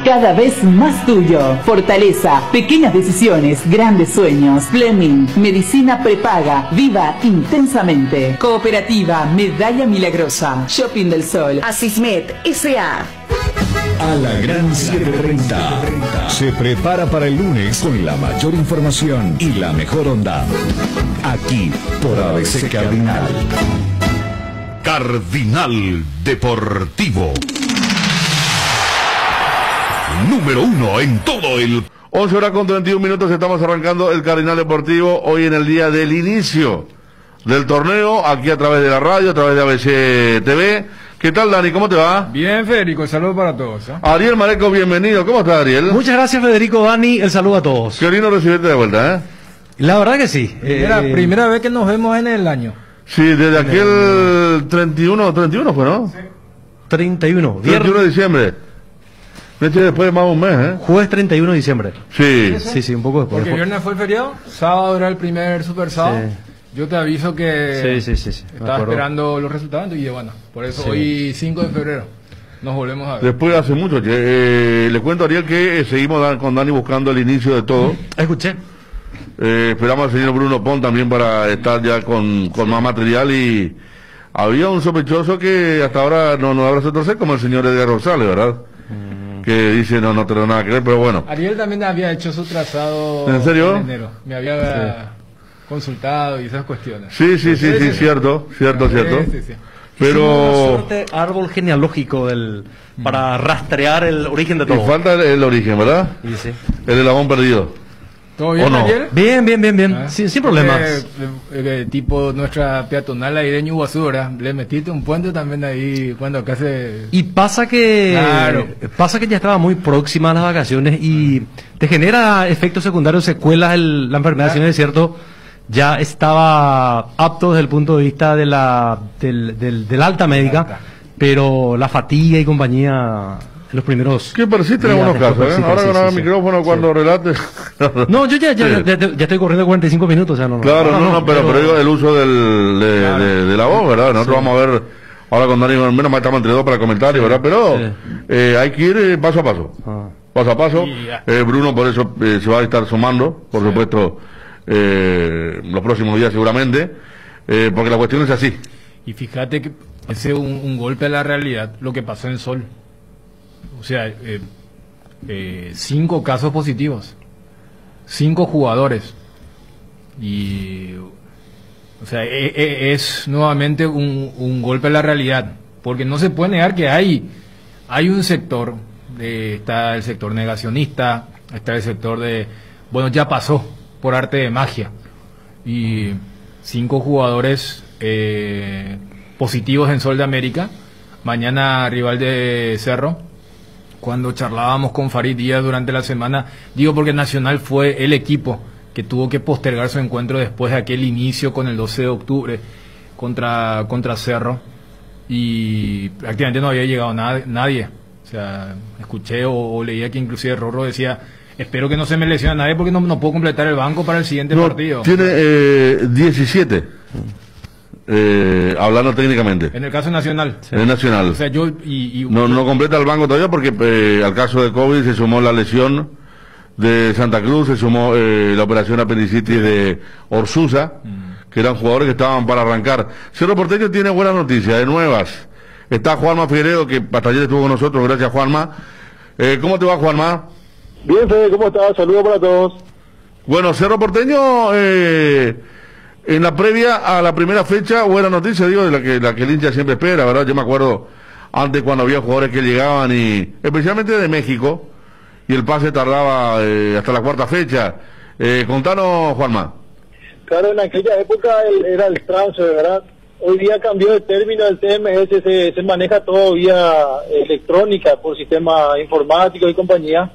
cada vez más tuyo. Fortaleza, pequeñas decisiones, grandes sueños. Fleming, medicina prepaga, viva intensamente. Cooperativa Medalla Milagrosa, Shopping del Sol, Asismet S.A. A la gran 7:30 se prepara para el lunes con la mayor información y la mejor onda. Aquí por ABC Cardinal. Cardinal Deportivo. Número 1 en todo el... 11 horas con 31 minutos, estamos arrancando el Cardinal Deportivo hoy en el día del inicio del torneo, aquí a través de la radio, a través de ABC TV. ¿Qué tal, Dani? ¿Cómo te va? Bien, Federico, saludos para todos. Ariel Mareco, bienvenido. ¿Cómo estás, Ariel? Muchas gracias, Federico, Dani, el saludo a todos. Qué lindo recibirte de vuelta, ¿eh? La verdad que sí. Primera vez que nos vemos en el año. Sí, desde aquel 31 fue, ¿no? Sí. 31. 31 de diciembre. Después de más de un mes, ¿eh? Jueves 31 de diciembre. Sí. Sí, un poco después. Porque viernes fue el feriado, sábado era el primer super sábado. Sí. Yo te aviso que sí. estaba esperando los resultados y bueno, por eso hoy 5 de febrero nos volvemos a ver. Después hace mucho, le cuento a Ariel que seguimos con Dani buscando el inicio de todo. Escuché. Esperamos al señor Bruno Pon también para estar ya con más material y había un sospechoso que hasta ahora no habrá torcer como el señor Edgar Rosales, ¿verdad? Que dice no tengo nada que ver, pero bueno. Ariel también había hecho su trazado ¿en serio? En enero. Me había consultado y esas cuestiones. Sí, cierto. Sí. Pero una suerte árbol genealógico para rastrear el origen de todo. Y falta el origen, ¿verdad? Sí. El eslabón perdido. ¿Todo bien, no? Ariel? Bien. Sin problemas. Tipo nuestra peatonal ahí de Ñuguazú, ¿verdad? Le metiste un puente también ahí cuando acá se... Y pasa que ya estaba muy próxima a las vacaciones y te genera efectos secundarios, secuelas la enfermedad, si no es cierto. Ya estaba apto desde el punto de vista de la alta médica, pero la fatiga y compañía... los primeros... ¿Qué persiste en algunos casos, ahora con el micrófono cuando relate... No, yo ya estoy corriendo 45 minutos, o sea, pero digo el uso de la voz, ¿verdad? Nosotros vamos a ver, ahora con Dani, menos mal estamos entre dos para comentarios, ¿verdad? Pero hay que ir paso a paso. Paso a paso. Bruno por eso se va a estar sumando, por supuesto, los próximos días seguramente, porque la cuestión es así. Y fíjate que ese es un golpe a la realidad, lo que pasó en Sol. O sea, 5 casos positivos, 5 jugadores. Y, o sea, es nuevamente un golpe a la realidad, porque no se puede negar que hay un sector, está el sector negacionista, está el sector bueno, ya pasó por arte de magia. Y 5 jugadores positivos en Sol de América, mañana rival de Cerro. Cuando charlábamos con Farid Díaz durante la semana, digo porque Nacional fue el equipo que tuvo que postergar su encuentro después de aquel inicio con el 12 de octubre contra Cerro, y prácticamente no había llegado nadie. O sea, escuché o leía que inclusive Rorro decía, espero que no se me lesione a nadie porque no puedo completar el banco para el siguiente partido. Tiene 17. Hablando técnicamente. En el caso nacional. En el nacional. O sea, no completa el banco todavía porque al caso de COVID se sumó la lesión de Santa Cruz, se sumó la operación apendicitis de Orsusa, que eran jugadores que estaban para arrancar. Cerro Porteño tiene buenas noticias, de nuevas. Está Juanma Figueiredo, que hasta ayer estuvo con nosotros, gracias Juanma. ¿Cómo te va, Juanma? Bien, Fede, ¿cómo estás? Saludos para todos. Bueno, Cerro Porteño... en la previa a la primera fecha, buena noticia, digo, de la que el hincha siempre espera, ¿verdad? Yo me acuerdo antes cuando había jugadores que llegaban y especialmente de México, y el pase tardaba hasta la cuarta fecha. Contanos, Juanma. Claro, en aquella época era el transfer, ¿verdad? Hoy día cambió de término, el TMS se maneja todo vía electrónica, por sistema informático y compañía.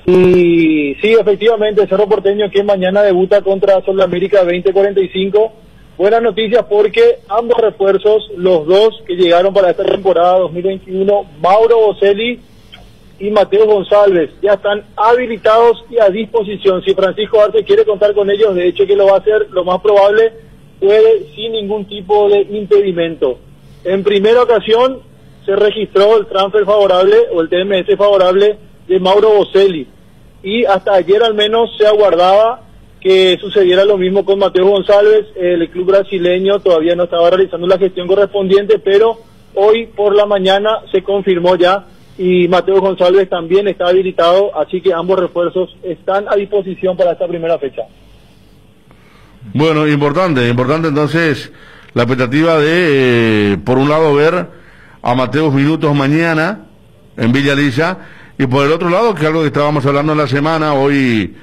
Y sí, efectivamente, Cerro Porteño que mañana debuta contra Sol de América 2045. Buenas noticias porque ambos refuerzos, los dos que llegaron para esta temporada 2021, Mauro Boselli y Mateo González, ya están habilitados y a disposición. Si Francisco Arce quiere contar con ellos, de hecho que lo va a hacer, lo más probable, puede sin ningún tipo de impedimento. En primera ocasión se registró el transfer favorable o el TMS favorable de Mauro Boselli. Y hasta ayer al menos se aguardaba que sucediera lo mismo con Mateo González. El club brasileño todavía no estaba realizando la gestión correspondiente, pero hoy por la mañana se confirmó ya y Mateo González también está habilitado, así que ambos refuerzos están a disposición para esta primera fecha. Bueno, importante entonces la expectativa de, por un lado, ver a Mateo minutos mañana en Villa Lisa, y por el otro lado, que algo que estábamos hablando en la semana, hoy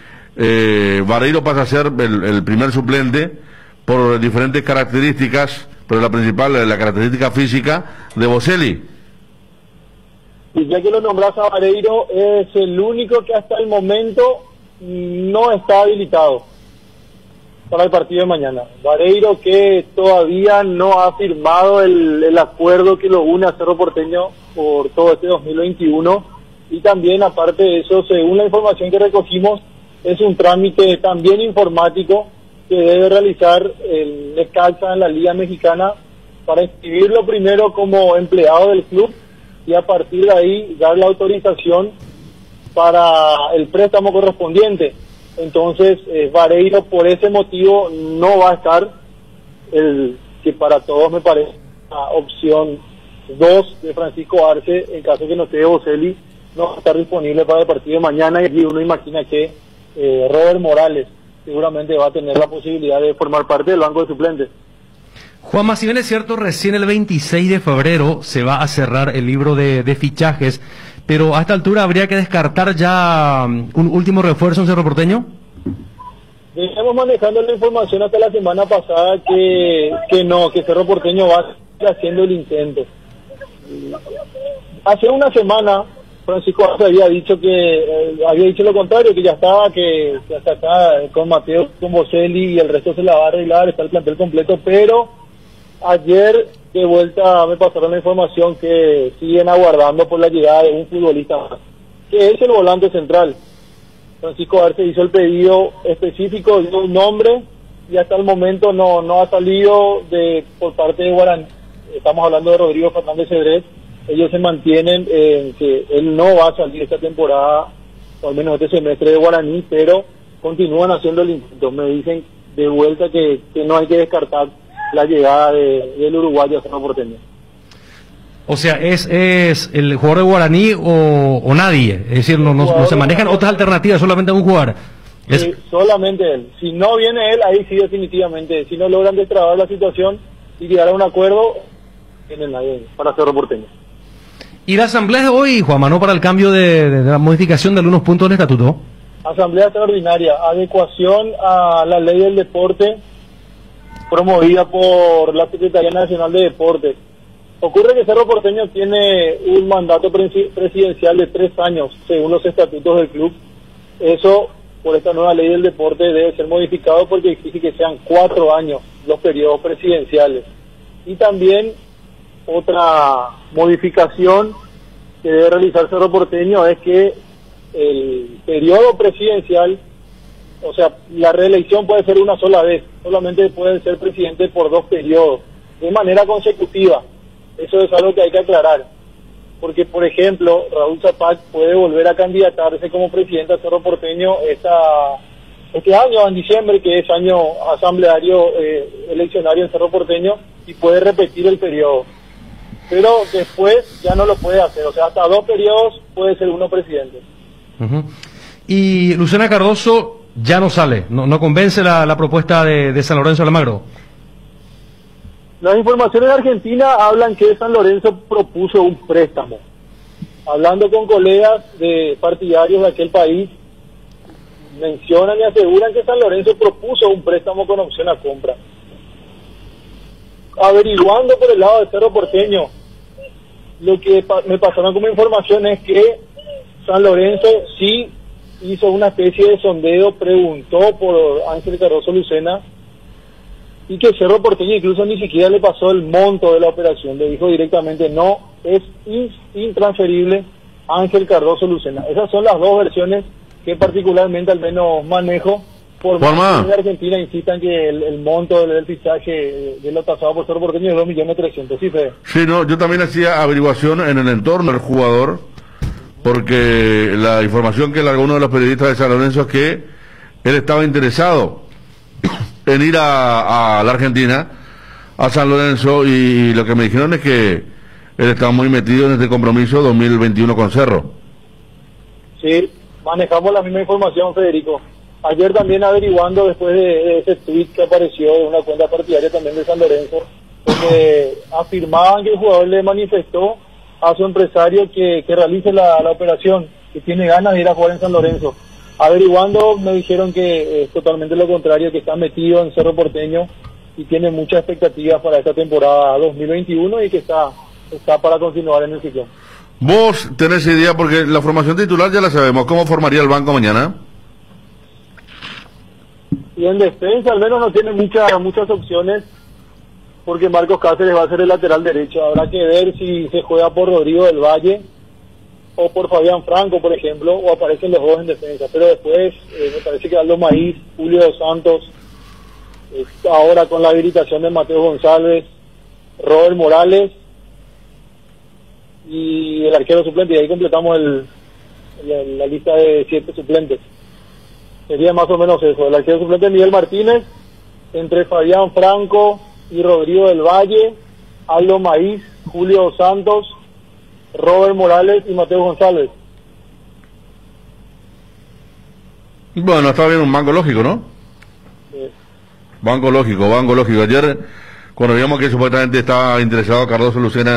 Vareiro pasa a ser el primer suplente por diferentes características, pero la principal, la característica física de Boselli. Y ya que lo nombras a Vareiro, es el único que hasta el momento no está habilitado para el partido de mañana. Vareiro, que todavía no ha firmado el acuerdo que lo une a Cerro Porteño por todo este 2021, y también aparte de eso, según la información que recogimos, es un trámite también informático que debe realizar el Necaxa en la Liga Mexicana para inscribirlo primero como empleado del club y a partir de ahí dar la autorización para el préstamo correspondiente. Entonces, Vareiro por ese motivo no va a estar, el que para todos me parece la opción 2 de Francisco Arce, en caso que no esté Boselli, no va a estar disponible para el partido de mañana, y uno imagina que Robert Morales seguramente va a tener la posibilidad de formar parte del banco de suplentes. Juanma, si bien es cierto, recién el 26 de febrero se va a cerrar el libro de fichajes, pero a esta altura habría que descartar ya un último refuerzo en Cerro Porteño. Veníamos manejando la información hasta la semana pasada que Cerro Porteño va a seguir haciendo el intento. Hace una semana Francisco Arce había dicho lo contrario, que ya estaba, que hasta acá con Mateo, con Boselli y el resto se la va a arreglar, está el plantel completo, pero ayer de vuelta me pasaron la información que siguen aguardando por la llegada de un futbolista más, que es el volante central. Francisco Arce hizo el pedido específico, dio un nombre y hasta el momento no ha salido por parte de Guaraní. Estamos hablando de Rodrigo Fernández Cedrés. Ellos se mantienen en que él no va a salir esta temporada, o al menos este semestre, de Guaraní, pero continúan haciendo el intento. Me dicen de vuelta que no hay que descartar la llegada del uruguayo a Cerro Porteño. O sea, ¿es el jugador de Guaraní o nadie? Es decir, no se manejan otras alternativas, solamente un jugador. Solamente él. Si no viene él, ahí sí definitivamente. Si no logran destrabar la situación y llegar a un acuerdo, tienen nadie para Cerro Porteño. ¿Y la asamblea de hoy, Juanma, no para el cambio de la modificación de algunos puntos del estatuto? Asamblea extraordinaria, adecuación a la ley del deporte promovida por la Secretaría Nacional de Deportes. Ocurre que Cerro Porteño tiene un mandato presidencial de 3 años, según los estatutos del club. Eso, por esta nueva ley del deporte, debe ser modificado porque exige que sean 4 años los periodos presidenciales. Y también otra modificación que debe realizar Cerro Porteño es que el periodo presidencial, o sea, la reelección puede ser una sola vez, solamente puede ser presidente por 2 periodos, de manera consecutiva. Eso es algo que hay que aclarar, porque por ejemplo, Raúl Zapac puede volver a candidatarse como presidente a Cerro Porteño este año, en diciembre, que es año asambleario eleccionario en Cerro Porteño, y puede repetir el periodo. Pero después ya no lo puede hacer, o sea, hasta 2 periodos puede ser uno presidente. Y Luciana Cardoso ya no sale, no convence la propuesta de San Lorenzo de Almagro. Las informaciones de Argentina hablan que San Lorenzo propuso un préstamo. Hablando con colegas de partidarios de aquel país, mencionan y aseguran que San Lorenzo propuso un préstamo con opción a compra. Averiguando por el lado de Cerro Porteño, lo que me pasaron como información es que San Lorenzo sí hizo una especie de sondeo, preguntó por Ángel Cardoso Lucena, y que Cerro Porteño incluso ni siquiera le pasó el monto de la operación, le dijo directamente no, es intransferible Ángel Cardoso Lucena. Esas son las 2 versiones que particularmente al menos manejo, por más que de Argentina insistan que el monto del fichaje de lo pasado por Cerro Porteño es 2.300.000, ¿sí, Fede? Sí, no, yo también hacía averiguación en el entorno del jugador, porque la información que largó uno de los periodistas de San Lorenzo es que él estaba interesado en ir a la Argentina, a San Lorenzo, y lo que me dijeron es que él estaba muy metido en este compromiso 2021 con Cerro. Sí, manejamos la misma información, Federico. Ayer también averiguando después de ese tweet que apareció de una cuenta partidaria también de San Lorenzo, donde afirmaban que el jugador le manifestó a su empresario que realice la operación, que tiene ganas de ir a jugar en San Lorenzo. Averiguando me dijeron que es totalmente lo contrario, que está metido en Cerro Porteño y tiene muchas expectativas para esta temporada 2021 y que está para continuar en el ciclo. ¿Vos tenés idea? Porque la formación titular ya la sabemos. ¿Cómo formaría el banco mañana? Y en defensa al menos no tiene muchas opciones, porque Marcos Cáceres va a ser el lateral derecho. Habrá que ver si se juega por Rodrigo del Valle o por Fabián Franco, por ejemplo, o aparecen los dos en defensa. Pero después me parece que Aldo Maíz, Julio dos Santos, ahora con la habilitación de Mateo González, Robert Morales y el arquero suplente, y ahí completamos la lista de 7 suplentes. Sería más o menos eso, el arquero suplente Miguel Martínez, entre Fabián Franco y Rodrigo del Valle, Aldo Maíz, Julio Santos, Robert Morales y Mateo González. Bueno, está bien, un banco lógico, ¿no? Sí. Banco lógico. Ayer, cuando vimos que supuestamente estaba interesado Cardoso Lucena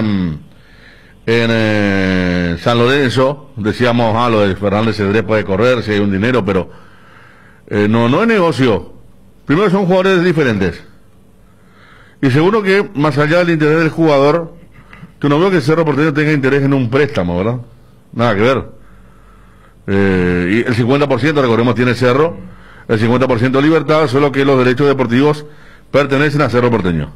en San Lorenzo, decíamos, lo de Fernández Cedrés puede correr, si hay un dinero, pero no es negocio. Primero, son jugadores diferentes. Y segundo, que más allá del interés del jugador, que no veo que Cerro Porteño tenga interés en un préstamo, ¿verdad? Nada que ver. Y el 50%, recordemos, tiene Cerro, el 50% Libertad, solo que los derechos deportivos pertenecen a Cerro Porteño.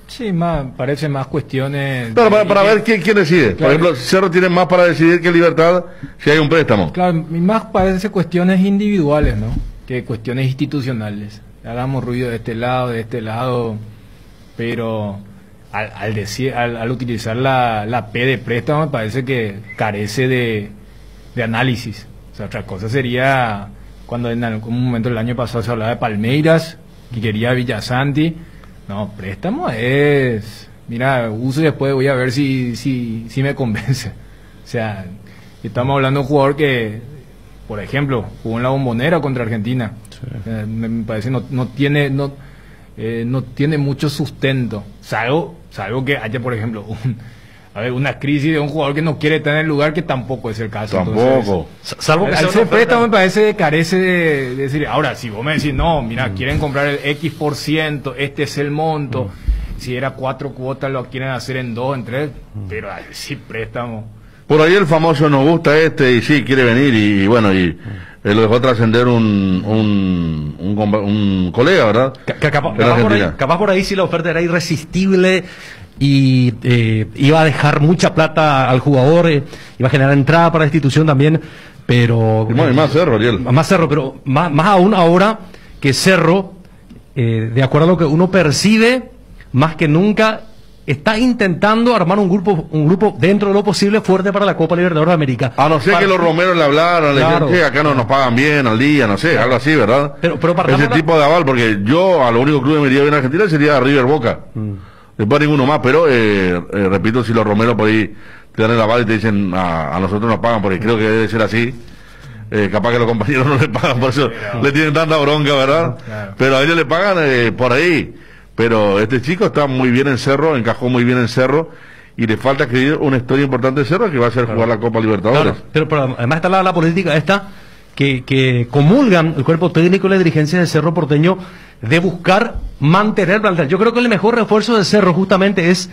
Sí, parece más cuestiones... Claro, para ver quién decide. Claro. Por ejemplo, Cerro tiene más para decidir que Libertad si hay un préstamo. Claro, y más parece cuestiones individuales, ¿no? Que cuestiones institucionales. Hagamos ruido de este lado, pero al utilizar la P de préstamo me parece que carece de análisis. O sea, otra cosa sería cuando en algún momento del año pasado se hablaba de Palmeiras, que quería Villasanti. No, préstamo es... Mira, uso y después voy a ver si me convence. O sea, estamos hablando de un jugador que, por ejemplo, jugó en la Bombonera contra Argentina. Sí. Me parece no tiene mucho sustento. Salvo que haya, por ejemplo, una crisis de un jugador que no quiere estar en el lugar, que tampoco es el caso. Tampoco. Entonces, salvo que ese préstamo me parece que carece de decir, ahora, si vos me decís, no, mira, quieren comprar el X%, este es el monto, si era 4 cuotas lo quieren hacer en 2, en 3, pero sí, préstamo. Por ahí el famoso nos gusta y sí, quiere venir, y bueno, y lo dejó trascender un colega, ¿verdad? Capaz por ahí si la oferta era irresistible y iba a dejar mucha plata al jugador, iba a generar entrada para la institución también, pero... Y más Cerro, Ariel. Más Cerro, pero más aún ahora que Cerro, de acuerdo a lo que uno percibe, más que nunca está intentando armar un grupo dentro de lo posible fuerte para la Copa Libertadores de América. A no ser que los Romeros le hablaran, claro, le dijeron, acá no nos pagan bien al día, no sé, claro, algo así, ¿verdad? Pero ese tipo de aval, porque yo a lo único club que me iría bien en Argentina sería River Boca. Después ninguno más, pero repito, si los Romeros por ahí te dan el aval y te dicen a nosotros nos pagan, porque creo que debe ser así. Capaz que los compañeros no le pagan, por eso le tienen tanta bronca, ¿verdad? Claro. Pero a ellos le pagan por ahí. Pero este chico está muy bien en Cerro, encajó muy bien en Cerro, y le falta escribir una historia importante de Cerro que va a ser jugar la Copa Libertadores. Claro, pero además está la política esta que comulgan el cuerpo técnico y la dirigencia de Cerro Porteño de buscar mantener el plantel. Yo creo que el mejor refuerzo de Cerro justamente es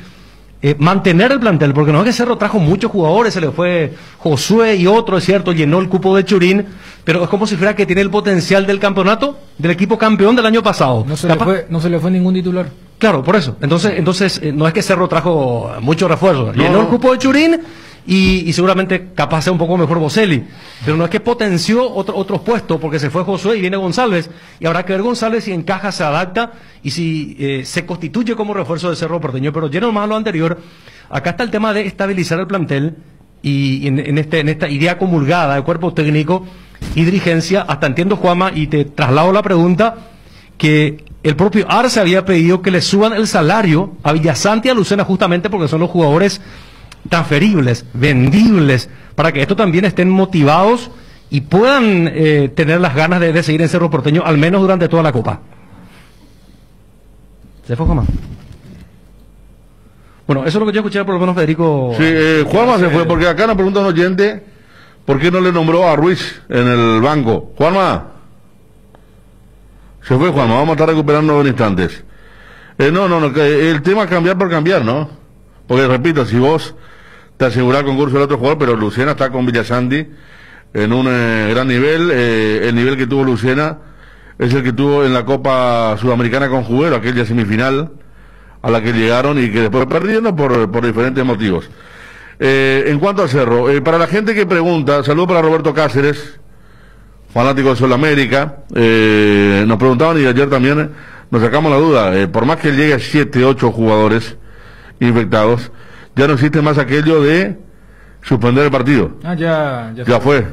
mantener el plantel, porque no es que Cerro trajo muchos jugadores, se le fue Josué y otro, es cierto, llenó el cupo de Churín, pero es como si fuera que tiene el potencial del campeonato, del equipo campeón del año pasado. No se le fue ningún titular. Claro, por eso. Entonces no es que Cerro trajo muchos refuerzos, llenó el cupo de Churín y seguramente capaz sea un poco mejor Boselli, pero no es que potenció otros puestos, porque se fue Josué y viene González, y habrá que ver González si encaja, se adapta y si se constituye como refuerzo de Cerro Porteño. Pero lleno más a lo anterior, acá está el tema de estabilizar el plantel y en esta idea comulgada de cuerpo técnico y dirigencia, hasta entiendo, Juanma, y te traslado la pregunta, que el propio Arce había pedido que le suban el salario a Villasanti y a Lucena justamente porque son los jugadores transferibles, vendibles, para que estos también estén motivados y puedan tener las ganas de seguir en Cerro Porteño, al menos durante toda la Copa. ¿Se fue, Juanma? Bueno, eso es lo que yo escuché, por lo menos, Federico. Sí, Juanma se fue, porque acá nos pregunta un oyente, ¿por qué no le nombró a Ruiz en el banco? Juanma. Se fue Juanma, vamos a estar recuperando en instantes. No, el tema es cambiar por cambiar, ¿no? Porque, repito, si vos te asegurás el concurso del otro jugador, pero Lucena está con Villasanti en un gran nivel, el nivel que tuvo Lucena es el que tuvo en la Copa Sudamericana con Juguero, aquella semifinal a la que llegaron y que después perdiendo por diferentes motivos. En cuanto a Cerro, para la gente que pregunta, saludo para Roberto Cáceres, fanático de Sol América, nos preguntaban y ayer también nos sacamos la duda, por más que llegue a 7, 8 jugadores infectados, ya no existe más aquello de suspender el partido. Ya fue.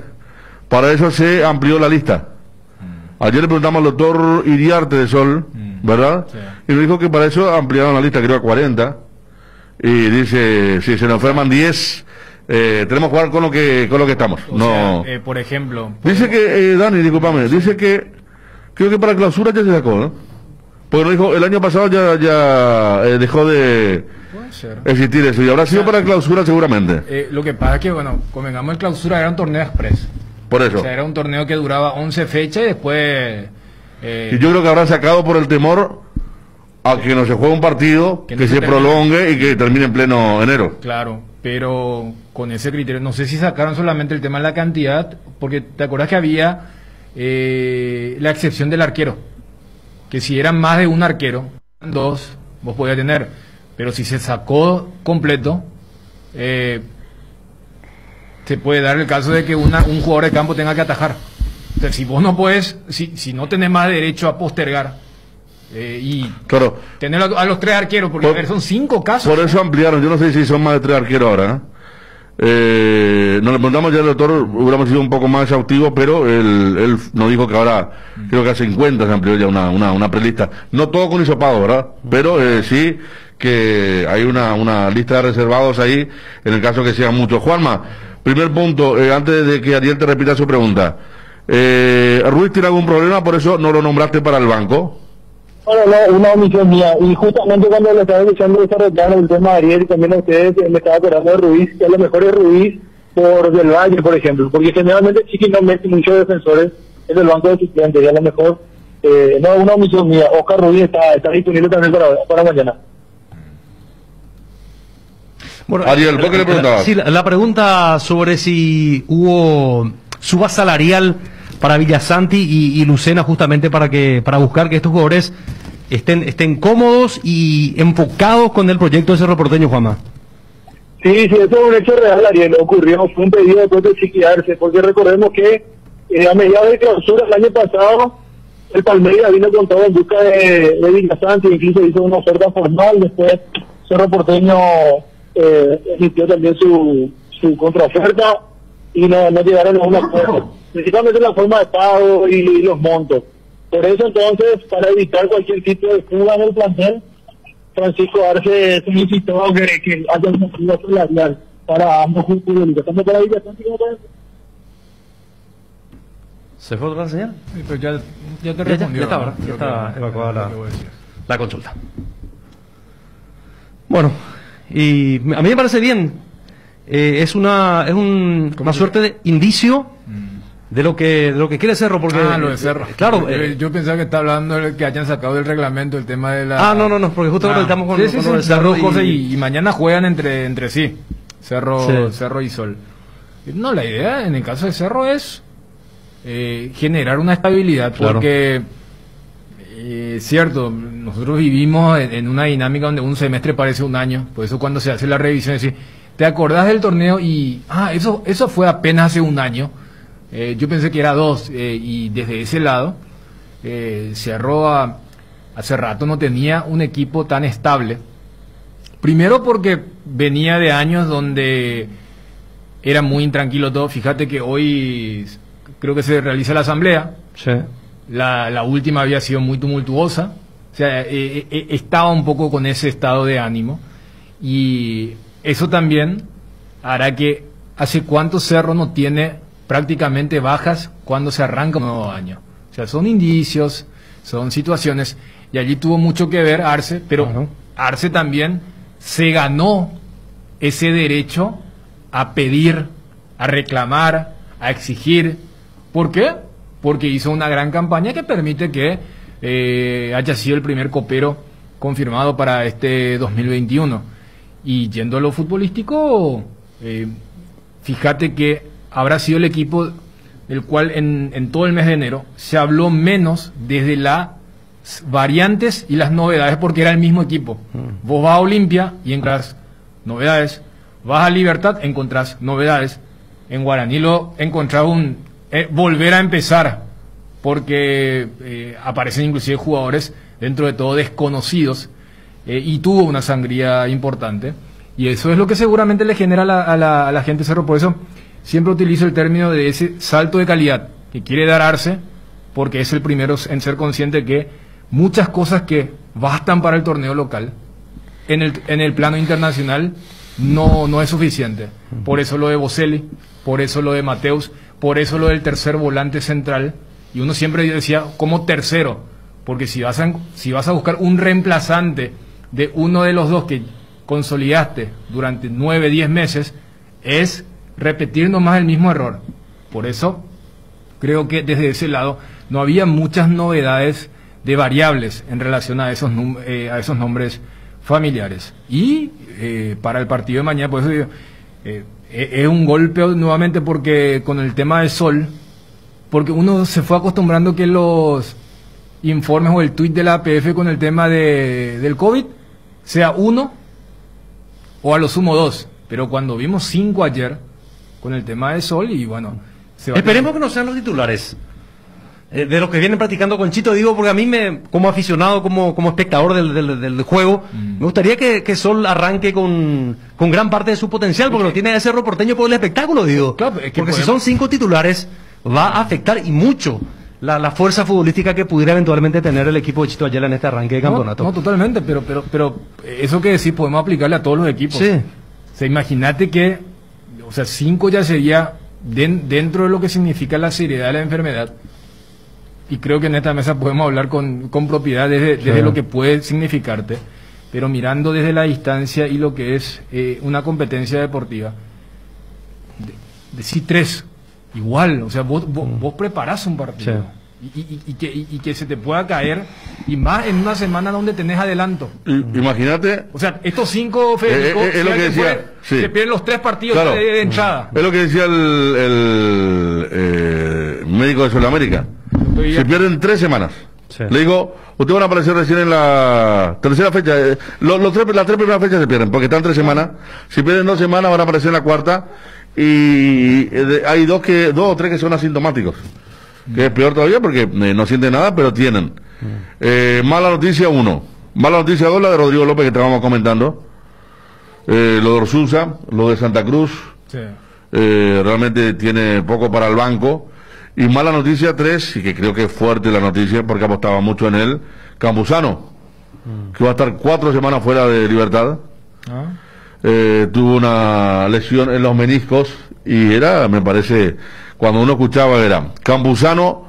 Para eso se amplió la lista. Ayer le preguntamos al doctor Iriarte de Sol, ¿verdad? Sí. Y nos dijo que para eso ampliaron la lista, creo, a 40. Y dice, si se nos enferman 10, tenemos que jugar con lo que estamos. Por ejemplo. Dice que, Dani, discúlpame, dice que creo que para clausura ya se sacó, ¿no? Porque nos dijo, el año pasado ya dejó de existir eso, y habrá sido para clausura seguramente. Lo que pasa es que, bueno, convengamos, en clausura era un torneo express. Por eso. O sea, era un torneo que duraba 11 fechas y después... y yo creo que habrán sacado por el temor a que no se juegue un partido, que se prolongue y que termine en pleno enero. Claro, pero con ese criterio, no sé si sacaron solamente el tema de la cantidad, porque te acuerdas que había la excepción del arquero, que si eran más de un arquero, 2, vos podías tener, pero si se sacó completo, se puede dar el caso de que un jugador de campo tenga que atajar. O sea, si vos no puedes, si no tenés más derecho a postergar y claro, tener a los 3 arqueros, porque a ver, son 5 casos. Por eso ampliaron, yo no sé si son más de 3 arqueros ahora. Nos le preguntamos ya al doctor, hubiéramos sido un poco más exhaustivos, pero él nos dijo que ahora creo que a 50 se amplió ya una prelista. No todo con hisopado, ¿verdad? Pero sí que hay una lista de reservados ahí en el caso que sean muchos. Juanma, primer punto, antes de que Ariel te repita su pregunta. ¿Ruiz tiene algún problema, por eso no lo nombraste para el banco? No, una omisión mía. Y justamente cuando le estaba escuchando ese reclamo, el tema de Ariel, también a ustedes, me estaba acordando de Ruiz, que a lo mejor es Ruiz por Del Valle, por ejemplo. Porque generalmente sí que no mete muchos defensores en el banco de suplentes. Y a lo mejor, una omisión mía. Oscar Ruiz está disponible también para mañana. Bueno, Ariel, ¿por qué le preguntabas? Sí, la pregunta sobre si hubo suba salarial para Villasanti y Lucena, justamente para buscar que estos jugadores estén cómodos y enfocados con el proyecto de Cerro Porteño, Juanma. Sí, eso es un hecho real, Ariel. Ocurrió, fue un pedido después de chiquearse, porque recordemos que a mediados de clausura el año pasado, el Palmeiras vino con todo en busca de Villasanti, incluso hizo una oferta formal. Después Cerro Porteño emitió también su contraoferta y no llegaron a un acuerdo, principalmente la forma de pago y los montos. Por eso entonces, para evitar cualquier tipo de fuga en el plantel, Francisco Arce solicitó que haya una fuga salarial para ambos futbolistas, tanto para Villasanti como para... ¿Se fue otra señal? Sí, pero ya te respondió. Ya está evacuada la consulta. Bueno, y a mí me parece bien. Es una suerte de indicio de lo que quiere Cerro, porque lo de Cerro. Claro, yo pensaba que está hablando de que hayan sacado del reglamento el tema de la... no, porque justo ahora estamos con el Cerro y mañana juegan entre sí, Cerro y Sol. No, la idea en el caso de Cerro es generar una estabilidad, porque cierto, nosotros vivimos en una dinámica donde un semestre parece un año, por eso cuando se hace la revisión es decir, ¿te acordás del torneo? Y eso fue apenas hace un año. Yo pensé que era 2, y desde ese lado Cerro hace rato no tenía un equipo tan estable. Primero porque venía de años donde era muy intranquilo todo. Fíjate que hoy creo que se realiza la asamblea. Sí. La última había sido muy tumultuosa. O sea, estaba un poco con ese estado de ánimo. Y eso también hará que hace cuánto Cerro no tiene prácticamente bajas cuando se arranca un nuevo año. O sea, son indicios, son situaciones. Y allí tuvo mucho que ver Arce, pero Arce también se ganó ese derecho a pedir, a reclamar, a exigir. ¿Por qué? Porque hizo una gran campaña que permite que haya sido el primer copero confirmado para este 2021. Y yendo a lo futbolístico, fíjate que habrá sido el equipo del cual en todo el mes de enero se habló menos desde las variantes y las novedades, porque era el mismo equipo. Vos vas a Olimpia y encontrás novedades, vas a Libertad, encontrás novedades, en Guaraní lo encontrás volver a empezar, porque aparecen inclusive jugadores dentro de todo desconocidos, y tuvo una sangría importante, y eso es lo que seguramente le genera a la gente Cerro. Por eso siempre utilizo el término de ese salto de calidad que quiere dar Arce, porque es el primero en ser consciente que muchas cosas que bastan para el torneo local en el plano internacional no es suficiente. Por eso lo de Boselli, por eso lo de Mateus, por eso lo del tercer volante central. Y uno siempre decía, como tercero, porque si vas a buscar un reemplazante de uno de los dos que consolidaste durante 9, 10 meses, es repetir nomás el mismo error. Por eso creo que desde ese lado no había muchas novedades de variables en relación a esos nombres familiares. Y para el partido de mañana, por eso digo, es un golpe nuevamente, porque con el tema del sol, porque uno se fue acostumbrando que los informes o el tuit de la APF con el tema del COVID sea 1 o a lo sumo 2, pero cuando vimos 5 ayer con el tema del sol, y bueno, esperemos que no sean los titulares de los que vienen practicando con Chito, digo, porque a mí como aficionado, como espectador del juego, me gustaría que Sol arranque con gran parte de su potencial, porque lo tiene de Cerro Porteño por el espectáculo, digo. Claro, es que porque si son 5 titulares, va a afectar y mucho la fuerza futbolística que pudiera eventualmente tener el equipo de Chito Ayala en este arranque de campeonato. No, totalmente, pero eso que decís podemos aplicarle a todos los equipos. Sí. O sea, imagínate que, 5 ya sería dentro de lo que significa la seriedad de la enfermedad. Y creo que en esta mesa podemos hablar con propiedad desde lo que puede significarte, pero mirando desde la distancia y lo que es una competencia deportiva. Decir 3, igual, o sea, vos preparás un partido. Sí. Y que se te pueda caer, y más en una semana donde tenés adelanto. Imagínate. O sea, estos 5, Federico, es lo que decía, se pierden los 3 partidos, claro, de entrada. Es lo que decía el médico de Sudamérica. Se pierden 3 semanas. Sí. Le digo, ustedes van a aparecer recién en la tercera fecha. Las 3 primeras fechas se pierden, porque están 3 semanas. Si pierden 2 semanas, van a aparecer en la cuarta. Y hay 2 o 3 que son asintomáticos. Que es peor todavía, porque no sienten nada, pero tienen. Mala noticia 1. Mala noticia 2, la de Rodrigo López, que estábamos comentando. Lo de Orsusa, lo de Santa Cruz. Sí. Realmente tiene poco para el banco. Y mala noticia 3, y que creo que es fuerte la noticia, porque apostaba mucho en él, Campuzano, que va a estar 4 semanas fuera de Libertad. Tuvo una lesión en los meniscos, y era, me parece, cuando uno escuchaba, era Campuzano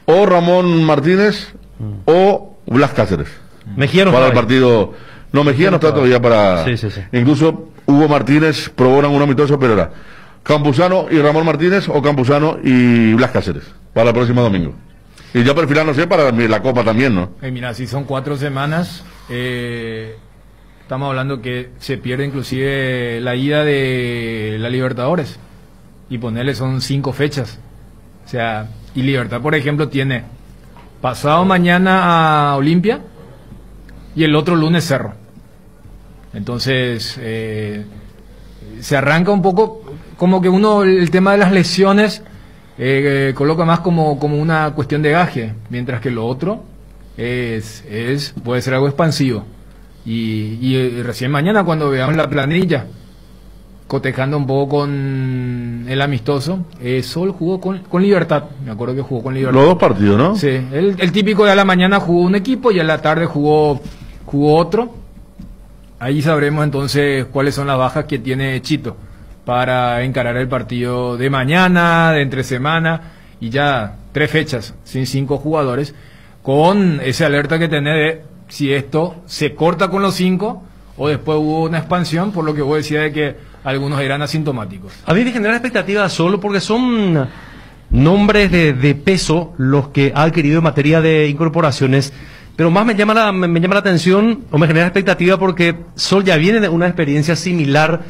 o Ramón Martínez o Blas Cáceres. Mejía no para el partido. No, Mejía no está todavía para. Sí. Incluso Hugo Martínez probó un amistoso, pero era Campuzano y Ramón Martínez, o Campuzano y Blas Cáceres para el próximo domingo. Y ya perfilándose para la Copa también, ¿no? Mira, si son 4 semanas, estamos hablando que se pierde inclusive la ida de la Libertadores, y ponerle son 5 fechas. O sea, y Libertad, por ejemplo, tiene pasado mañana a Olimpia y el otro lunes Cerro. Entonces, se arranca un poco como que el tema de las lesiones coloca más como una cuestión de gaje, mientras que lo otro puede ser algo expansivo. Y recién mañana, cuando veamos la planilla, cotejando un poco con el amistoso, Sol jugó con Libertad, me acuerdo que jugó con Libertad. Los dos partidos, ¿no? Sí, el típico de a la mañana jugó un equipo y a la tarde jugó otro. Ahí sabremos entonces cuáles son las bajas que tiene Chito para encarar el partido de mañana, de entre semana, y ya 3 fechas sin 5 jugadores, con ese alerta que tiene de si esto se corta con los 5 o después hubo una expansión, por lo que vos decías de que algunos eran asintomáticos. A mí me genera expectativa solo porque son nombres de peso los que ha adquirido en materia de incorporaciones, pero más me llama la atención o me genera expectativa porque Sol ya viene de una experiencia similar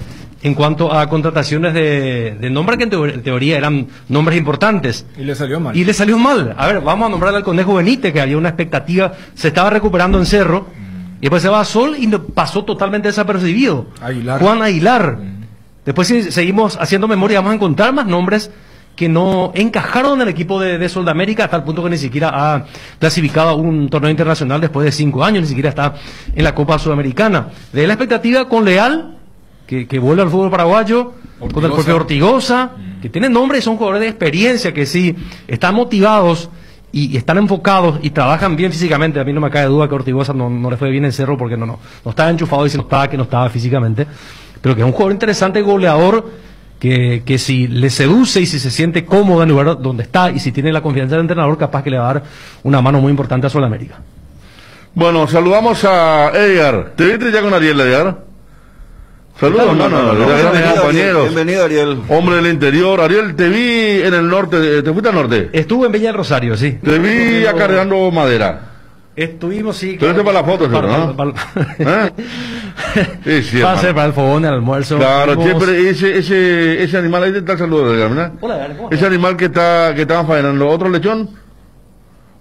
en cuanto a contrataciones de nombres que en teoría eran nombres importantes. Y le salió mal. Y le salió mal. A ver, vamos a nombrar al Conejo Benítez, que había una expectativa, se estaba recuperando en Cerro, y después se va a Sol y pasó totalmente desapercibido. Aguilar. Juan Aguilar. Después, si seguimos haciendo memoria, vamos a encontrar más nombres que no encajaron en el equipo de Sol de América, hasta el punto que ni siquiera ha clasificado a un torneo internacional después de 5 años, ni siquiera está en la Copa Sudamericana. De la expectativa con Leal, que vuelve al fútbol paraguayo, con el propio Ortigosa, que tienen nombre y son jugadores de experiencia, que sí están motivados y están enfocados y trabajan bien físicamente. A mí no me cae duda que Ortigosa no le fue bien en Cerro porque no estaba enchufado y que no estaba físicamente, pero que es un jugador interesante, goleador, que si le seduce y si se siente cómodo en el lugar donde está y si tiene la confianza del entrenador, capaz que le va a dar una mano muy importante a Sudamérica. Bueno, saludamos a Edgar. ¿Te viste ya con Ariel, Edgar? Saludos, compañeros. Bienvenido, Ariel. Hombre del interior. Ariel, te vi en el norte. ¿Te fuiste al norte? Estuve en Villa del Rosario, sí. Te vi acarreando madera. Estuvimos, sí. Pero para la foto, ¿no? Para el fogón, el almuerzo. Claro, siempre ese animal, ahí está el saludo de Gamina. Hola, ese animal que estaban faenando, ¿otro lechón?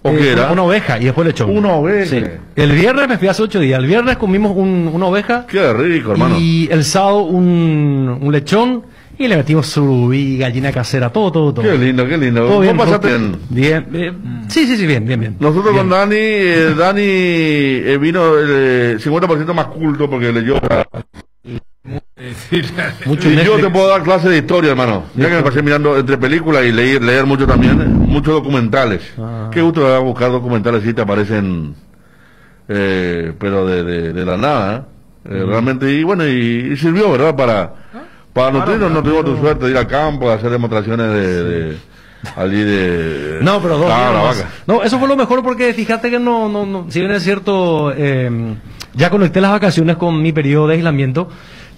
¿O qué era? Una oveja y después lechón. Una oveja. Sí. El viernes me fui hace 8 días. El viernes comimos una oveja. Qué rico, hermano. Y el sábado un lechón. Y le metimos surubí, gallina casera, todo. Qué lindo. Todo bien, pasaste bien. Sí, bien. Nosotros bien. con Dani vino 50% más culto porque leyó. Mucho y yo te puedo dar clase de historia, hermano. Ya que me pasé mirando entre películas y leer mucho también, muchos documentales. Qué gusto de buscar documentales si te aparecen, pero de la nada, realmente. Y bueno, y sirvió, ¿verdad? Para nutrirnos. No tuvimos tu suerte de ir al campo, de hacer demostraciones de no, pero no, eso fue lo mejor porque fíjate que no si bien es cierto, ya conecté las vacaciones con mi periodo de aislamiento,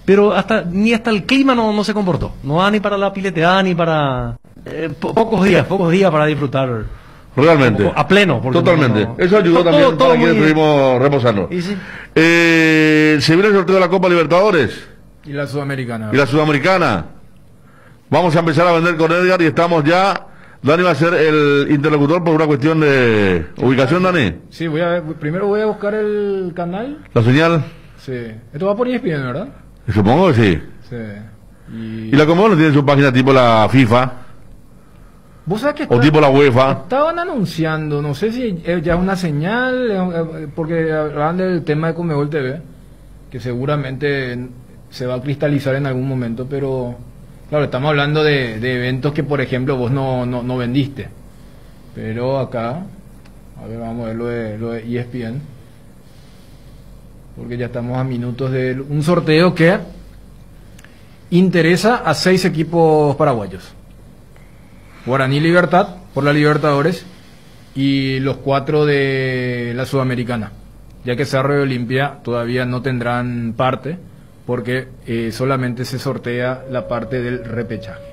pero ni hasta el clima no se comportó, no da ni para la pileteada ni para pocos días para disfrutar realmente a pleno, totalmente. Eso ayudó también para que estuvimos reposando. Sí. Se viene el sorteo de la Copa Libertadores y la Sudamericana. Vamos a empezar a vender con Edgar y estamos ya. Dani va a ser el interlocutor por una cuestión de ubicación, Dani. Sí, primero voy a buscar el canal. ¿La señal? Sí. Esto va por ESPN, ¿verdad? Supongo que sí. Sí. ¿Y la Comebol no tiene su página tipo la FIFA? ¿Vos sabés que o tipo la UEFA? Estaban anunciando, no sé si ya es una señal, porque hablaban del tema de Comebol TV, que seguramente se va a cristalizar en algún momento, pero claro, estamos hablando de eventos que, por ejemplo, vos no vendiste. Pero acá, a ver, vamos a ver lo de ESPN, porque ya estamos a minutos de un sorteo que interesa a 6 equipos paraguayos. Guaraní Libertad por la Libertadores y los 4 de la Sudamericana, ya que Cerro y Olimpia todavía no tendrán parte porque solamente se sortea la parte del repechaje.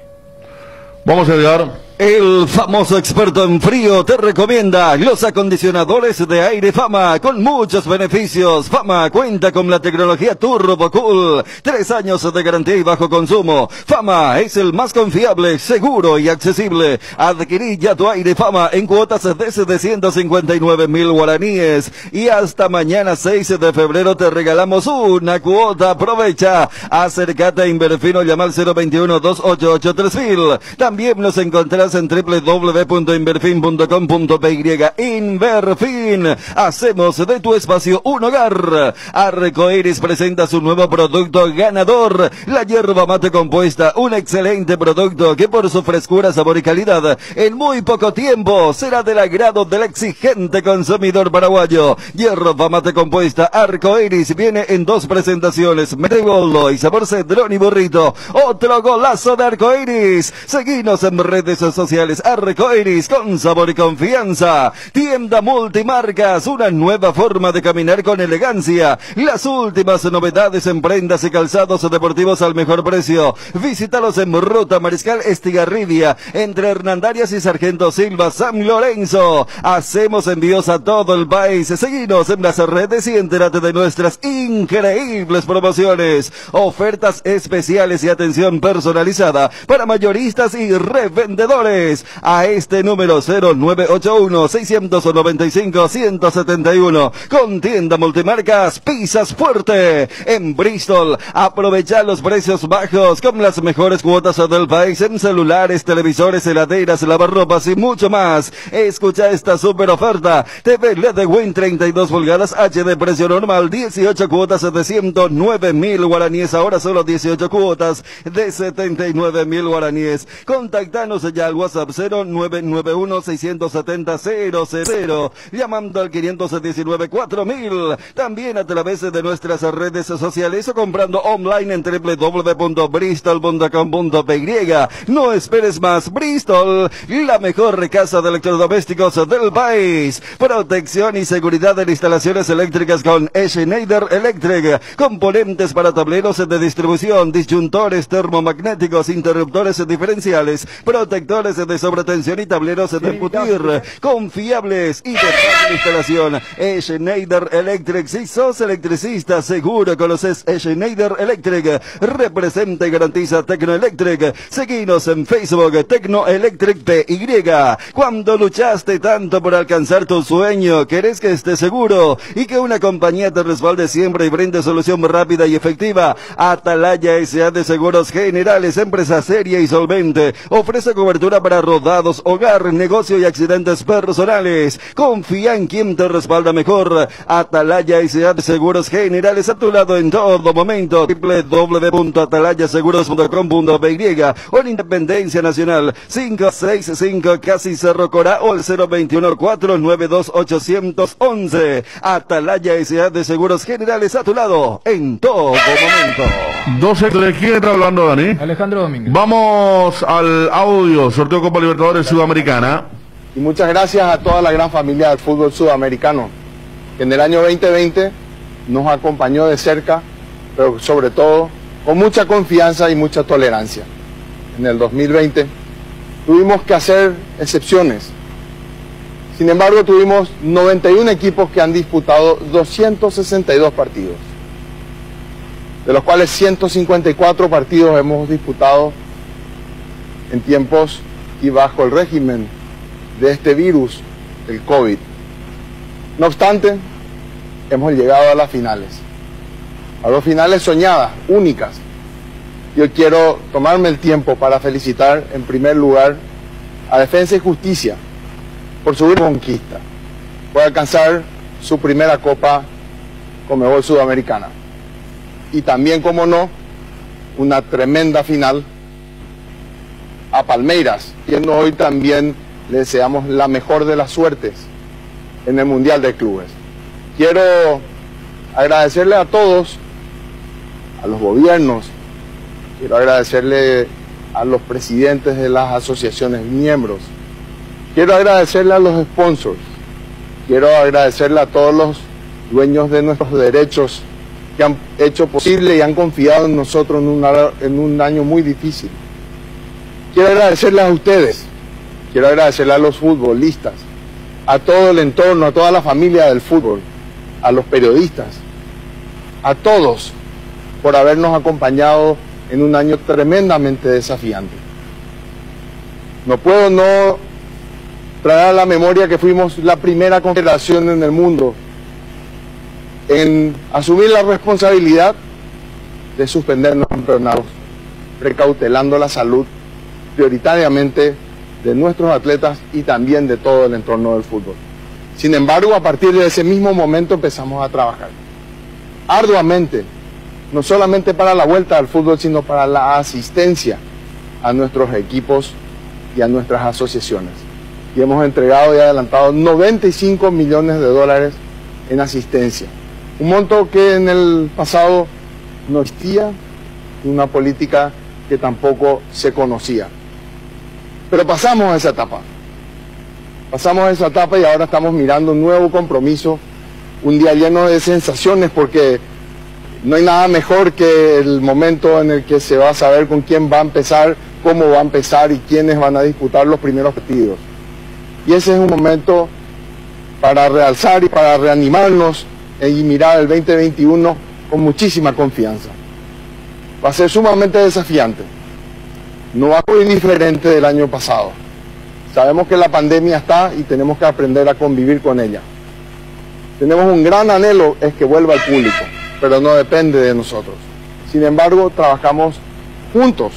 Vamos a llegar. El famoso experto en frío te recomienda los acondicionadores de aire Fama con muchos beneficios. Fama cuenta con la tecnología Turbo Cool, 3 años de garantía y bajo consumo. Fama es el más confiable, seguro y accesible. Adquirí ya tu aire Fama en cuotas desde 159.000 guaraníes y hasta mañana 6 de febrero te regalamos una cuota. Aprovecha, acércate a Inverfino, llama al 021-288-3000. También También nos encontrás en www.inverfin.com.py. Inverfin, hacemos de tu espacio un hogar. Arcoiris presenta su nuevo producto ganador, la yerba mate compuesta, un excelente producto que por su frescura, sabor y calidad, en muy poco tiempo será del agrado del exigente consumidor paraguayo. Yerba mate compuesta Arcoiris viene en dos presentaciones, metegolo y sabor cedrón y burrito. Otro golazo de Arcoiris. Seguinos en redes sociales. Arcoiris, con sabor y confianza. Tienda multimarcas, una nueva forma de caminar con elegancia. Las últimas novedades en prendas y calzados deportivos al mejor precio. Visítalos en Ruta Mariscal Estigarribia, entre Hernandarias y Sargento Silva, San Lorenzo. Hacemos envíos a todo el país. Seguinos en las redes y entérate de nuestras increíbles promociones, ofertas especiales y atención personalizada para mayoristas y revendedores. A este número 0981-695-171. Con tienda multimarcas Pisas Fuerte. En Bristol, aprovecha los precios bajos con las mejores cuotas del país en celulares, televisores, heladeras, lavarropas y mucho más. Escucha esta super oferta. TV LED Win 32 pulgadas HD, precio normal 18 cuotas de 109.000 guaraníes, ahora solo 18 cuotas de 79.000 guaraníes. Contactanos ya al WhatsApp 0991-670-000, llamando al 519-4000, también a través de nuestras redes sociales o comprando online en www.bristol.com.py. No esperes más. Bristol, la mejor casa de electrodomésticos del país. Protección y seguridad de instalaciones eléctricas con Schneider Electric. Componentes para tableros de distribución, disyuntores termomagnéticos, interruptores diferenciales, protectores de sobretensión y tableros de putir. Confiables y de fácil instalación. Schneider Electric. Si sos electricista, seguro conoces Schneider Electric. Representa y garantiza Tecnoelectric. Seguinos en Facebook, Tecnoelectric PY. Cuando luchaste tanto por alcanzar tu sueño, querés que estés seguro y que una compañía te respalde siempre y brinde solución rápida y efectiva. Atalaya S.A. de Seguros Generales, empresa seria y solvente. Ofrece cobertura para rodados, hogar, negocio y accidentes personales. Confía en quien te respalda mejor. Atalaya S.A. de Seguros Generales, a tu lado en todo momento. www.atalayaseguros.com.py o en Independencia Nacional 565 Casi Cerro Corá o el 021-492-811. Atalaya S.A. de Seguros Generales, a tu lado en todo momento. 12, ¿de quién está hablando, Dani? Alejandro Domínguez. Vamos al audio, sorteo Copa Libertadores Sudamericana. Y muchas gracias a toda la gran familia del fútbol sudamericano, que en el año 2020 nos acompañó de cerca, pero sobre todo con mucha confianza y mucha tolerancia. En el 2020 tuvimos que hacer excepciones. Sin embargo, tuvimos 91 equipos que han disputado 262 partidos, de los cuales 154 partidos hemos disputado en tiempos y bajo el régimen de este virus, el COVID. No obstante, hemos llegado a las finales soñadas, únicas. Yo quiero tomarme el tiempo para felicitar en primer lugar a Defensa y Justicia por su conquista, por alcanzar su primera Copa Conmebol Sudamericana. Y también, como no, una tremenda final a Palmeiras, quien hoy también le deseamos la mejor de las suertes en el Mundial de Clubes. Quiero agradecerle a todos, a los gobiernos, quiero agradecerle a los presidentes de las asociaciones miembros, quiero agradecerle a los sponsors, quiero agradecerle a todos los dueños de nuestros derechos que han hecho posible y han confiado en nosotros en un año muy difícil. Quiero agradecerles a ustedes, quiero agradecerle a los futbolistas, a todo el entorno, a toda la familia del fútbol, a los periodistas, a todos por habernos acompañado en un año tremendamente desafiante. No puedo no traer a la memoria que fuimos la primera confederación en el mundo en asumir la responsabilidad de suspender los campeonatos, precautelando la salud prioritariamente de nuestros atletas y también de todo el entorno del fútbol. Sin embargo, a partir de ese mismo momento empezamos a trabajar arduamente, no solamente para la vuelta al fútbol, sino para la asistencia a nuestros equipos y a nuestras asociaciones. Y hemos entregado y adelantado 95 millones de dólares en asistencia. Un monto que en el pasado no existía, una política que tampoco se conocía. Pero pasamos esa etapa. Pasamos esa etapa y ahora estamos mirando un nuevo compromiso, un día lleno de sensaciones, porque no hay nada mejor que el momento en el que se va a saber con quién va a empezar, cómo va a empezar y quiénes van a disputar los primeros partidos. Y ese es un momento para realzar y para reanimarnos y mirar el 2021 con muchísima confianza. Va a ser sumamente desafiante. No va a ser diferente del año pasado. Sabemos que la pandemia está y tenemos que aprender a convivir con ella. Tenemos un gran anhelo, es que vuelva al público, pero no depende de nosotros. Sin embargo, trabajamos juntos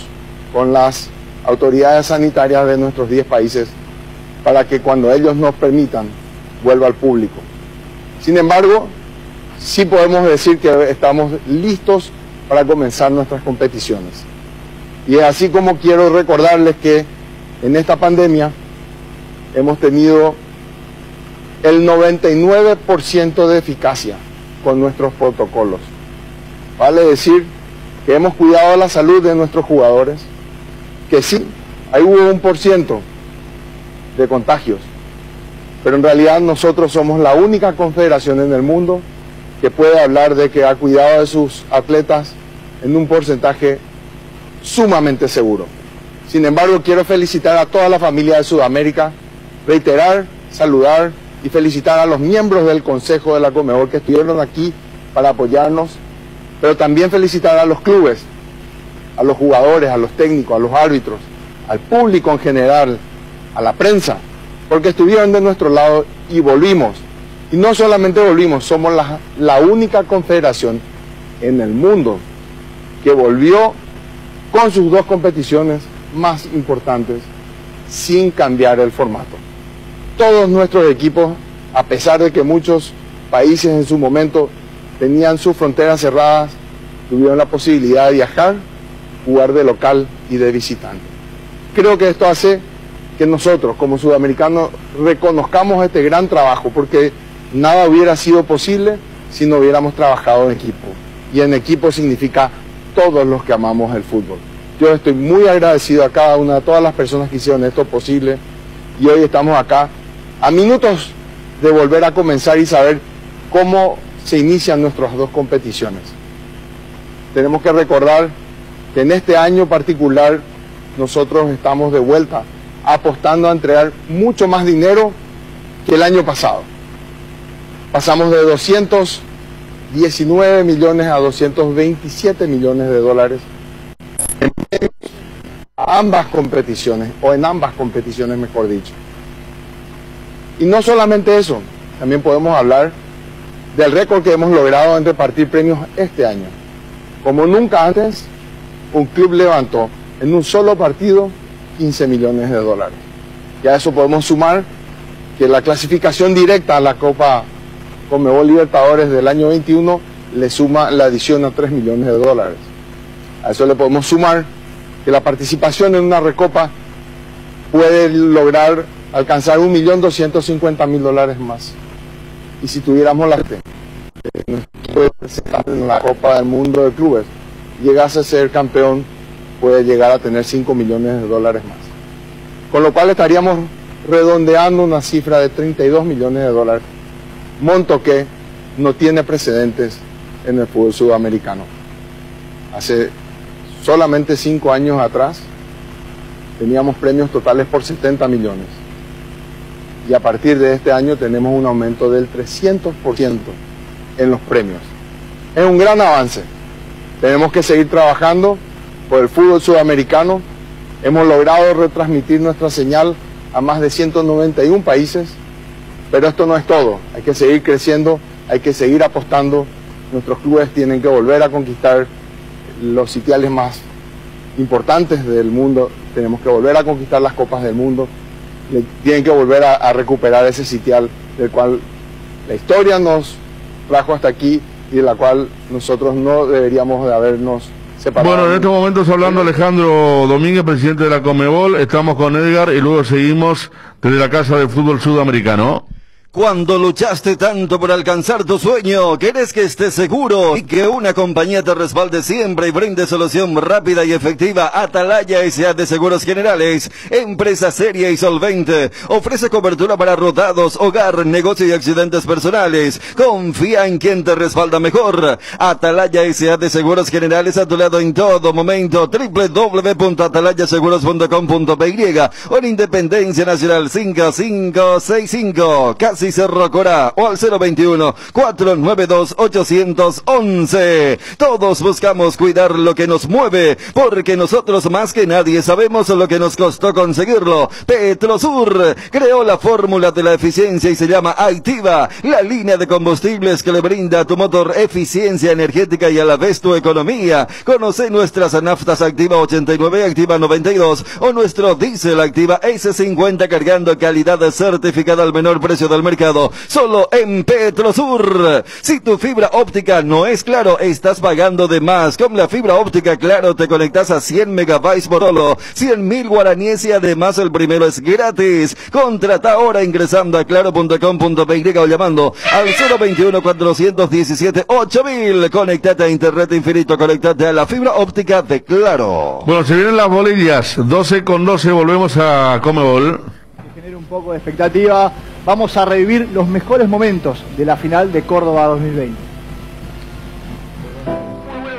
con las autoridades sanitarias de nuestros 10 países para que cuando ellos nos permitan, vuelva al público. Sin embargo, sí podemos decir que estamos listos para comenzar nuestras competiciones. Y es así como quiero recordarles que en esta pandemia hemos tenido el 99% de eficacia con nuestros protocolos. Vale decir que hemos cuidado la salud de nuestros jugadores, que sí, ahí hubo 1% de contagios, pero en realidad nosotros somos la única confederación en el mundo que puede hablar de que ha cuidado de sus atletas en un porcentaje sumamente seguro. Sin embargo, quiero felicitar a toda la familia de Sudamérica, reiterar, saludar y felicitar a los miembros del Consejo de la Conmebol que estuvieron aquí para apoyarnos, pero también felicitar a los clubes, a los jugadores, a los técnicos, a los árbitros, al público en general, a la prensa, porque estuvieron de nuestro lado y volvimos. Y no solamente volvimos, somos la única confederación en el mundo que volvió con sus 2 competiciones más importantes sin cambiar el formato. Todos nuestros equipos, a pesar de que muchos países en su momento tenían sus fronteras cerradas, tuvieron la posibilidad de viajar, jugar de local y de visitante. Creo que esto hace que nosotros como sudamericanos reconozcamos este gran trabajo, porque nada hubiera sido posible si no hubiéramos trabajado en equipo. Y en equipo significa todos los que amamos el fútbol. Yo estoy muy agradecido a cada una de todas las personas que hicieron esto posible y hoy estamos acá a minutos de volver a comenzar y saber cómo se inician nuestras 2 competiciones. Tenemos que recordar que en este año particular nosotros estamos de vuelta apostando a entregar mucho más dinero que el año pasado. Pasamos de 219 millones a 227 millones de dólares en ambas competiciones, o en ambas competiciones mejor dicho. Y no solamente eso, también podemos hablar del récord que hemos logrado en repartir premios este año. Como nunca antes, un club levantó en un solo partido 15 millones de dólares. Y a eso podemos sumar que la clasificación directa a la Copa Conmebol Libertadores del año 21 le suma la adición a 3 millones de dólares. A eso le podemos sumar que la participación en una recopa puede lograr alcanzar 1.250.000 dólares más. Y si tuviéramos la en la Copa del Mundo de Clubes, llegase a ser campeón, puede llegar a tener 5 millones de dólares más. Con lo cual estaríamos redondeando una cifra de 32 millones de dólares, monto que no tiene precedentes en el fútbol sudamericano. Hace solamente 5 años atrás teníamos premios totales por 70 millones. Y a partir de este año tenemos un aumento del 300% en los premios. Es un gran avance. Tenemos que seguir trabajando por el fútbol sudamericano. Hemos logrado retransmitir nuestra señal a más de 191 países, pero esto no es todo. Hay que seguir creciendo, hay que seguir apostando. Nuestros clubes tienen que volver a conquistar los sitiales más importantes del mundo, tenemos que volver a conquistar las copas del mundo, tienen que volver a recuperar ese sitial del cual la historia nos trajo hasta aquí y de la cual nosotros no deberíamos de habernos separado. Bueno, en estos momentos hablando Alejandro Domínguez, presidente de la Conmebol, estamos con Edgar y luego seguimos desde la Casa del Fútbol Sudamericano. Cuando luchaste tanto por alcanzar tu sueño, querés que estés seguro y que una compañía te respalde siempre y brinde solución rápida y efectiva. Atalaya S.A. de Seguros Generales, empresa seria y solvente, ofrece cobertura para rodados, hogar, negocio y accidentes personales. Confía en quien te respalda mejor. Atalaya S.A. de Seguros Generales, a tu lado en todo momento. www.atalayaseguros.com.py o en Independencia Nacional 5565. Casi Cerro Corá, o al 021-492-811. Todos buscamos cuidar lo que nos mueve, porque nosotros más que nadie sabemos lo que nos costó conseguirlo. Petrosur creó la fórmula de la eficiencia y se llama Aitiva, la línea de combustibles que le brinda a tu motor eficiencia energética y a la vez tu economía. Conoce nuestras naftas Activa 89, Activa 92 o nuestro diésel Activa S50 cargando calidad certificada al menor precio del mercado, solo en Petrosur. Si tu fibra óptica no es Claro, estás pagando de más. Con la fibra óptica Claro te conectas a 100 megabytes por solo 100.000 guaraníes y además el primero es gratis. Contrata ahora ingresando a claro.com.py o llamando al 021-417-8000. Conéctate a internet infinito, conéctate a la fibra óptica de Claro. Bueno, se vienen las bolillas, 12:12, volvemos a Conmebol. Genera un poco de expectativa. Vamos a revivir los mejores momentos de la final de Córdoba 2020.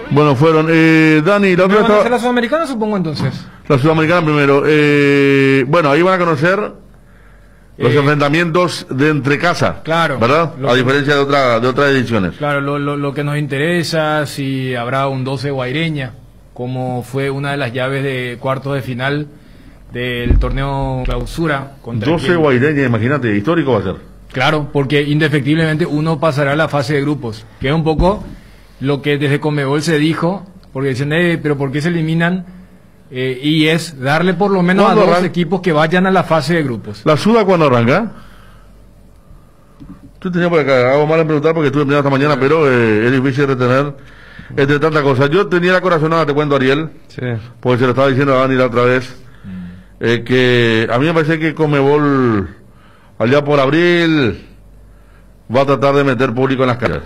Bueno, fueron Dani, la otra ¿La Sudamericana supongo entonces? La Sudamericana primero. Bueno, ahí van a conocer los enfrentamientos de entre casa. Claro. ¿Verdad? A diferencia de otras ediciones. Claro, lo que nos interesa, si habrá un 12 Guaireña, como fue una de las llaves de cuartos de final del torneo clausura. 12 Guaireña, imagínate, histórico va a ser. Claro, porque indefectiblemente uno pasará a la fase de grupos, que es un poco lo que desde Conmebol se dijo, porque dicen, pero ¿por qué se eliminan? Y es darle por lo menos a dos equipos que vayan a la fase de grupos. ¿La Suda cuándo arranca? Tú tenías por acá, hago mal en preguntar porque estuve mirando esta mañana, pero es difícil retener entre tantas cosas. Yo tenía la corazonada, te cuento, Ariel, sí, porque se lo estaba diciendo a Dani la otra vez, que a mí me parece que Conmebol allá por abril va a tratar de meter público en las calles.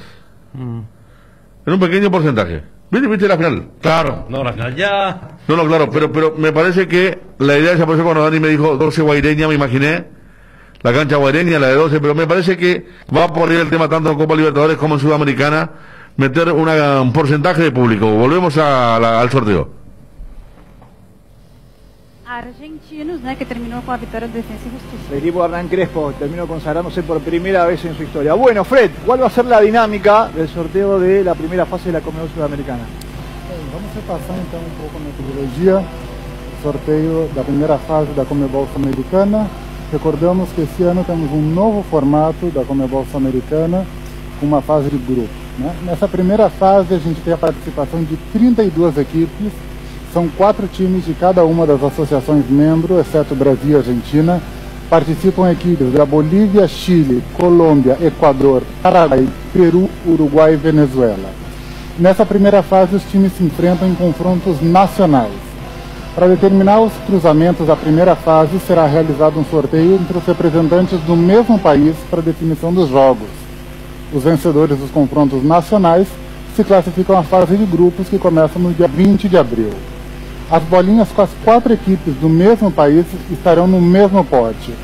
En un pequeño porcentaje. ¿Viste la final? Claro, no, la final ya. No, claro, pero me parece que la idea esa, por eso cuando Dani me dijo 12 Guaireña, me imaginé la cancha Guaireña, la de 12, pero me parece que va a poner el tema tanto en Copa Libertadores como en Sudamericana, meter un porcentaje de público. Volvemos al sorteo. Argentinos, que terminó con la victoria de Defensa y Justicia. El equipo de Hernán Crespo terminó consagrándose por primera vez en su historia. Bueno, Fred, ¿cuál va a ser la dinámica del sorteo de la primera fase de la Conmebol Sudamericana? Vamos repassar então pouco a metodologia, sorteio da primeira fase da Conmebol Sul-Americana. Recordamos que esse ano temos novo formato da Conmebol Sul-Americana, com uma fase de grupo. Nessa primeira fase a gente tem a participação de 32 equipes. São 4 times de cada uma das associações membros, exceto Brasil e Argentina. Participam equipes da Bolívia, Chile, Colômbia, Equador, Paraguai, Peru, Uruguai e Venezuela. Nessa primeira fase, os times se enfrentam em confrontos nacionais. Para determinar os cruzamentos da primeira fase, será realizado um sorteio entre os representantes do mesmo país para definição dos jogos. Os vencedores dos confrontos nacionais se classificam à fase de grupos, que começa no dia 20 de abril. As bolinhas com as 4 equipes do mesmo país estarão no mesmo pote.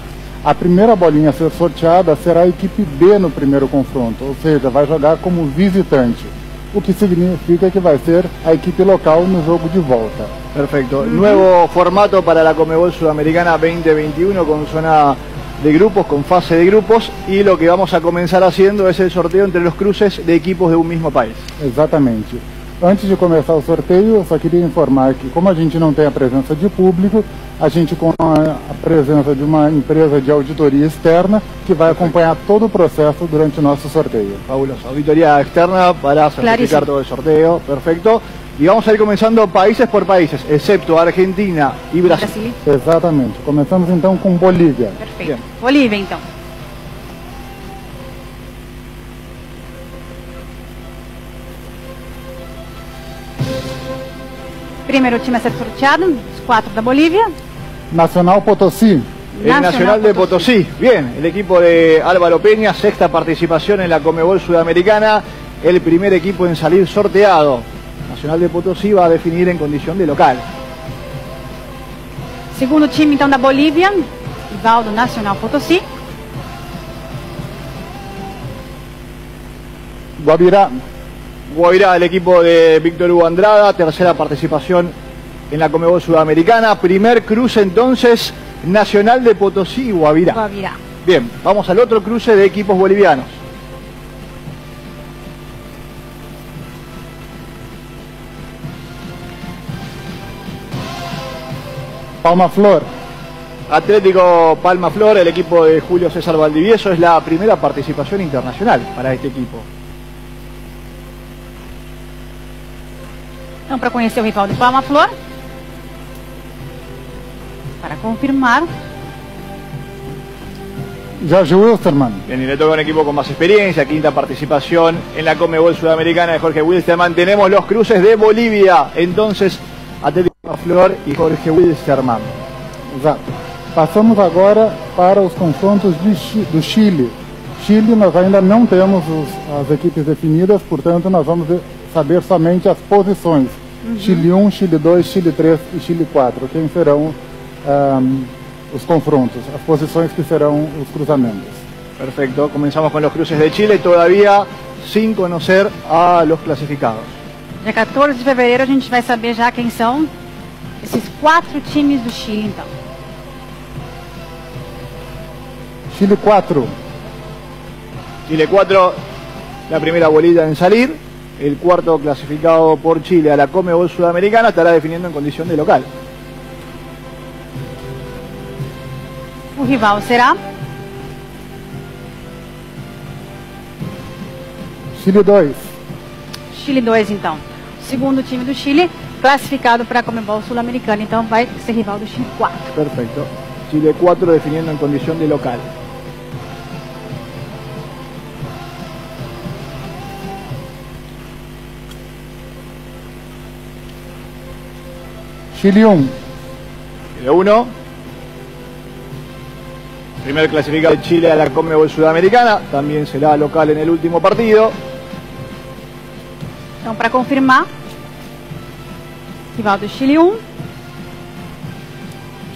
A primeira bolinha a ser sorteada será a equipe B no primeiro confronto, ou seja, vai jogar como visitante, o que significa que vai ser a equipe local no jogo de volta. Perfecto. Nuevo formato para la Conmebol Sudamericana 2021 con zona de grupos, con fase de grupos, y lo que vamos a comenzar haciendo es el sorteo entre los cruces de equipos de un mismo país. Exatamente. Antes de começar o sorteio, eu só queria informar que, como a gente não tem a presença de público, a gente com a presença de uma empresa de auditoria externa que vai acompanhar todo o processo durante o nosso sorteio. Fabuloso. Auditoría externa para certificar todo el sorteo. Perfecto. Y vamos a ir comenzando países por países, excepto Argentina y Brasil. Exatamente. Começamos então com Bolívia. Perfeito. Bien. Bolívia, então. Primeiro time a ser sorteado, os 4 da Bolívia. Nacional Potosí. El Nacional de Potosí. Bien, el equipo de Álvaro Peña, sexta participación en la Conmebol Sudamericana, el primer equipo en salir sorteado. Nacional de Potosí va a definir en condición de local. Segundo time, então, da Bolívia, rival do Nacional Potosí. Guavirá. Guavirá, el equipo de Víctor Hugo Andrada, tercera participación en la Conmebol Sudamericana. Primer cruce entonces, Nacional de Potosí y Guavirá. Guavirá. Bien, vamos al otro cruce de equipos bolivianos. Palma Flor. Atlético Palma Flor, el equipo de Julio César Valdivieso, es la primera participación internacional para este equipo. Então, para conhecer o rival do Palma Flor, para confirmar, Jorge Wilstermann. Bien, y le toca un equipo con más experiencia, quinta participación en la Conmebol Sudamericana de Jorge Wilstermann. Tenemos los cruces de Bolívia, entonces Atlético Palma Flor y Jorge Wilstermann. Exato. Passamos agora para os confrontos do Chile. Chile, nós ainda não temos as equipes definidas, portanto nós vamos saber somente as posições. Chile 1, Chile 2, Chile 3 e Chile 4. Quem serão os confrontos, as posições que serão os cruzamentos. Perfecto, comenzamos con los cruces de Chile, todavía sin conocer a los clasificados. dia 14 de fevereiro a gente vai saber já quem são esses 4 times do Chile, então. Chile 4. Chile 4, la primera bolita en salir. El cuarto clasificado por Chile a la Conmebol Sudamericana estará definiendo en condición de local. O rival será Chile 2. Chile 2, então. Segundo time do Chile, classificado para a Conmebol Sul-Americana, então vai ser rival do Chile 4. Perfecto. Chile 4 definiendo en condición de local. Chile 1. Chile 1. Primer clasificado de Chile a la Conmebol Sudamericana. También será local en el último partido. Então, para confirmar, rival do Chile 1.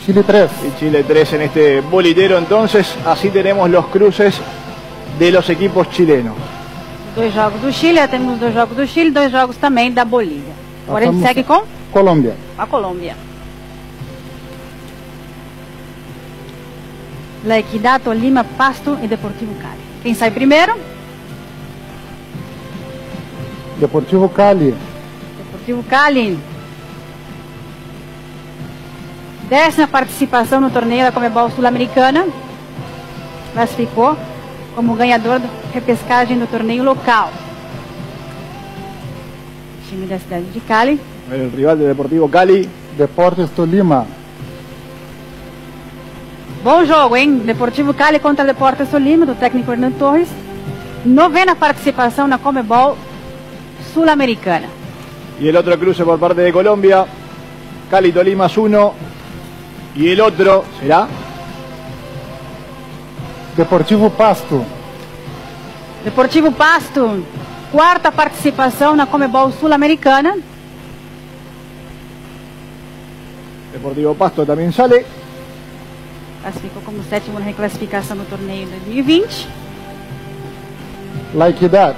Chile 3. Y Chile 3 en este bolitero. Entonces, así tenemos los cruces de los equipos chilenos. 2 jogos do Chile, já temos 2 jogos do Chile, 2 jogos também da Bolívia. Agora a gente segue com Colômbia. a Colômbia. La Equidad, Tolima, Pasto e Deportivo Cali. Quem sai primeiro? Deportivo Cali. Deportivo Cali. 10ª participação no torneio da Conmebol Sul-Americana. Classificou como ganhador da repescagem do torneio local. Time da cidade de Cali. El rival de Deportivo Cali. Deportes Tolima. Bom jogo, hein? Deportivo Cali contra Deportes Tolima, do técnico Hernando Torres. 9ª participação na Conmebol Sul-Americana. Y el otro cruce por parte de Colombia. Cali Tolima es 1. Y el otro será Deportivo Pasto. Deportivo Pasto, 4ª participação na Conmebol Sul-Americana. Deportivo Pasto también sale. Classificou como 7º na reclassificação no torneio 2020. La Equidad.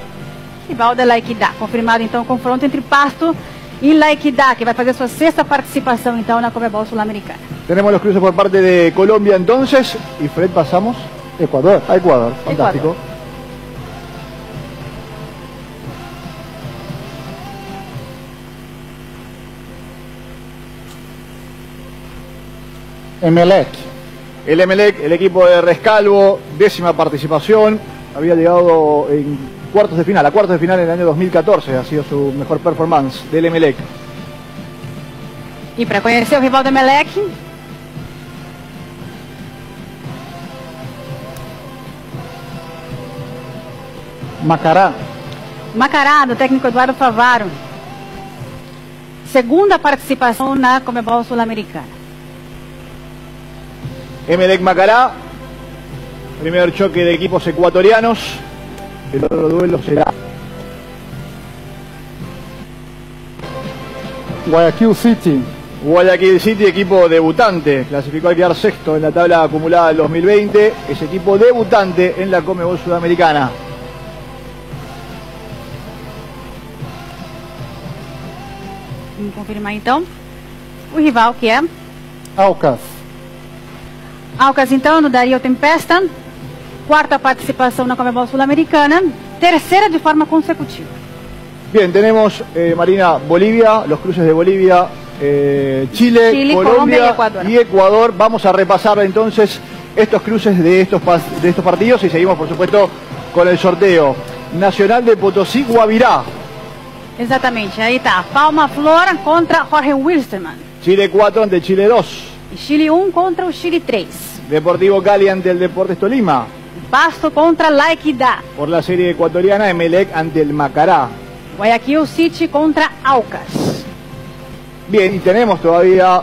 Rival da La Equidad. Confirmado então o confronto entre Pasto e La Equidad, que vai fazer sua 6ª participação então na Conmebol Sul-Americana. Tenemos los cruces por parte de Colombia entonces. Y Fred, pasamos Ecuador. a Ecuador. Fantástico. Emelec. El Emelec, el equipo de Rescalvo, 10ª participación. Había llegado en cuartos de final, a cuartos de final en el año 2014, ha sido su mejor performance del Emelec. E para conhecer o rival do Emelec, Macará. Macará, do técnico Eduardo Favaro. Segunda participação na Comebol Sul-Americana. Emelec Macará, primer choque de equipos ecuatorianos. El otro duelo será Guayaquil City. Guayaquil City, equipo debutante, clasificó al quedar sexto en la tabla acumulada del 2020, es equipo debutante en la Conmebol Sudamericana. Vamos confirmar então o rival, que é Aucas. Aucas, então, no Darío Tempesta. Quarta participação na Conmebol Sul-Americana, terceira de forma consecutiva. Bien, tenemos, Marina, Bolivia, los cruces de Bolivia, Chile, Colombia y Ecuador. Vamos a repasar entonces estos cruces de estos partidos y seguimos, por supuesto, con el sorteo. Nacional de Potosí, Guavirá. Exatamente, aí tá. Palma Flor contra Jorge Wilstermann. Chile 4 ante Chile 2. E Chile 1 contra o Chile 3. Deportivo Cali ante el Deportes Tolima. Pasto contra La Equidad. Por la serie ecuatoriana, Emelec ante el Macará. Guayaquil City contra Aucas. Bien, y tenemos todavía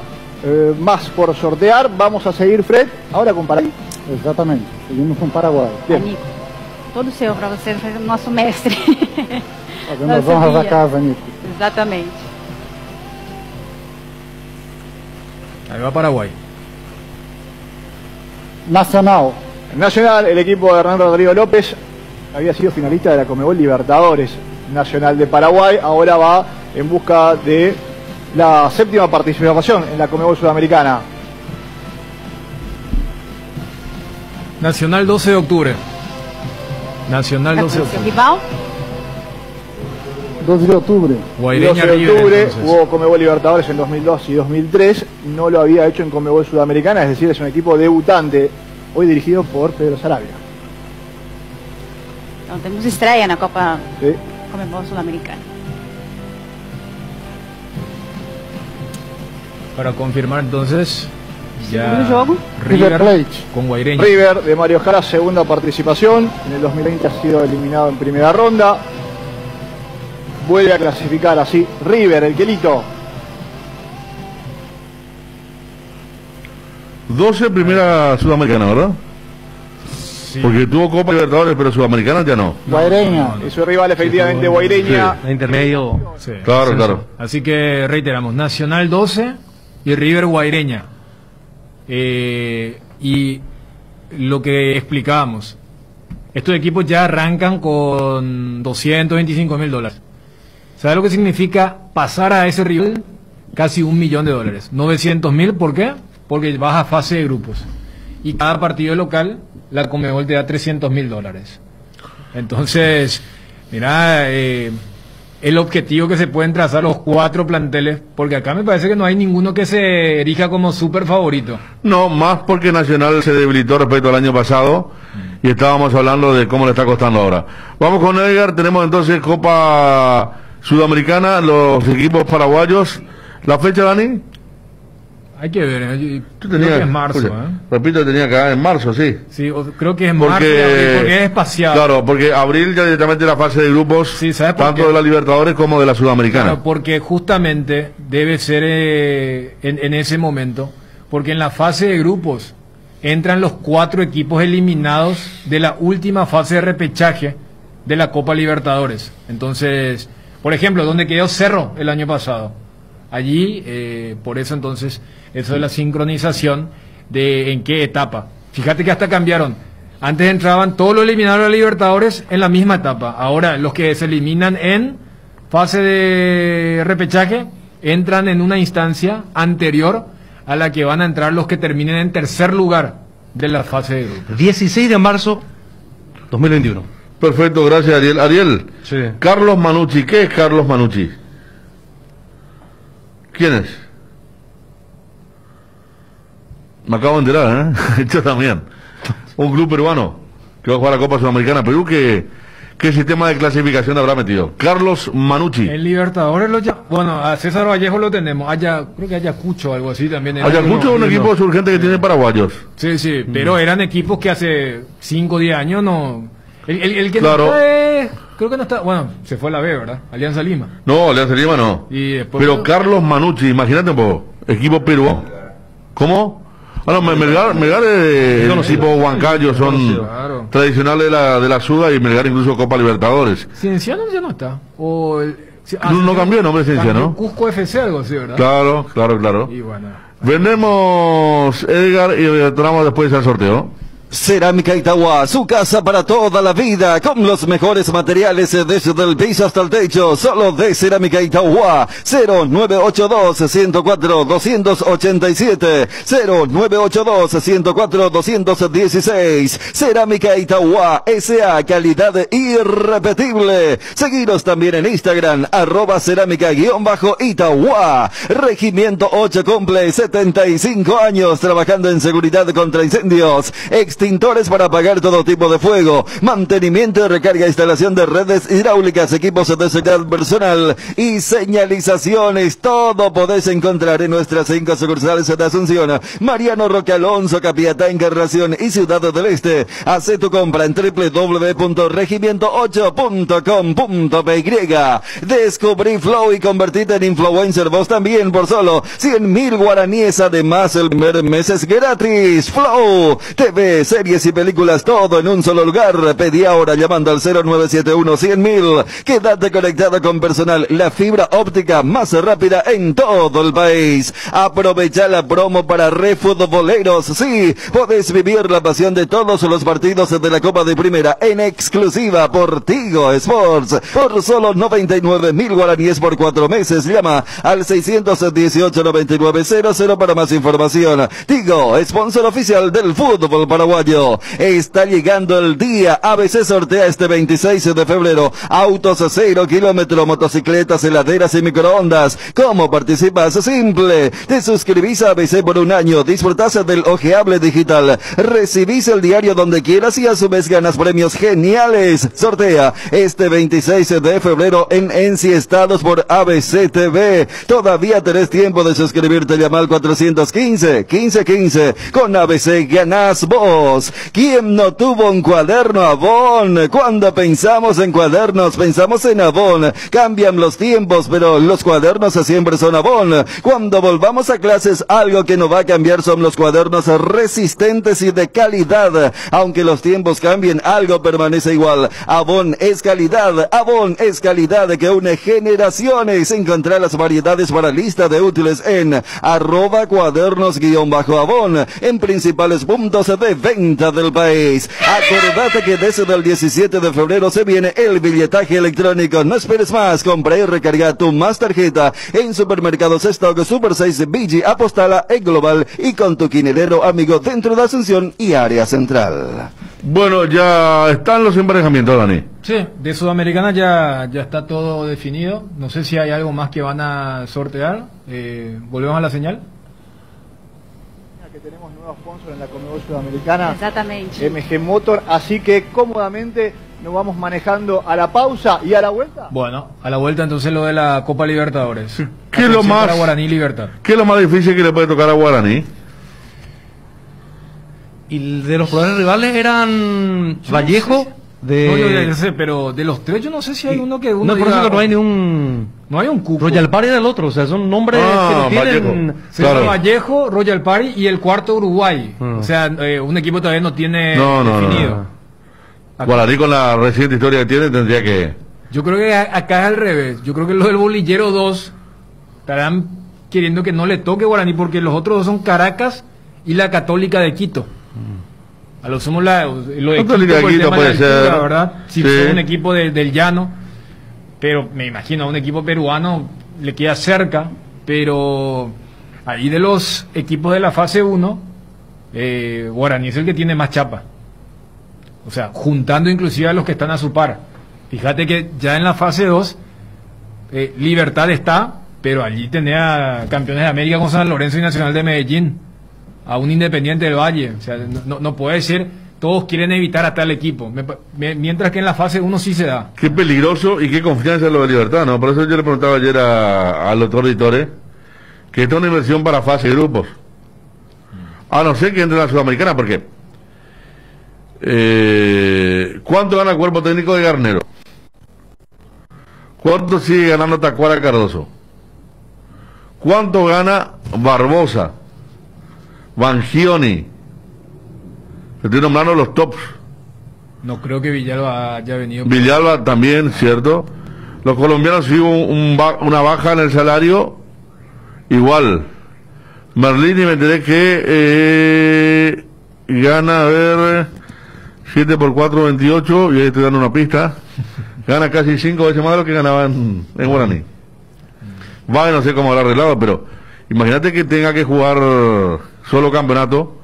más por sortear. Vamos a seguir, Fred, ahora con Paraguay. Exatamente, seguimos com Paraguai. Nico, todo seu para você, nosso mestre. Fazendo as honras da casa, Nico. Exatamente. Ahí va Paraguay. Nacional. Nacional, el equipo de Hernán Rodrigo López había sido finalista de la Conmebol Libertadores Nacional de Paraguay, ahora va en busca de la séptima participación en la Conmebol Sudamericana. Nacional 12 de octubre. Nacional 12 de octubre. Rival? 12 de octubre. Guaireña 12 de octubre, River, hubo Conmebol Libertadores en 2002 y 2003, no lo había hecho en Conmebol Sudamericana, es decir, es un equipo debutante, hoy dirigido por Pedro Sarabia. Então temos estreia na Copa Sí. Conmebol Sul-Americana. Para confirmar entonces, ya Segundo jogo. River Plate. con Guaireña. River de Mario Jara, segunda participación, en el 2020 ha sido eliminado en primera ronda, vuelve a clasificar así River, el Quelito. 12 primera sudamericana, ¿verdad? Sí. Porque tuvo Copa Libertadores, pero sudamericana ya no. Guaireña. Y su rival efectivamente Guaireña. El intermedio. Sí. Claro, Sí, claro. sí. Así que reiteramos, Nacional 12 y River Guaireña. Y lo que explicábamos, estos equipos ya arrancan con $225,000. ¿Sabes lo que significa pasar a ese rival? Casi $1 millón. 900,000, ¿por qué? Porque vas a fase de grupos. Y cada partido local, la Conmebol te da $300,000. Entonces, mira, el objetivo que se pueden trazar los 4 planteles, porque acá me parece que no hay ninguno que se erija como súper favorito. No, más porque Nacional se debilitó respecto al año pasado y estábamos hablando de cómo le está costando ahora. Vamos con Edgar, tenemos entonces Copa Sudamericana, los equipos paraguayos. ¿La fecha, Dani? Hay que ver, Tú creo tenías, que es marzo. escucha, repito, tenía acá en marzo, sí. Sí, creo que es marzo, porque es espaciado. Claro, porque abril ya directamente la fase de grupos, Sí, ¿sabes por tanto qué? de la Libertadores como de la Sudamericana. Claro, porque justamente debe ser en ese momento, porque en la fase de grupos entran los 4 equipos eliminados de la última fase de repechaje de la Copa Libertadores. Entonces, por ejemplo, donde quedó Cerro el año pasado, allí, por eso entonces, eso de la sincronización de en qué etapa. Fíjate que hasta cambiaron. Antes entraban todos los eliminados de la Libertadores en la misma etapa. Ahora, los que se eliminan en fase de repechaje entran en una instancia anterior a la que van a entrar los que terminen en tercer lugar de la fase de grupo. 16 de marzo 2021. Perfecto, gracias, Ariel. Ariel, Sí. Carlos Manucci, ¿qué es Carlos Manucci? ¿Quién es? Me acabo de enterar, ¿eh? Yo también. Un club peruano que va a jugar la Copa Sudamericana Perú, que ¿Qué sistema de clasificación habrá metido? Carlos Manucci. El Libertadores bueno, a César Vallejo lo tenemos. Creo que Ayacucho o algo así también. Ayacucho es un equipo surgente que tiene paraguayos. Sí, pero eran equipos que hace 5 o 10 años no. El que claro. no está creo que no está. Bueno, se fue a la B, ¿verdad? Alianza Lima. No, Alianza Lima no. Y después pero Carlos Manucci, imagínate un poco. Equipo peruano. ¿Cómo? Melgar es tipo Huancayo, son tradicionales de la Suda y Melgar incluso Copa Libertadores. Cienciano ya no está. No cambió el nombre de Cienciano. Cusco FC, algo así, ¿verdad? Claro. Y bueno. Vendemos, Edgar, y entramos después al sorteo. Cerámica Itagua, su casa para toda la vida, con los mejores materiales desde el piso hasta el techo, solo de Cerámica Itagua. 0982-104-287, 0982-104-216. Cerámica Itagua, S.A. calidad irrepetible. Seguiros también en Instagram, @cerámica_Itagua. Regimiento 8 cumple 75 años trabajando en seguridad contra incendios. Extintores para apagar todo tipo de fuego, mantenimiento y recarga, instalación de redes hidráulicas, equipos de seguridad personal y señalizaciones. Todo podés encontrar en nuestras 5 sucursales de Asunción, Mariano Roque Alonso, Capiatá, Encarnación y Ciudad del Este. Haz tu compra en www.regimiento8.com.py. Descubrí Flow y convertite en influencer vos también por solo 100.000 guaraníes. Además, el primer mes es gratis. Flow TV, series y películas, todo en un solo lugar. Pedí ahora llamando al 0971-100.000. Quédate conectado con personal, la fibra óptica más rápida en todo el país. Aprovecha la promo para refutboleros. Sí, podés vivir la pasión de todos los partidos de la Copa de Primera en exclusiva por Tigo Sports. Por solo 99.000 guaraníes por 4 meses. Llama al 618-9900 para más información. Tigo, sponsor oficial del fútbol paraguayo. Está llegando el día. ABC sortea este 26 de febrero autos a 0 kilómetros, motocicletas, heladeras y microondas. ¿Cómo participas? Simple. Te suscribís a ABC por un año, disfrutás del ojeable digital, recibís el diario donde quieras y a su vez ganas premios geniales. Sortea este 26 de febrero en Enciestados por ABC TV. Todavía tenés tiempo de suscribirte. Llama al 415-1515. Con ABC ganás vos. ¿Quién no tuvo un cuaderno Avon? Cuando pensamos en cuadernos, pensamos en Avon. Cambian los tiempos, pero los cuadernos siempre son Avon. Cuando volvamos a clases, algo que no va a cambiar son los cuadernos resistentes y de calidad. Aunque los tiempos cambien, algo permanece igual. Avon es calidad que une generaciones. Encontrar las variedades para lista de útiles en @cuadernos_Avon en principales puntos de venta del país. Acordate que desde el 17 de febrero se viene el billetaje electrónico. No esperes más, compra y recarga tu más tarjeta en supermercados Stock, Super 6, Bigi, Apostala, E Global y con tu quinelero amigo dentro de Asunción y área central. Bueno, ya están los emparejamientos, Dani. Sí, de Sudamericana ya está todo definido. No sé si hay algo más que van a sortear. Volvemos a la señal. Que tenemos nuevos sponsors en la Conmebol Sudamericana. Exactamente. MG Motor, así que cómodamente nos vamos manejando a la pausa y a la vuelta. Bueno, a la vuelta entonces lo de la Copa Libertadores. ¿Qué es lo más para Guaraní Libertad? ¿Qué es lo más difícil que le puede tocar a Guaraní? Y de los probables rivales eran Vallejo. yo sé, pero de los tres yo no sé si hay uno que uno no, por eso no hay ni un... No hay un cupo. Royal Party era el otro, o sea, son nombres que no tienen... Claro. Vallejo, Royal Party y el cuarto Uruguay. O sea, un equipo todavía no tiene definido. Guaraní con la reciente historia que tiene tendría que... Yo creo que acá es al revés. Yo creo que los del Bolillero 2 estarán queriendo que no le toque Guaraní porque los otros dos son Caracas y la Católica de Quito. A lo sumo lo de Quito, puede ser, ¿verdad? Si fue un equipo del llano, pero me imagino a un equipo peruano le queda cerca, pero ahí de los equipos de la fase 1, Guaraní es el que tiene más chapa. O sea, juntando inclusive a los que están a su par. Fíjate que ya en la fase 2, Libertad está, pero allí tenía campeones de América con San Lorenzo y Nacional de Medellín, a un Independiente del Valle. O sea, no puede ser todos quieren evitar a tal equipo, mientras que en la fase 1 sí se da. Qué peligroso y qué confianza en lo de Libertad, ¿no? Por eso yo le preguntaba ayer al doctor Vitore que esta es una inversión para fase de grupos. A no ser que entre la Sudamericana, porque ¿cuánto gana el cuerpo técnico de Garnero? ¿Cuánto sigue ganando Tacuara Cardoso? ¿Cuánto gana Barbosa? Bangioni? Estoy nombrando los tops. No creo que Villalba haya venido. Villalba también, ¿cierto? Los colombianos sí hubo una baja en el salario. Igual. Merlini me enteré que gana, a ver, 7 por 4, 28, y ahí estoy dando una pista. Gana casi 5 veces más de lo que ganaba en Guaraní. Vale, no sé cómo habrá arreglado, pero imagínate que tenga que jugar solo campeonato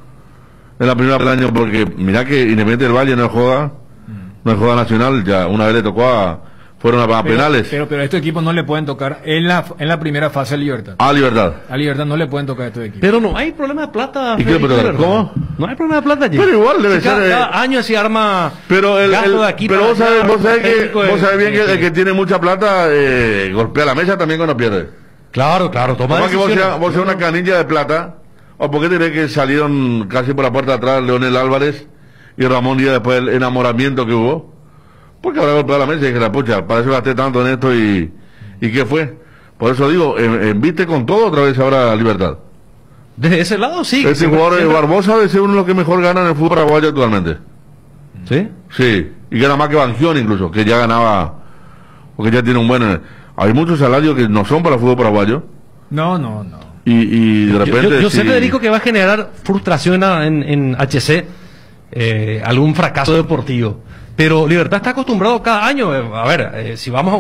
en la primera del año, porque mirá que Independiente del Valle no juega nacional, ya una vez le tocó fueron a penales. Pero a estos equipos no le pueden tocar en la primera fase a Libertad. A Libertad. A Libertad no le pueden tocar a estos equipos. Pero no hay problema de plata. ¿Y qué ¿Cómo? No hay problema de plata allí. Pero igual debe ser. Cada año se arma. Pero gasto de aquí pero vos sabés bien que sí. el que tiene mucha plata golpea la mesa también cuando pierde. Claro, toma que vos decisiones. seas una canilla de plata. ¿O por qué tenés que salieron casi por la puerta de atrás Leonel Álvarez y Ramón Díaz después del enamoramiento que hubo? Porque habrá golpeado la mesa y dije, la pucha, para eso gasté tanto en esto y ¿qué fue? Por eso digo, enviste con todo otra vez ahora a Libertad. Desde ese lado sí. Ese jugador de Barbosa debe ser uno de los que mejor gana en el fútbol paraguayo actualmente. ¿Sí? Sí, y gana más que Bangioni incluso, que ya ganaba, porque ya tiene un buen... Hay muchos salarios que no son para el fútbol paraguayo. No. Y de repente... Yo sé, Federico, que va a generar frustración en HC, algún fracaso deportivo. Pero Libertad está acostumbrado cada año. A ver, si vamos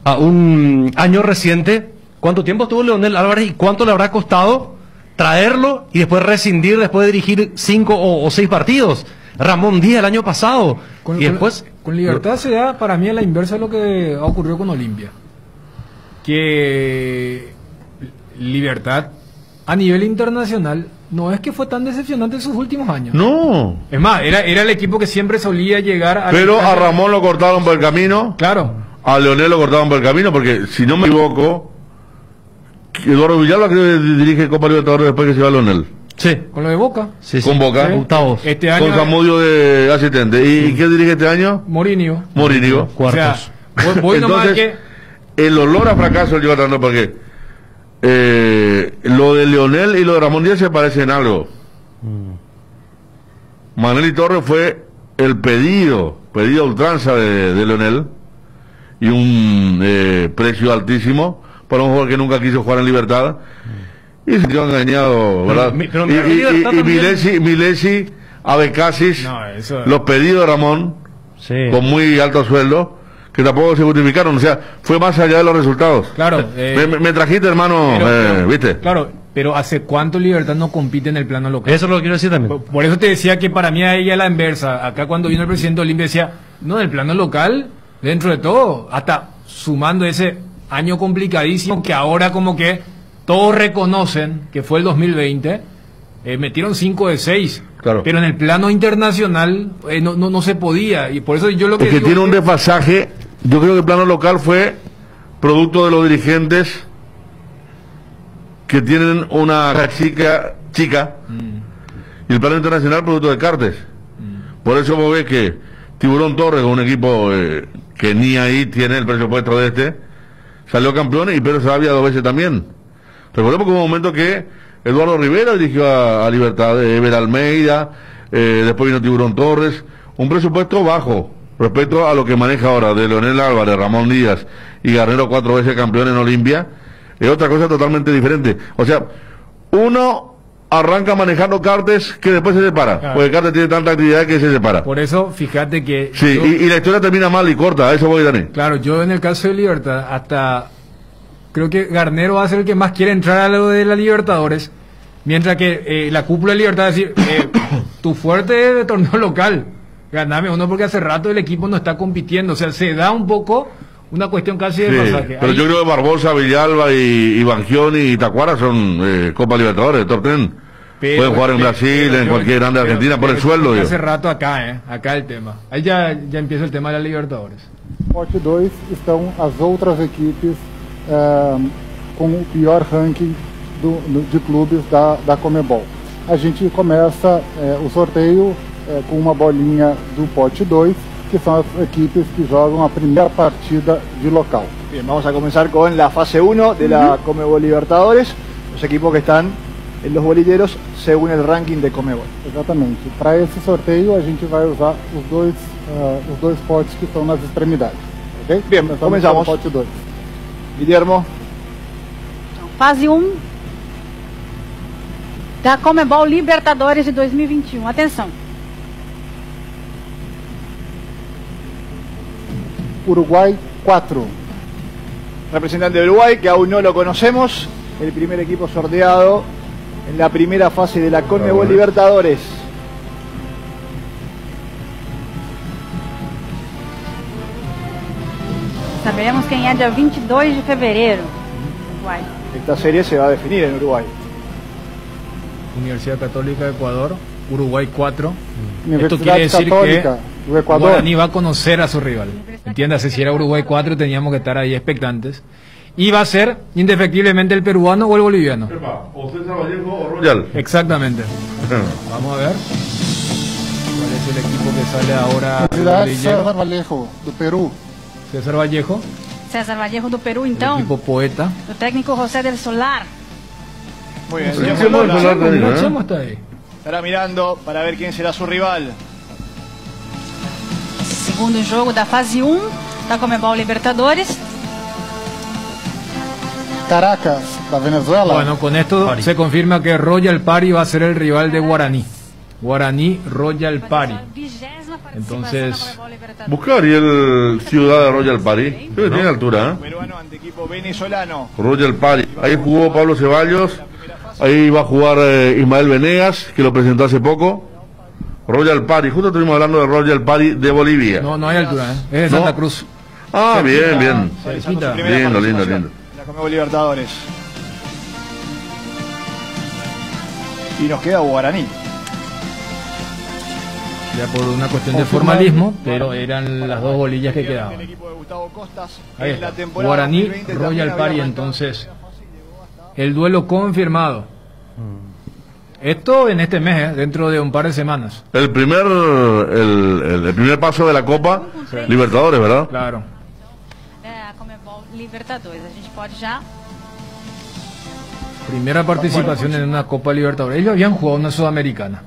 a un año reciente, ¿cuánto tiempo estuvo Leonel Álvarez y cuánto le habrá costado traerlo y después rescindir después de dirigir 5 o 6 partidos? Ramón Díaz el año pasado. Con Libertad se da para mí a la inversa de lo que ocurrió con Olimpia. Que Libertad a nivel internacional no es que fue tan decepcionante en sus últimos años. No. Es más, era el equipo que siempre solía llegar a... Pero a Ramón lo cortaron por el camino. Claro. A Leonel lo cortaron por el camino, porque si no me equivoco, Eduardo Villalba creo que dirige Copa Libertadores después que se va Leonel. Sí. Con lo de Boca. Sí. Con Boca. Octavos. Este año... Con Zamudio de asistente. ¿Y qué dirige este año? Mourinho. Cuartos. O sea, voy nomás Entonces, que... el olor a fracaso lleva tanto porque... lo de Leonel y lo de Ramón Díaz se parecen en algo. Manuel Torres fue el pedido a ultranza de Leonel y un precio altísimo para un jugador que nunca quiso jugar en Libertad y se quedó engañado, ¿verdad? Y Milesi, Abecasis, los pedidos de Ramón con muy alto sueldo que tampoco se justificaron, o sea, fue más allá de los resultados. Claro. Me trajiste, hermano, ¿viste? Claro, pero ¿hace cuánto Libertad no compite en el plano local? Eso es lo que quiero decir también. Por eso te decía que para mí a ella la inversa. Acá cuando vino el presidente Olimpia decía, no, en el plano local, dentro de todo, hasta sumando ese año complicadísimo que ahora como que todos reconocen que fue el 2020, metieron 5 de 6. Claro. Pero en el plano internacional no se podía. Y por eso yo lo que... Es que tiene un desfasaje. Yo creo que el plano local fue producto de los dirigentes que tienen una chica y el plano internacional producto de Cartes. Por eso vos ves que Tiburón Torres, un equipo que ni ahí tiene el presupuesto de este, salió campeón y Pedro Sarabia 2 veces también. Recordemos que hubo un momento que Eduardo Rivera dirigió a Libertad, Ever Almeida, después vino Tiburón Torres, un presupuesto bajo respecto a lo que maneja ahora de Leonel Álvarez, Ramón Díaz y Garnero 4 veces campeón en Olimpia, es otra cosa totalmente diferente. O sea, uno arranca manejando Cartes que después se separa, claro, porque Cartes tiene tanta actividad que se separa. Por eso, fíjate que... Sí, yo, y la historia termina mal y corta, a eso voy, Dani. Claro, yo en el caso de Libertad, hasta creo que Garnero va a ser el que más quiere entrar a lo de la Libertadores, mientras que la cúpula de Libertad va a decir, tu fuerte es de torneo local, ganame uno porque hace rato el equipo no está compitiendo, o sea, se da un poco una cuestión casi de pasaje. Pero yo creo que Barbosa, Villalba y Bangioni y Tacuara son Copa Libertadores, top 10. Pueden jugar en Brasil, en cualquier grande de Argentina, por el sueldo. Digo. Hace rato acá, acá el tema. Ahí ya empieza el tema de la Libertadores. Pote 2 estão as outras equipes com o pior ranking de clubes da Conmebol. A gente começa o sorteio com uma bolinha do pote 2, que são as equipes que jogam a primeira partida de local. Bien, vamos a comenzar con la fase 1 de la Conmebol Libertadores, los equipos que están en los bolilleros según el ranking de Conmebol. Exatamente. Para esse sorteio a gente vai usar os dois potes que estão nas extremidades. Ok? Bien, comenzamos. Pote 2. Guillermo. Fase 1 da Conmebol Libertadores de 2021. Atenção. Uruguay 4. Representante de Uruguay, que aún no lo conocemos, el primer equipo sorteado en la primera fase de la Conmebol Libertadores. Saberemos quem é dia 22 de fevereiro. Uruguai. Esta serie se va a definir en Uruguay. Universidad Católica de Ecuador, Uruguay 4. Esto Universidad quiere decir Católica que do Ecuador. Guaraní va a conocer a su rival. Entiéndase, si era Uruguay 4 teníamos que estar ahí expectantes. Y va a ser indefectiblemente el peruano o el boliviano. O César Vallejo o Royal. Exactamente. Vamos a ver cuál es el equipo que sale ahora. Universidade César Vallejo, do Peru. César Vallejo. César Vallejo do Peru, então. Equipo poeta. O técnico José del Solar. Muy bien, Chemo está ahí. estará mirando para ver quién será su rival. Segundo jogo da fase 1 da Conmebol Libertadores. Caracas, da Venezuela. Bueno, con esto se confirma que Royal Party va a ser el rival de Guaraní. Guaraní Royal Party. Entonces, buscar y el Ciudad de Royal Party. Creo que tiene altura, ¿eh? Peruano ante equipo venezolano. Royal Party. Ahí jugó Pablo Ceballos. Ahí va a jugar Ismael Venegas, que lo presentó hace poco. Royal Party. Justo estuvimos hablando de Royal Party de Bolivia. no hay altura, ¿eh? Es de Santa Cruz. Ah, bien, bien. Lindo. La Conmebol Libertadores. Y nos queda Guaraní. Ya por una cuestión de formalismo, pero eran las dos bolillas que quedaban. Ahí está. Guaraní, Royal Party, entonces el duelo confirmado. Esto en este mes, dentro de un par de semanas. El primer paso de la Copa Libertadores, ¿verdad? Claro. A Conmebol Libertadores. A gente pode já. Primera participación en una Copa Libertadores. Ellos habían jugado una Sudamericana.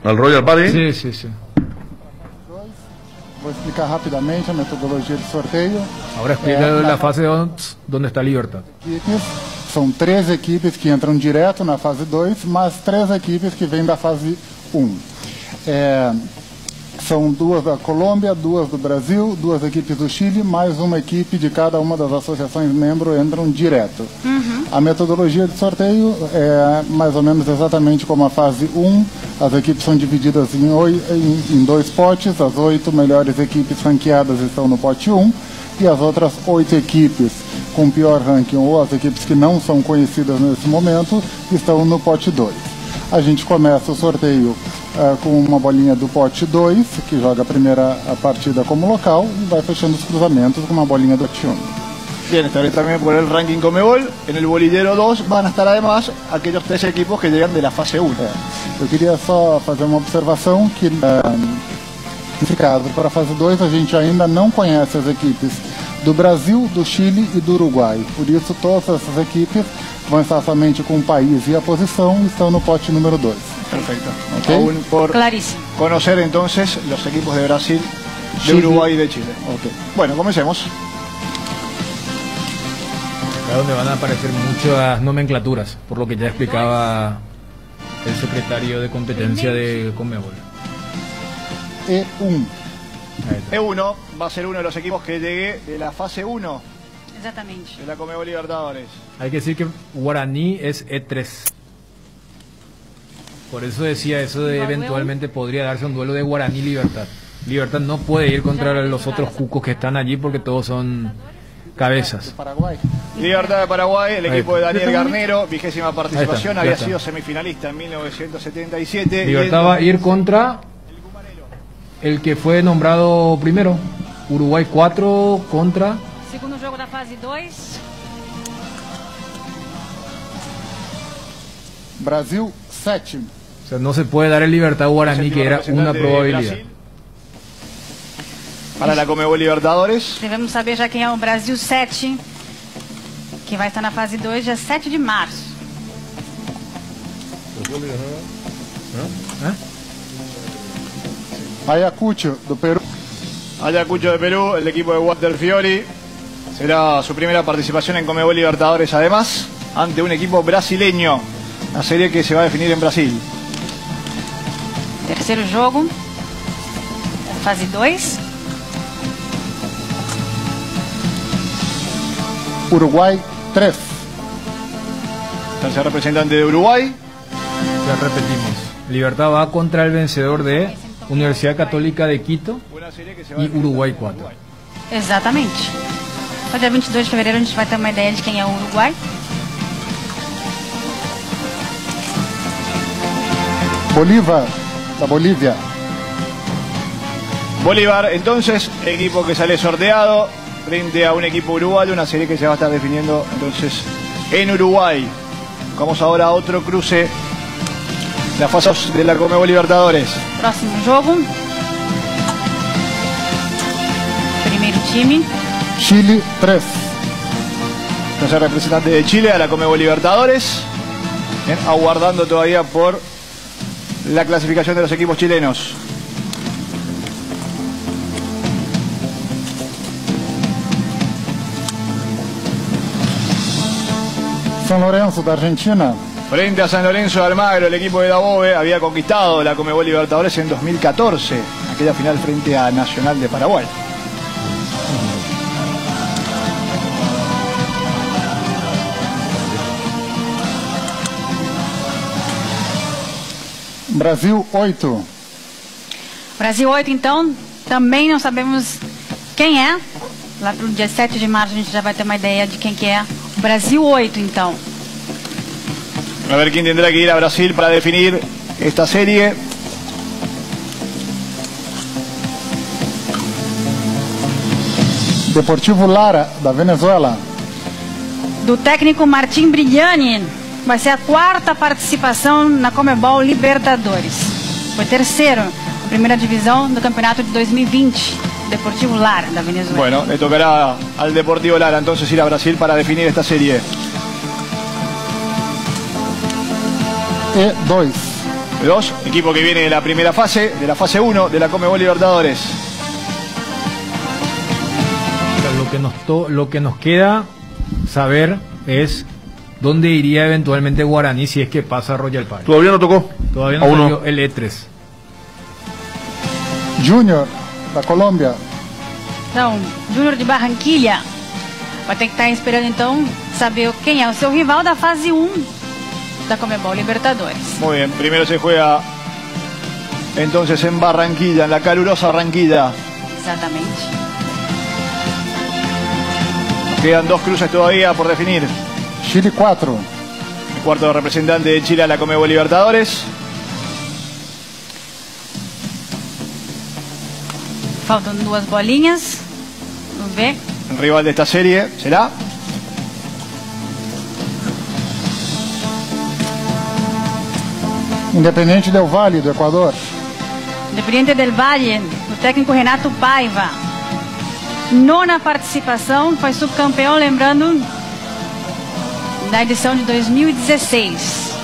¿Al Royal Party? Sí. Vou explicar rapidamente a metodologia de sorteio. Ahora explica la fase donde está Libertad. São 3 equipes que entram direto na fase 2, mais 3 equipes que vêm da fase 1. São 2 da Colômbia, 2 do Brasil, 2 equipes do Chile, mais uma equipe de cada uma das associações membros entram direto. A metodologia de sorteio é mais ou menos exatamente como a fase 1. As equipes são divididas em 2 potes, as 8 melhores equipes ranqueadas estão no pote 1 e as outras 8 equipes com pior ranking ou as equipes que não são conhecidas nesse momento estão no pote 2. A gente começa o sorteio com uma bolinha do pote 2, que joga a primeira partida como local, e vai fechando os cruzamentos com uma bolinha do pote 1. Bien, estaré también por el ranking Conmebol. En el bolillero 2 van a estar además aquellos 3 equipos que llegan de la fase 1. Eu queria só fazer uma observação que, nesse caso, para a fase 2, a gente ainda não conhece as equipes do Brasil, do Chile e do Uruguai. Por isso, todas essas equipes vão estar somente com o país e a posição e estão no pote número 2. Perfecto. Okay. Aún por Clarísimo. conocer entonces los equipos de Brasil, de Chile. Uruguay y de Chile. Okay. Bueno, comencemos. Acá donde van a aparecer muchas nomenclaturas, por lo que ya explicaba el secretario de competencia de Conmebol. E1. E1 va a ser uno de los equipos que llegue de la fase 1 Exatamente. de la Conmebol Libertadores. Hay que decir que Guaraní es E3. Por eso decía eso de eventualmente podría darse un duelo de Guaraní-Libertad. Libertad no puede ir contra los otros cucos que están allí porque todos son Cabezas. Libertad de Paraguay, el equipo de Daniel Ahí está. Garnero, 20ª participación, ya había está. sido semifinalista en 1977. Libertad va a ir contra el que fue nombrado primero. Uruguay 4 contra... Segundo jogo da fase 2. Brasil 7. O sea, no se puede dar el Libertad Guaraní, que era una Representante de probabilidad. Brasil. Para la Conmebol Libertadores. Devemos saber já quem é o Brasil 7, que vai estar na fase 2, dia 7 de março. Ayacucho, do Peru. Ayacucho de Perú, el equipo de Walter Fiori. Será su primera participación en Conmebol Libertadores, además, ante un equipo brasileño. La serie que se va a definir en Brasil. Terceiro jogo da fase 2. Uruguay 3. Tercer representante de Uruguay. Ya repetimos. Libertad va contra el vencedor de Universidad Católica de Quito y Uruguay 4. Exatamente. No dia 22 de fevereiro a gente vai ter uma ideia de quem é o Uruguai. Bolívar, da Bolívia. Bolívar, entonces, equipo que sale sorteado frente a un equipo uruguayo, una serie que se va a estar definiendo entonces en Uruguay. Vamos ahora a otro cruce, la fase 2 de la Conmebol Libertadores. Próximo jogo. Primeiro time. Chile 3. Entonces, representante de Chile a la Conmebol Libertadores. Bien, aguardando todavía por la clasificación de los equipos chilenos. São Lourenço, da Argentina. Frente a San Lorenzo de Almagro, el equipo de Dabove había conquistado la Conmebol Libertadores en 2014, aquella final frente a Nacional de Paraguay. Brasil 8. Brasil 8, então, também não sabemos quem é. Lá pro dia 7 de março a gente já vai ter uma ideia de quem que é. Brasil 8, então. A ver quién tendrá que ir a Brasil para definir esta serie. Deportivo Lara, da Venezuela. Do técnico Martim Brignani. Vai ser a quarta participação na Conmebol Libertadores. Foi terceiro na primeira divisão do campeonato de 2020. Deportivo Lara, da Venezuela. Bueno, le tocará al Deportivo Lara entonces ir a Brasil para definir esta serie. E2. Dos, equipo que viene de la primera fase, de la fase 1 de la Conmebol Libertadores. Lo que nos queda saber es dónde iría eventualmente Guaraní si es que pasa Royal Party. Todavía no tocó. Todavía no Aún no. salió el E3. Júnior, da Colômbia. Então, Júnior de Barranquilla vai ter que estar esperando, então, saber quem é o seu rival da fase 1 da Conmebol Libertadores. Muy bien, primero se juega entonces en Barranquilla, en la calurosa Barranquilla. Exatamente. Quedan dos cruces todavía por definir. Chile 4. El cuarto representante de Chile a la Conmebol Libertadores. Faltam duas bolinhas. Vamos ver. El rival de esta serie será Independente del Valle, do Equador. Independiente del Valle, do técnico Renato Paiva. Nona participação, foi subcampeão, lembrando, da edição de 2016.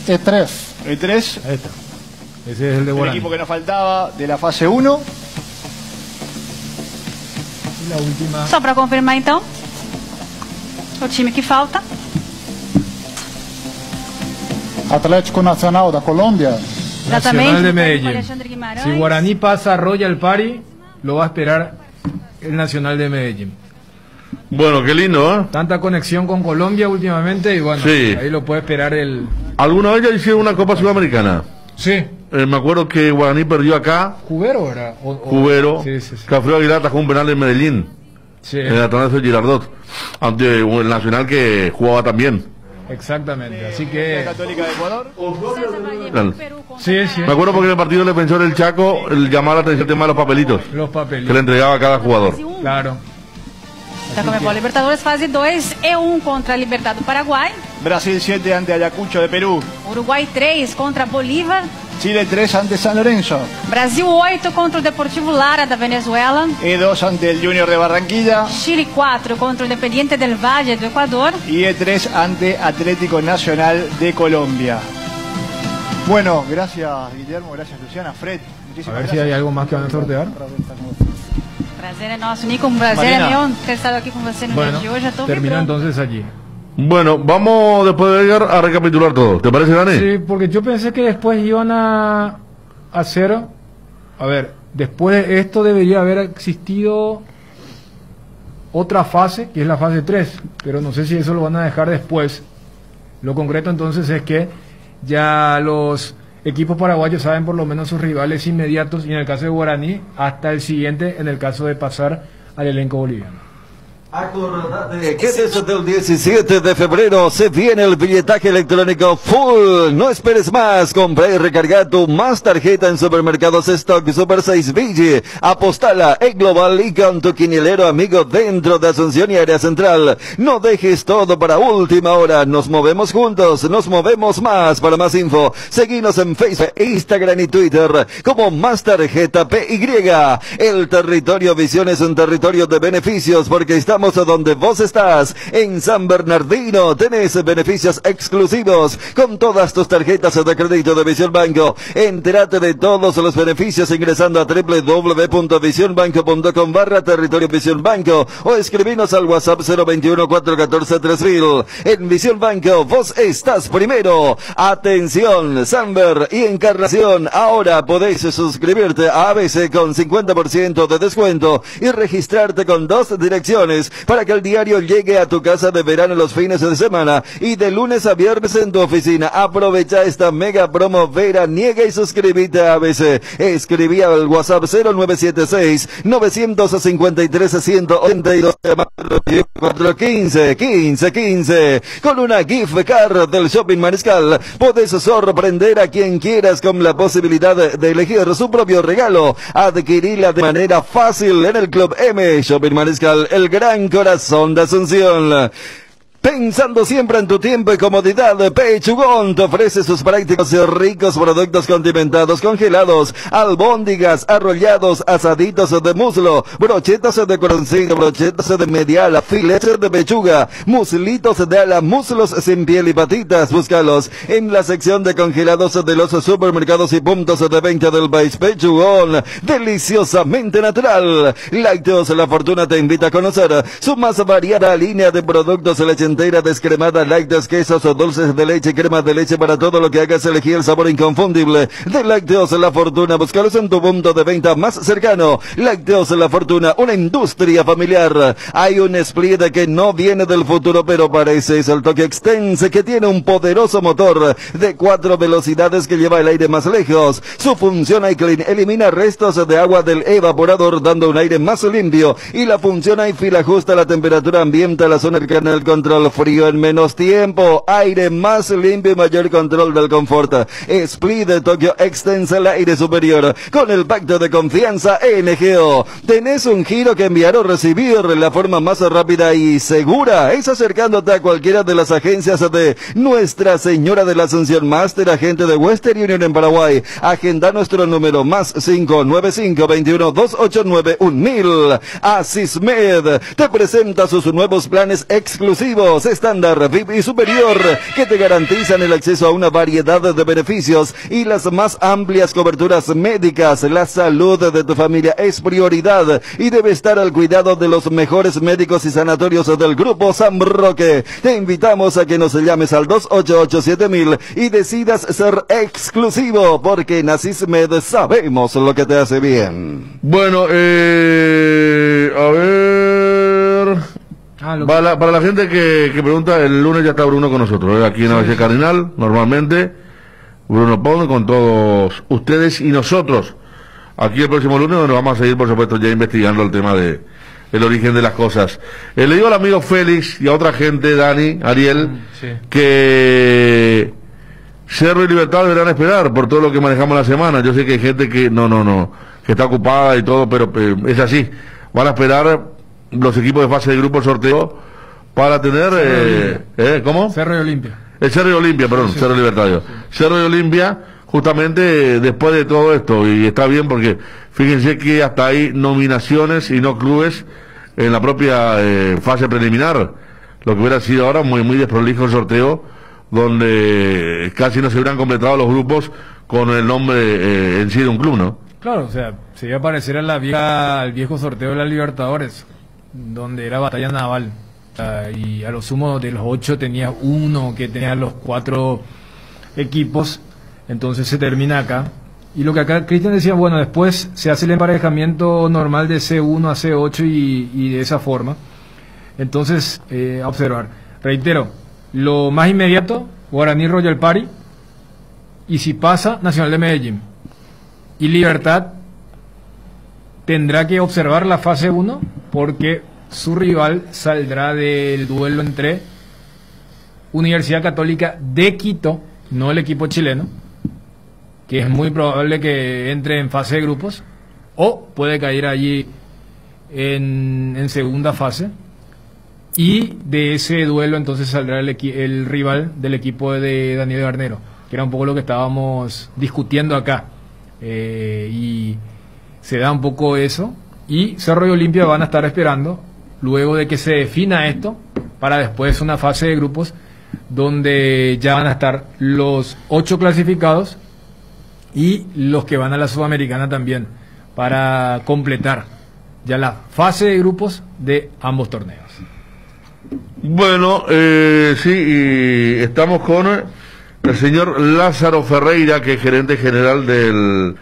E3. E3. Ahí está. Ese es el de El Guaraní. equipo que nos faltaba de la fase 1. Y la última. Só para confirmar, então, o time que falta. Atlético Nacional, da Colômbia. Nacional de Medellín. Alexandre Guimarães. Si Guaraní pasa a Royal Party, lo va a esperar el Nacional de Medellín. Bueno, qué lindo, ¿eh? Tanta conexión con Colombia últimamente y bueno, Sí. ahí lo puede esperar el... ¿Alguna vez ya hicieron una Copa Sudamericana? Sí. Me acuerdo que Guaraní perdió acá. ¿Cubero era? Cubero. Sí, sí, sí. Que Alfredo Aguilar atajó un penal en Medellín. Sí. En el Atanasio Girardot. Ante el Nacional que jugaba también. Exactamente. Así que. Católica de Ecuador. Sí, sí. Me acuerdo porque en el partido del Defensor del Chaco llamaba la atención el tema de los papelitos. Los Que papelitos. le entregaba a cada jugador. Claro. Da Comebol Libertadores, fase 2, E1 contra Libertad do Paraguay. Brasil 7 ante Ayacucho de Perú. Uruguai 3 contra Bolívar. Chile 3 ante San Lorenzo. Brasil 8 contra o Deportivo Lara da Venezuela. E2 ante el Junior de Barranquilla. Chile 4 contra o Independiente del Valle do Ecuador. Y E3 ante Atlético Nacional de Colombia. Bueno, gracias Guillermo, gracias Luciana, Fred. A Muchísimas ver gracias. si hay algo más que van a sortear. Prazer é nosso, Nico. Um prazer Marina. é meu ter estado aqui com você no Bueno, dia de hoje. Já tô termina vibrando. entonces allí. Bueno, vamos después de llegar a recapitular todo. ¿Te parece, Dani? Sí, porque yo pensé que después iban a hacer. A ver, después de esto debería haber existido otra fase, que es la fase 3, pero no sé si eso lo van a dejar después. Lo concreto entonces es que ya los equipos paraguayos saben por lo menos sus rivales inmediatos, y en el caso de Guaraní, hasta el siguiente, en el caso de pasar al elenco boliviano. Acordate que desde el 17 de febrero se viene el billetaje electrónico full. No esperes más. Compra y recarga tu más tarjeta en Supermercados Stock Super 6 Vigi. Apostala en Global y con tu quinielero amigo dentro de Asunción y Área Central. No dejes todo para última hora. Nos movemos juntos. Nos movemos más. Para más info, seguinos en Facebook, Instagram y Twitter como Más Tarjeta PY. El territorio Visión es un territorio de beneficios porque estamos a donde vos estás. En San Bernardino tenés beneficios exclusivos con todas tus tarjetas de crédito de Visión Banco. Entérate de todos los beneficios ingresando a www.visionbanco.com/territorio Visión Banco o escribinos al WhatsApp 021-414-3000. En Visión Banco vos estás primero. Atención, Samber y Encarnación. Ahora podéis suscribirte a ABC con 50% de descuento y registrarte con 2 direcciones para que el diario llegue a tu casa de verano los fines de semana y de lunes a viernes en tu oficina. Aprovecha esta mega promo veraniega y suscríbete a ABC. Escribí al WhatsApp 0976-952-52-15. Con una gift card del Shopping Mariscal podés sorprender a quien quieras con la posibilidad de elegir su propio regalo. Adquirirla de manera fácil en el Club M. Shopping Mariscal, el gran corazón de Asunción. Pensando siempre en tu tiempo y comodidad, Pechugón te ofrece sus prácticos y ricos productos condimentados, congelados, albóndigas, arrollados, asaditos de muslo, brochetas de coroncillo, brochetas de mediala, filetes de pechuga, muslitos de ala, muslos sin piel y patitas. Búscalos en la sección de congelados de los supermercados y puntos de venta del país. Pechugón, deliciosamente natural. Lácteos La Fortuna te invita a conocer su más variada línea de productos leche entera, descremada, lácteos, quesos o dulces de leche, crema de leche, para todo lo que hagas elegir el sabor inconfundible de Lácteos La Fortuna. Búscalos en tu punto de venta más cercano. Lácteos La Fortuna, una industria familiar. Hay un split que no viene del futuro, pero parece. Es el Tokyo Extense, que tiene un poderoso motor de 4 velocidades que lleva el aire más lejos. Su función iClean elimina restos de agua del evaporador, dando un aire más limpio. Y la función iFeel ajusta la temperatura ambiente a la zona cercana del control frío en menos tiempo. Aire más limpio y mayor control del confort. Split de Tokyo Extense, el aire superior con el pacto de confianza NGO. ¿Tenés un giro que enviar o recibir? La forma más rápida y segura es acercándote a cualquiera de las agencias de Nuestra Señora de la Asunción Master, agente de Western Union en Paraguay. Agenda nuestro número más 595-21-289-1000. Asismed te presenta sus nuevos planes exclusivos estándar, VIP y superior, que te garantizan el acceso a una variedad de beneficios y las más amplias coberturas médicas. La salud de tu familia es prioridad y debe estar al cuidado de los mejores médicos y sanatorios del Grupo San Roque. Te invitamos a que nos llames al 288-7000 y decidas ser exclusivo, porque en Asismed sabemos lo que te hace bien. Bueno, a ver... Para la gente que pregunta, el lunes ya está Bruno con nosotros, aquí en ABC Cardinal, normalmente. Bruno Pone, con todos ustedes y nosotros aquí el próximo lunes, donde vamos a seguir, por supuesto, ya investigando el tema de el origen de las cosas. Le digo al amigo Félix y a otra gente, Dani, Ariel, que Cerro y Libertad deberán esperar por todo lo que manejamos la semana. Yo sé que hay gente que que está ocupada y todo, pero es así. Van a esperar los equipos de fase de grupo sorteo para tener ¿cómo? Cerro y Olimpia. El Cerro y Olimpia, perdón, Cerro y Libertad. Cerro y Olimpia, justamente después de todo esto, y está bien porque fíjense que hasta hay nominaciones y no clubes en la propia fase preliminar, lo que hubiera sido ahora muy desprolijo el sorteo, donde casi no se hubieran completado los grupos con el nombre en sí de un club, ¿no? Claro, o sea, se iba a parecer al viejo sorteo de la Libertadores, donde era batalla naval, y a lo sumo de los 8 tenía uno que tenía los 4 equipos, entonces se termina acá. Y lo que acá Cristian decía, bueno, después se hace el emparejamiento normal de C1 a C8 y de esa forma. Entonces, a observar. Reitero, lo más inmediato, Guaraní Royal Party, y si pasa, Nacional de Medellín. Y Libertad tendrá que observar la fase 1 porque su rival saldrá del duelo entre Universidad Católica de Quito, no el equipo chileno, que es muy probable que entre en fase de grupos, o puede caer allí en segunda fase, y de ese duelo entonces saldrá el rival del equipo de Daniel Garnero, que era un poco lo que estábamos discutiendo acá, y se da un poco eso, y Cerro y Olimpia van a estar esperando luego de que se defina esto, para después una fase de grupos donde ya van a estar los 8 clasificados y los que van a la Sudamericana también, para completar ya la fase de grupos de ambos torneos. Bueno, sí, y estamos con el señor Lázaro Ferreira, que es gerente general del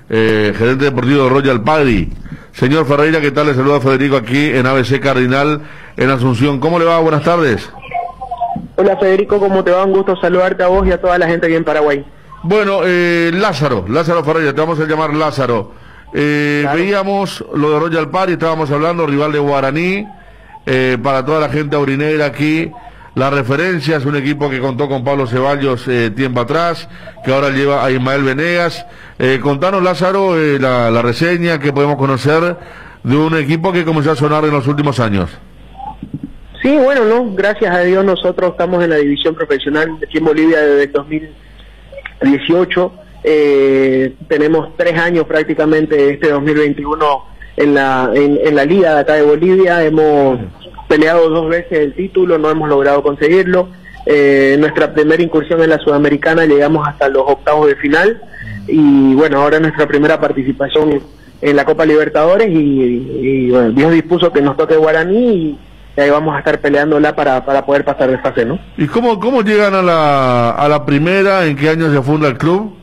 gerente deportivo de Royal Party. Señor Ferreira, ¿qué tal? Le saluda Federico aquí en ABC Cardinal en Asunción. ¿Cómo le va? Buenas tardes. Hola Federico, ¿cómo te va? Un gusto saludarte a vos y a toda la gente aquí en Paraguay. Bueno, Lázaro Ferreira, te vamos a llamar Lázaro. Claro. Veíamos lo de Royal Party, estábamos hablando, rival de Guaraní, para toda la gente aurinera aquí. La referencia es un equipo que contó con Pablo Ceballos tiempo atrás, que ahora lleva a Ismael Venegas. Contanos, Lázaro, la reseña que podemos conocer de un equipo que comenzó a sonar en los últimos años. Sí, bueno, no, gracias a Dios nosotros estamos en la división profesional aquí en Bolivia desde el 2018. Tenemos 3 años prácticamente este 2021 en la liga de acá de Bolivia. Hemos peleado 2 veces el título, no hemos logrado conseguirlo. Nuestra primera incursión en la Sudamericana llegamos hasta los octavos de final, y bueno, ahora nuestra primera participación en la Copa Libertadores, y bueno, Dios dispuso que nos toque Guaraní, y ahí vamos a estar peleándola para poder pasar de fase, ¿no? ¿Y cómo llegan a la primera? ¿En qué año se funda el club?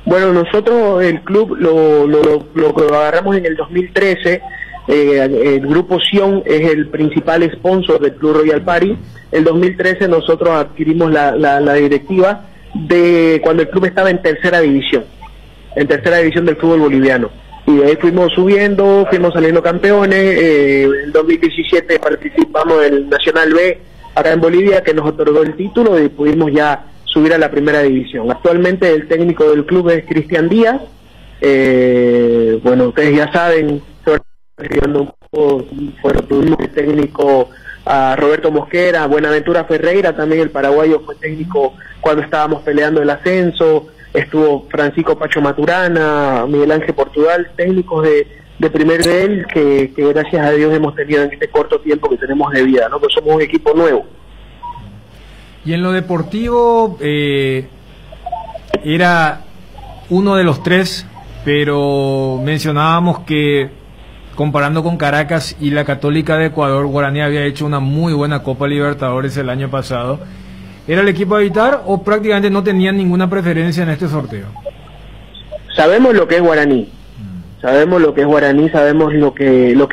Bueno, nosotros el club lo agarramos en el 2013. El grupo Sion es el principal sponsor del Club Royal Party. En 2013 nosotros adquirimos la directiva de cuando el club estaba en tercera división del fútbol boliviano, y de ahí fuimos subiendo, fuimos saliendo campeones. En 2017 participamos en el Nacional B acá en Bolivia, que nos otorgó el título, y pudimos ya subir a la primera división. Actualmente el técnico del club es Cristian Díaz. Bueno, ustedes ya saben, un poco, tuvimos el técnico a Roberto Mosquera, Buenaventura Ferreira, también el paraguayo, fue técnico cuando estábamos peleando el ascenso. Estuvo Francisco Pacho Maturana, Miguel Ángel Portugal, técnicos de primer nivel que gracias a Dios hemos tenido en este corto tiempo que tenemos de vida, ¿no? Pues somos un equipo nuevo. Y en lo deportivo era uno de los 3, pero mencionábamos que comparando con Caracas y la Católica de Ecuador, Guaraní había hecho una muy buena Copa Libertadores el año pasado. ¿Era el equipo a evitar o prácticamente no tenían ninguna preferencia en este sorteo? Sabemos lo que es Guaraní. Sabemos lo que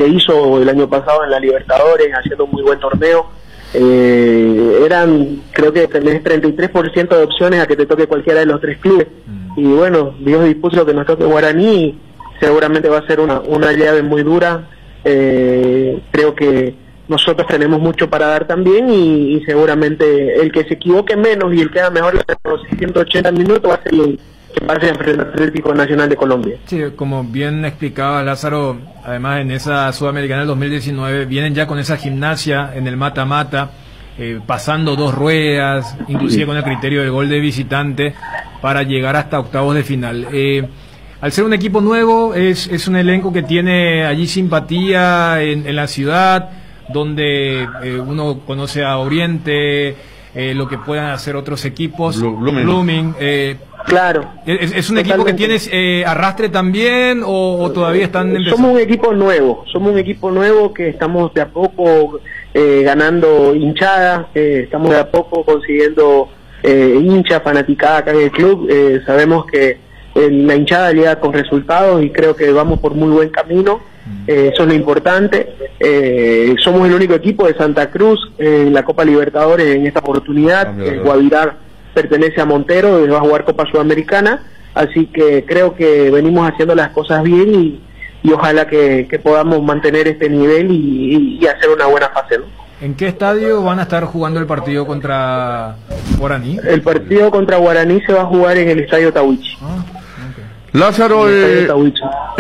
hizo el año pasado en la Libertadores, haciendo un muy buen torneo. creo que tenés 33% de opciones a que te toque cualquiera de los 3 clubes. Y bueno, Dios dispuso que nos toque Guaraní, seguramente va a ser una llave muy dura. Creo que nosotros tenemos mucho para dar también y seguramente el que se equivoque menos y el que haga mejor los 180 minutos va a ser el que pase frente al Atlético Nacional de Colombia. Sí, como bien explicaba Lázaro, además en esa Sudamericana del 2019 vienen ya con esa gimnasia en el mata-mata, pasando 2 ruedas, inclusive con el criterio del gol de visitante, para llegar hasta octavos de final. Al ser un equipo nuevo, es un elenco que tiene allí simpatía en la ciudad, donde uno conoce a Oriente, lo que puedan hacer otros equipos, Blooming. Claro. Totalmente. ¿Es un equipo que tiene arrastre también o todavía están empezando? Somos un equipo nuevo que estamos de a poco ganando hinchada, estamos de a poco consiguiendo hincha, fanaticada acá en el club. Sabemos que la hinchada llega con resultados y creo que vamos por muy buen camino. Eso es lo importante. Somos el único equipo de Santa Cruz en la Copa Libertadores en esta oportunidad. Guavirá pertenece a Montero, va a jugar Copa Sudamericana, así que creo que venimos haciendo las cosas bien y ojalá que podamos mantener este nivel y hacer una buena fase, ¿no? ¿En qué estadio van a estar jugando el partido contra Guaraní? El partido contra Guaraní se va a jugar en el Estadio Tahuichi. Lázaro, en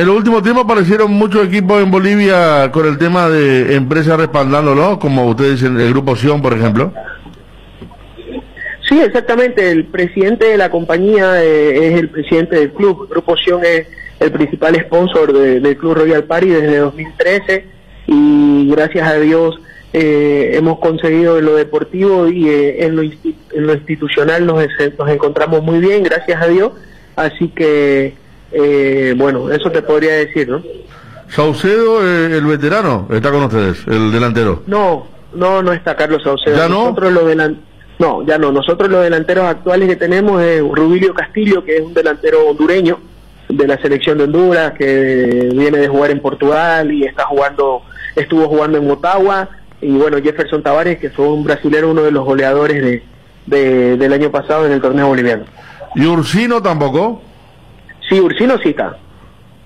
los últimos tiempos aparecieron muchos equipos en Bolivia con el tema de empresas respaldándolo, como ustedes dicen, el Grupo Sion, por ejemplo. Sí, exactamente. El presidente de la compañía es el presidente del club. Grupo Sion es el principal sponsor del Club Royal Party desde 2013 y gracias a Dios hemos conseguido en lo deportivo y en lo institucional nos encontramos muy bien, gracias a Dios. Así que, bueno, eso te podría decir, ¿no? Saucedo, el veterano, está con ustedes, el delantero. No está Carlos Saucedo. ¿Ya no? No, ya no. Nosotros los delanteros actuales que tenemos es Rubilio Castillo, que es un delantero hondureño de la selección de Honduras, que viene de jugar en Portugal y estuvo jugando en Motagua. Y bueno, Jefferson Tavares, que fue un brasilero, uno de los goleadores del año pasado en el torneo boliviano. ¿Y Ursino tampoco? Sí, Ursino sí está.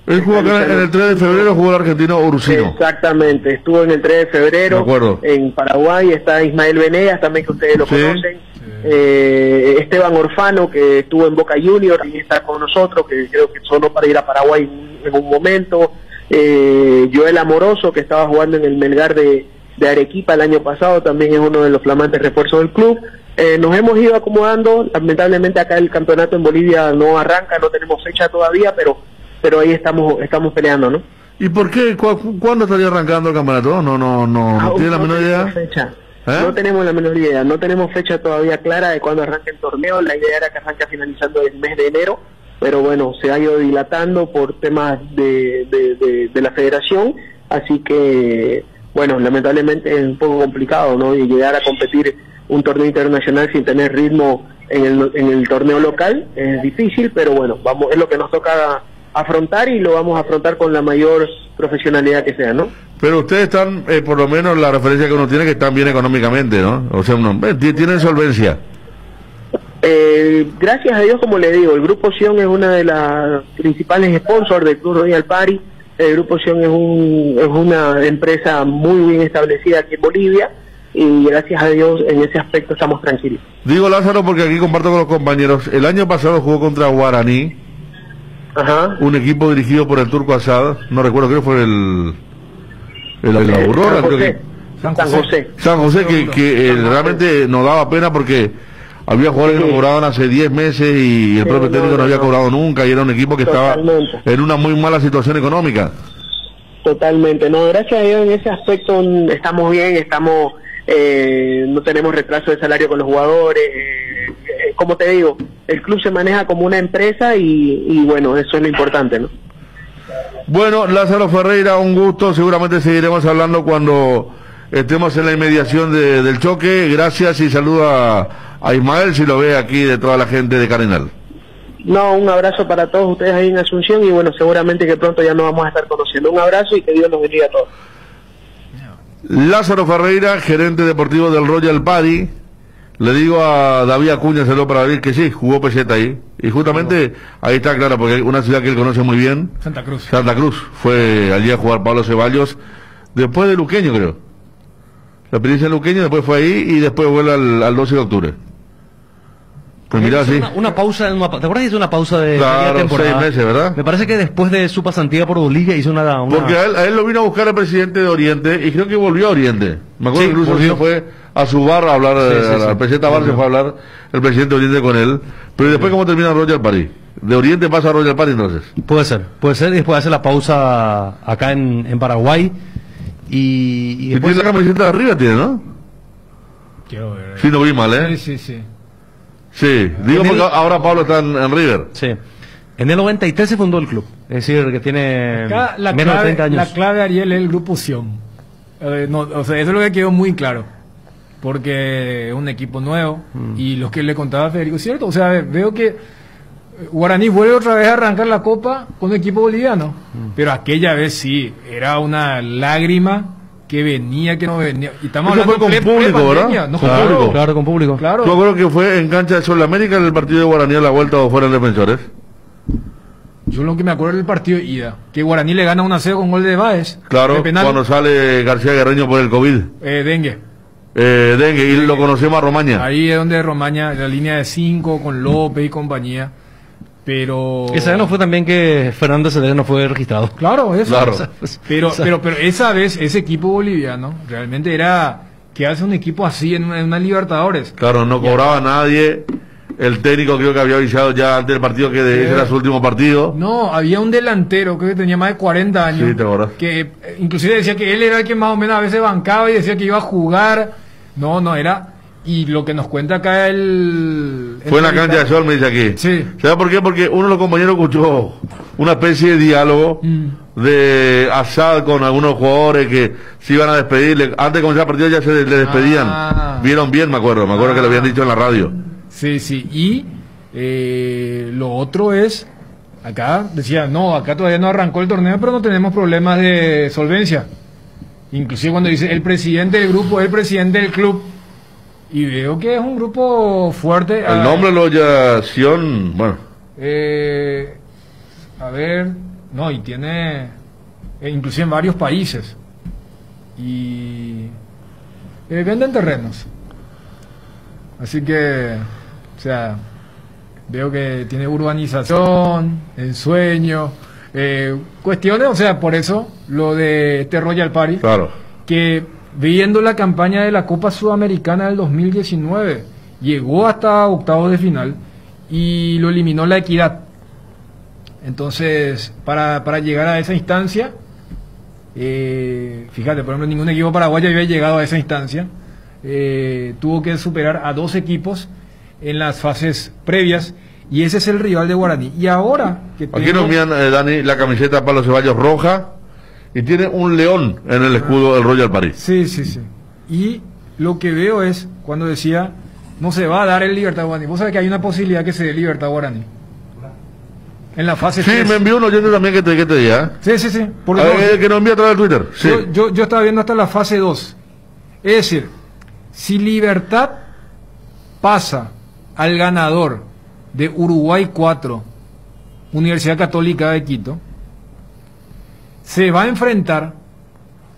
Él jugó acá en el 3 de febrero, jugó el argentino Ursino. Exactamente, estuvo en el 3 de febrero en Paraguay. Está Ismael Venegas también, que ustedes lo conocen. Esteban Orfano, que estuvo en Boca Juniors y está con nosotros, que creo que sonó para ir a Paraguay en un momento. Joel Amoroso, que estaba jugando en el Melgar de Arequipa el año pasado, también es uno de los flamantes refuerzos del club. Nos hemos ido acomodando. Lamentablemente acá el campeonato en Bolivia no arranca, no tenemos fecha todavía, pero ahí estamos peleando, ¿no? ¿Y por qué? ¿Cuándo estaría arrancando el campeonato? No tiene la menor idea. Fecha. No tenemos la menor idea, no tenemos fecha todavía clara de cuándo arranque el torneo. La idea era que arranque finalizando el mes de enero, pero bueno, se ha ido dilatando por temas de la federación, así que bueno, lamentablemente es un poco complicado, ¿no? Y llegar a competir un torneo internacional sin tener ritmo en el torneo local es difícil, pero bueno, es lo que nos toca afrontar y lo vamos a afrontar con la mayor profesionalidad que sea, ¿no? Pero ustedes están, por lo menos la referencia que uno tiene, que están bien económicamente, ¿no? O sea, tienen solvencia. Gracias a Dios, como le digo, el Grupo Sion es una de las principales sponsors del Club Royal Party. El Grupo Sion es una empresa muy bien establecida aquí en Bolivia y gracias a Dios en ese aspecto estamos tranquilos. Digo, Lázaro, porque aquí comparto con los compañeros. El año pasado jugó contra Guaraní, un equipo dirigido por el Turco Asad, no recuerdo, creo que fue el Aurora, creo que San José, que realmente nos daba pena porque había jugadores que no cobraban hace 10 meses y el propio técnico no había cobrado nunca y era un equipo que estaba en una muy mala situación económica. Totalmente, no, gracias a Dios en ese aspecto estamos bien, no tenemos retraso de salario con los jugadores, como te digo, el club se maneja como una empresa y bueno, eso es lo importante, ¿no? Bueno, Lázaro Ferreira, un gusto, seguramente seguiremos hablando cuando estemos en la inmediación del choque. Gracias y saludo a Ismael, si lo ve aquí, de toda la gente de Carenal. No, un abrazo para todos ustedes ahí en Asunción y bueno, seguramente que pronto ya nos vamos a estar conociendo. Un abrazo y que Dios nos bendiga a todos. Lázaro Ferreira, gerente deportivo del Royal Party, Le digo a David Acuña, saludo para David, que sí, jugó Peseta ahí. Y justamente ahí está claro, porque hay una ciudad que él conoce muy bien. Santa Cruz. Santa Cruz. Fue allí a jugar Pablo Ceballos, después de Luqueño, creo. La experiencia de Luqueño, después fue ahí y después vuelve al 12 de octubre. Pues mirá, sí. Una pausa, ¿te acuerdas que hizo una pausa de Claro, media temporada? 6 meses, ¿verdad? Me parece que después de su pasantía por Bolivia hizo una... Porque a él lo vino a buscar el presidente de Oriente y creo que volvió a Oriente. Me acuerdo Sí, que incluso volvió. se fue a su bar a hablar, al presidente Bar se fue a hablar el presidente de Oriente con él. Pero después, ¿cómo termina Royal Party? De Oriente pasa a Royal Party entonces. Puede ser, y después hace la pausa acá en Paraguay. Y después... tiene la camiseta de arriba, tiene, ¿no? Quiero ver. Sí, no vi mal, ¿eh? Sí. Sí, digo porque ahora Pablo está en River. Sí. En el 93 se fundó el club. Es decir, que tiene Acá la menos de 30 años. La clave, Ariel, es el grupo Sion. No, o sea, eso es lo que quedó muy claro. Porque es un equipo nuevo. Y lo que le contaba a Federico, ¿cierto? O sea, veo que Guaraní vuelve otra vez a arrancar la copa con un equipo boliviano. Pero aquella vez sí, era una lágrima que venía, que no venía. Y estamos Eso hablando fue con público, ¿verdad? No, Con público. Claro, con público. Claro. Yo creo que fue en cancha de Sol América en el partido de Guaraní a la vuelta o fuera en Defensores. Yo lo que me acuerdo del partido de ida, que Guaraní le gana 1-0 con gol de Báez. Claro, de penal. cuando sale García Guerreño por el COVID. Dengue. Dengue, y lo conocemos a Romaña. Ahí es donde Romaña, la línea de 5 con López y compañía. Pero Esa vez no fue también que Fernando Cedeño no fue registrado. claro, eso. Claro. Pero esa vez ese equipo boliviano realmente era que hace un equipo así en una Libertadores. Claro, no cobraba nadie. El técnico creo que había avisado ya antes del partido que ese era su último partido. No, había un delantero creo que tenía más de 40 años. Sí, te acordás. Que inclusive decía que él era el que más o menos a veces bancaba y decía que iba a jugar. No era. Y lo que nos cuenta acá Fue en la cancha de Sol, me dice aquí. Sí. ¿Sabes por qué? Porque uno de los compañeros escuchó una especie de diálogo de Asad con algunos jugadores que se iban a despedir. Antes de comenzar el partido ya se le despedían. Vieron bien, me acuerdo que lo habían dicho en la radio. Sí. Y lo otro es, acá decía, no, acá todavía no arrancó el torneo, pero no tenemos problemas de solvencia. Inclusive cuando dice el presidente del grupo, el presidente del club. Y veo que es un grupo fuerte. El nombre lo ya Sion, bueno. A ver, no, y tiene inclusive en varios países. Y venden terrenos. Así que, o sea, veo que tiene urbanización, ensueño, cuestiones, o sea, por eso lo de este Royal Party. Claro. Que viendo la campaña de la Copa Sudamericana del 2019, llegó hasta octavos de final y lo eliminó La Equidad. Entonces, para llegar a esa instancia, fíjate, por ejemplo, ningún equipo paraguayo había llegado a esa instancia. Tuvo que superar a 2 equipos en las fases previas y ese es el rival de Guaraní. Y ahora que Aquí nos envían, Dani, la camiseta Pablo Ceballos roja y tiene un león en el escudo del Royal Party. Sí. Y lo que veo es, cuando decía, no se va a dar el Libertad Guaraní. Vos sabés que hay una posibilidad que se dé Libertad Guaraní. En la fase 3. Sí, me envió un oyente también que te diga. Sí. Porque que nos envía a través de Twitter. Sí. Yo estaba viendo hasta la fase 2. Es decir, si Libertad pasa al ganador de Uruguay 4, Universidad Católica de Quito, se va a enfrentar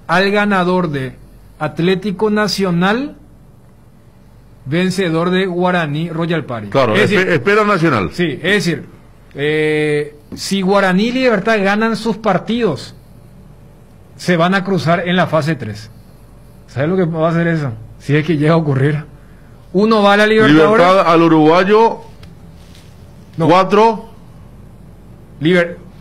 al ganador de Atlético Nacional, vencedor de Guaraní Royal Party. Claro, es decir, espera Nacional. Sí, es decir, si Guaraní y Libertad ganan sus partidos, se van a cruzar en la fase 3. ¿Sabes lo que va a hacer eso? Si es que llega a ocurrir. Uno va a la Libertadores. Libertad al uruguayo 4.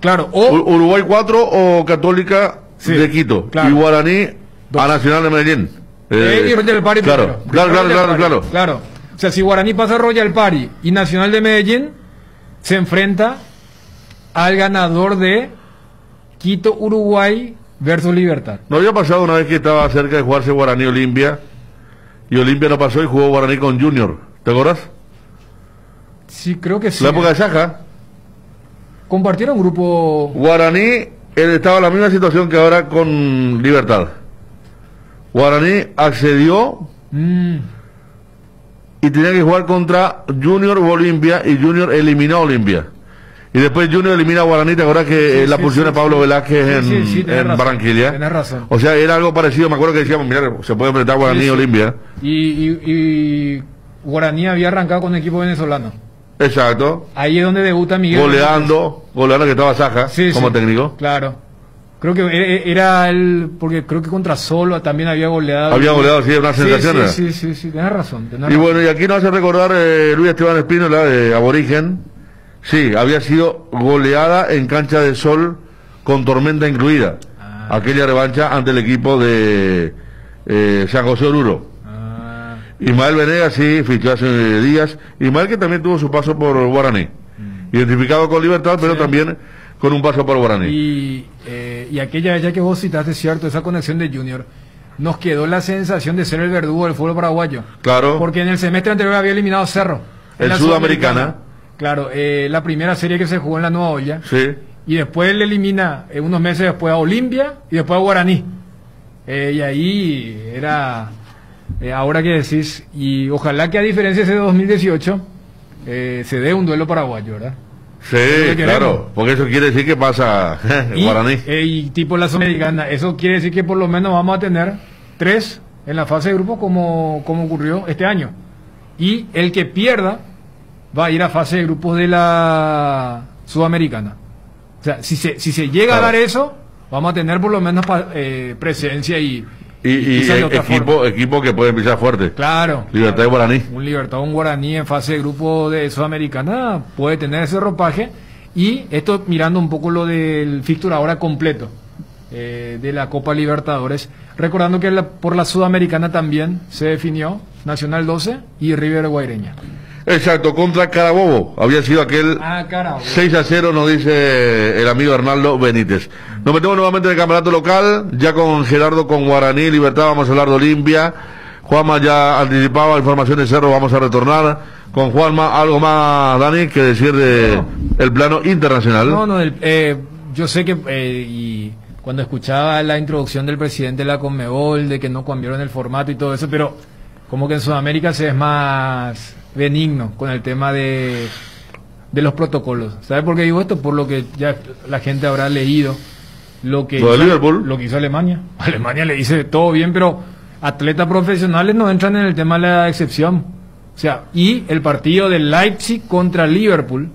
Claro, Uruguay 4 o Católica de Quito. Claro. Y Guaraní a Nacional de Medellín. Y Royal Party claro. Claro. O sea, si Guaraní pasa a Royal Party y Nacional de Medellín, se enfrenta al ganador de Quito, Uruguay versus Libertad. No había pasado una vez que estaba cerca de jugarse Guaraní Olimpia y Olimpia no pasó y jugó Guaraní con Junior. ¿Te acuerdas? Sí, creo que sí. La época de Saja. Compartieron grupo. Guaraní estaba en la misma situación que ahora con Libertad. Guaraní accedió y tenía que jugar contra Junior Olimpia, y Junior eliminó a Olimpia. Y después Junior elimina a Guaraní. ¿Te acuerdas que la posición de Pablo Velázquez en Barranquilla? Tenés razón. O sea, era algo parecido. Me acuerdo que decíamos, mira, se puede enfrentar a Guaraní y Olimpia. Y Guaraní había arrancado con un equipo venezolano. Exacto. Ahí es donde debuta Miguel. Goleando que estaba Saja como técnico. Claro. Creo que era porque creo que contra Solo también había goleado. Había goleado, sí, una sensación. Sí, tenés razón. Y bueno, y aquí nos hace recordar Luis Esteban Espínola, de Aborigen. Sí, había sido goleada en cancha de Sol con tormenta incluida. Aquella revancha ante el equipo de San José Oruro. Ismael Venegas sí fichó hace días. Ismael, que también tuvo su paso por Guaraní. Identificado con Libertad, pero también con un paso por Guaraní. Y aquella vez, ya que vos citaste, cierto, esa conexión de Junior, nos quedó la sensación de ser el verdugo del fútbol paraguayo. Claro. Porque en el semestre anterior había eliminado Cerro. En Sudamericana. Claro, la primera serie que se jugó en la Nueva Olla. Sí. Y después le elimina unos meses después a Olimpia y después a Guaraní. Y ahí era, ahora que decís, y ojalá que a diferencia de ese 2018 se dé un duelo paraguayo, ¿verdad? Sí, claro, porque eso quiere decir que pasa Guaraní. Y tipo la Sudamericana, eso quiere decir que por lo menos vamos a tener 3 en la fase de grupo como ocurrió este año. Y el que pierda va a ir a fase de grupos de la Sudamericana. O sea, si se llega a dar eso, vamos a tener por lo menos presencia y equipo que puede empezar fuerte. Claro. Libertad y Guaraní. Un Libertad, un Guaraní en fase de grupo de Sudamericana puede tener ese ropaje. Y esto mirando un poco lo del fixture ahora completo de la Copa Libertadores. Recordando que por la Sudamericana también se definió Nacional 12 y River Guaireña. Exacto, contra Carabobo. Había sido aquel 6-0, nos dice el amigo Arnaldo Benítez. Nos metemos nuevamente en el campeonato local, ya con Gerardo, con Guaraní, Libertad, vamos a hablar de Olimpia. Juanma ya anticipaba información de Cerro, vamos a retornar con Juanma. ¿Algo más, Dani, que decir de el plano internacional? Yo sé que y cuando escuchaba la introducción del presidente de la Conmebol, de que no cambiaron el formato y todo eso, pero como que en Sudamérica se es más benigno con el tema de los protocolos. ¿Sabe por qué digo esto? Por lo que ya la gente habrá leído lo que hizo Alemania. Alemania le dice todo bien, pero atletas profesionales no entran en el tema de la excepción. O sea, y el partido del Leipzig contra Liverpool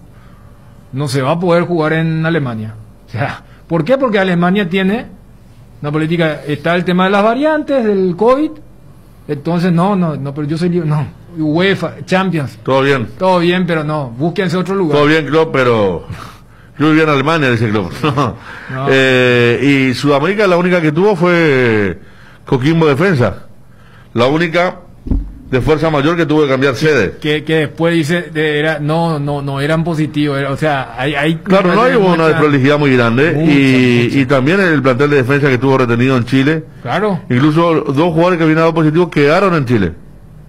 no se va a poder jugar en Alemania. O sea, ¿por qué? Porque Alemania tiene una política, está el tema de las variantes del COVID. Entonces no, pero yo soy libre, no. UEFA, Champions. Todo bien, pero no, búsquense otro lugar. Todo bien, club, pero yo vivía en Alemania, dice club. Y Sudamérica la única que tuvo fue Coquimbo Defensa. La única de fuerza mayor que tuvo que cambiar sede. Que después dice, no eran positivos. O sea, claro, no hay una desprolijidad muy grande. Y también el plantel de defensa que estuvo retenido en Chile. Claro. Incluso 2 jugadores que habían dado positivos quedaron en Chile.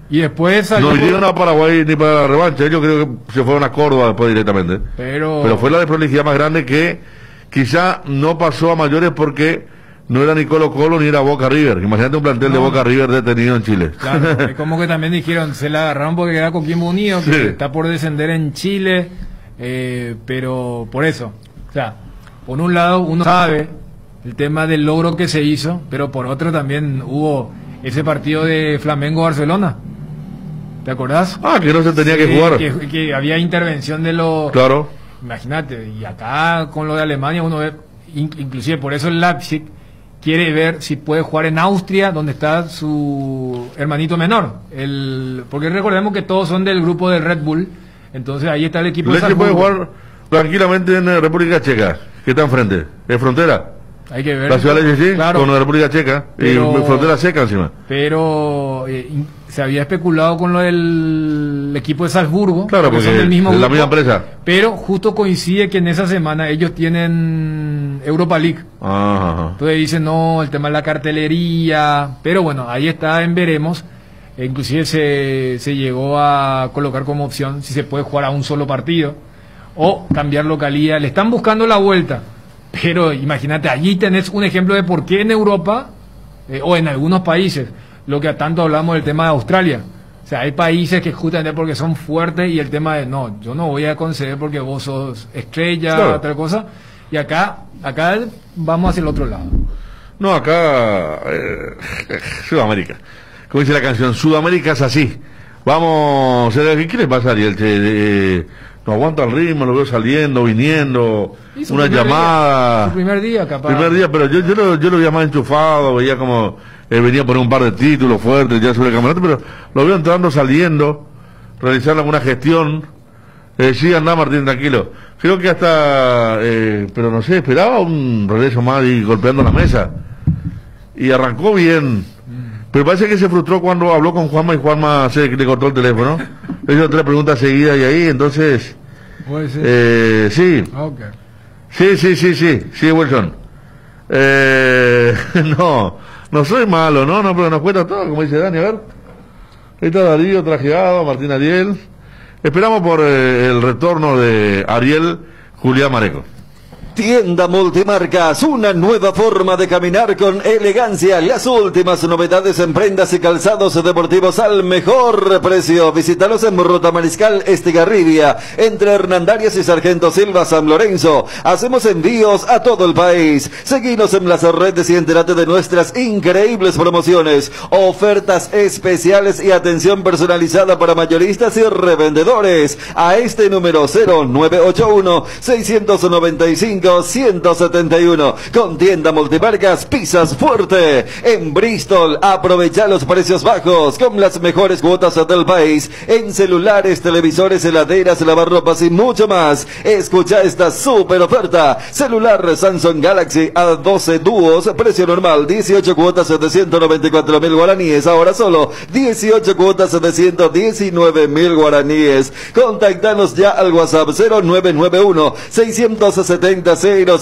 Y después no llegaron a Paraguay ni para la revancha. Yo creo que se fueron a Córdoba después directamente. Pero fue la desprolijidad más grande que quizá no pasó a mayores porque no era ni Colo Colo ni era Boca River. Imagínate un plantel de Boca River detenido en Chile. Claro, es como que también dijeron, se la agarraron porque era Coquimbo Unido, que está por descender en Chile, pero por eso. O sea, por un lado uno sabe el tema del logro que se hizo, pero por otro también hubo ese partido de Flamengo-Barcelona. ¿Te acordás? Que no se tenía que jugar. Que había intervención de los... Claro. Imagínate, y acá con lo de Alemania uno ve, inclusive por eso el Leipzig quiere ver si puede jugar en Austria, donde está su hermanito menor. Porque recordemos que todos son del grupo de Red Bull, entonces ahí está el equipo de Salzburgo. Puede jugar tranquilamente en República Checa, que está enfrente, es frontera. Hay que ver. La ciudad de claro, con la República Checa, y frontera seca encima. Pero se había especulado con lo del equipo de Salzburgo, claro, porque son del mismo grupo, la misma empresa. Pero justo coincide que en esa semana ellos tienen Europa League. Ajá. Entonces dicen, no, el tema de la cartelería. Pero bueno, ahí está en veremos. Inclusive se llegó a colocar como opción si se puede jugar a un solo partido o cambiar localidad. Le están buscando la vuelta. Pero imagínate, allí tenés un ejemplo de por qué en Europa o en algunos países, lo que a tanto hablamos del tema de Australia, O sea, hay países que justamente porque son fuertes y el tema de no, yo no voy a conceder porque vos sos estrella, Claro. tal cosa. Y acá vamos hacia el otro lado. No, acá, Sudamérica. Como dice la canción, Sudamérica es así. Vamos, ¿qué le pasa a Ariel? No aguanta el ritmo, lo veo saliendo, viniendo, una llamada. Su primer día, capaz. Primer día, pero yo lo veía más enchufado, veía como venía por un par de títulos fuertes ya sobre el campeonato, pero lo veo entrando, saliendo, realizando alguna gestión. Sí, anda Martín, tranquilo. Creo que hasta, pero no sé, esperaba un regreso más y golpeando la mesa. Y arrancó bien. Pero parece que se frustró cuando habló con Juanma y Juanma le cortó el teléfono. Le hizo 3 preguntas seguidas y ahí, entonces... ¿Puede ser? Sí. Okay. Sí, Wilson. No soy malo, no, pero nos cuenta todo, como dice Dani, a ver. Ahí está Darío trajeado, Martín Ariel. Esperamos por el retorno de Ariel Julián Mareco. Tienda Multimarcas, una nueva forma de caminar con elegancia. Las últimas novedades en prendas y calzados deportivos al mejor precio. Visítalos en Ruta Mariscal Estigarribia, entre Hernandarias y Sargento Silva, San Lorenzo. Hacemos envíos a todo el país. Seguinos en las redes y entérate de nuestras increíbles promociones, ofertas especiales y atención personalizada para mayoristas y revendedores. A este número 0981 695 171. Con Tienda Multimarcas, pisas fuerte. En Bristol, aprovecha los precios bajos con las mejores cuotas del país en celulares, televisores, heladeras, lavarropas y mucho más. Escucha esta super oferta. Celular Samsung Galaxy A12 Duos, precio normal 18 cuotas de 194.000 guaraníes, ahora solo 18 cuotas de 119.000 guaraníes. Contactanos ya al WhatsApp 0991 670 000,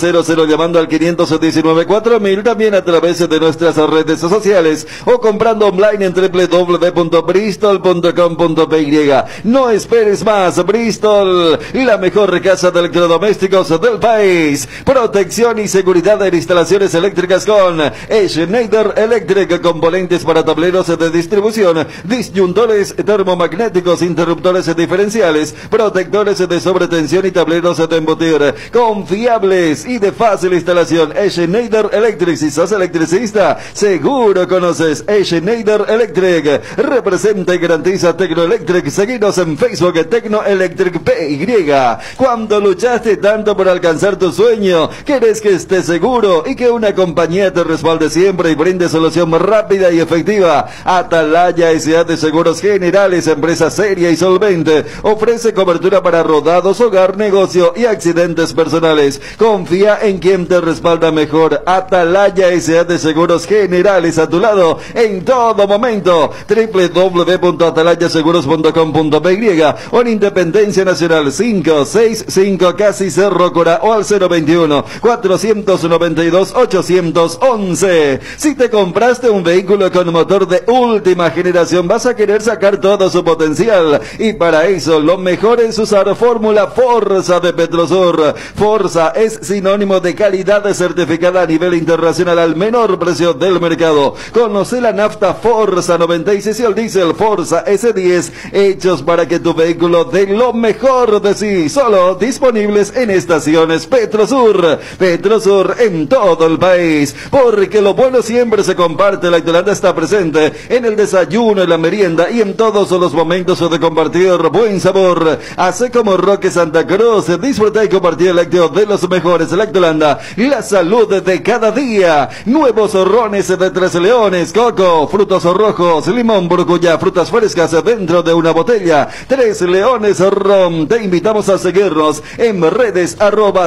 llamando al 519-4000, también a través de nuestras redes sociales o comprando online en www.bristol.com.py. No esperes más. Bristol, la mejor casa de electrodomésticos del país. Protección y seguridad en instalaciones eléctricas con Schneider Electric, componentes para tableros de distribución, disyuntores termomagnéticos, interruptores diferenciales, protectores de sobretensión y tableros de embutir confiables y de fácil instalación. Schneider Electric. Si sos electricista, seguro conoces Schneider Electric. Representa y garantiza Tecnoelectric. Seguinos en Facebook, Tecnoelectric PY. Cuando luchaste tanto por alcanzar tu sueño, querés que estés seguro y que una compañía te respalde siempre y brinde solución rápida y efectiva. Atalaya S.A. de Seguros Generales, empresa seria y solvente, ofrece cobertura para rodados, hogar, negocio y accidentes personales. Confía en quien te respalda mejor. Atalaya S.A. de Seguros Generales, a tu lado en todo momento. www.atalayaseguros.com.py o en Independencia Nacional 565 casi Cerro Cora o al 021 492 811. Si te compraste un vehículo con motor de última generación, vas a querer sacar todo su potencial, y para eso lo mejor es usar fórmula Forza de Petrosur. Forza es sinónimo de calidad certificada a nivel internacional al menor precio del mercado. Conoce la nafta Forza 96 y el diésel Forza S10, hechos para que tu vehículo dé lo mejor de sí. Solo disponibles en estaciones Petrosur. Petrosur en todo el país, porque lo bueno siempre se comparte. La Lactolanda está presente en el desayuno, en la merienda y en todos los momentos de compartir buen sabor. Hace como Roque Santa Cruz, disfruta y compartir el lácteo de los mejores. Lactolanda, la salud de cada día. Nuevos rones de Tres Leones, coco, frutos rojos, limón, burbuja, frutas frescas dentro de una botella. Tres Leones Ron. Te invitamos a seguirnos en redes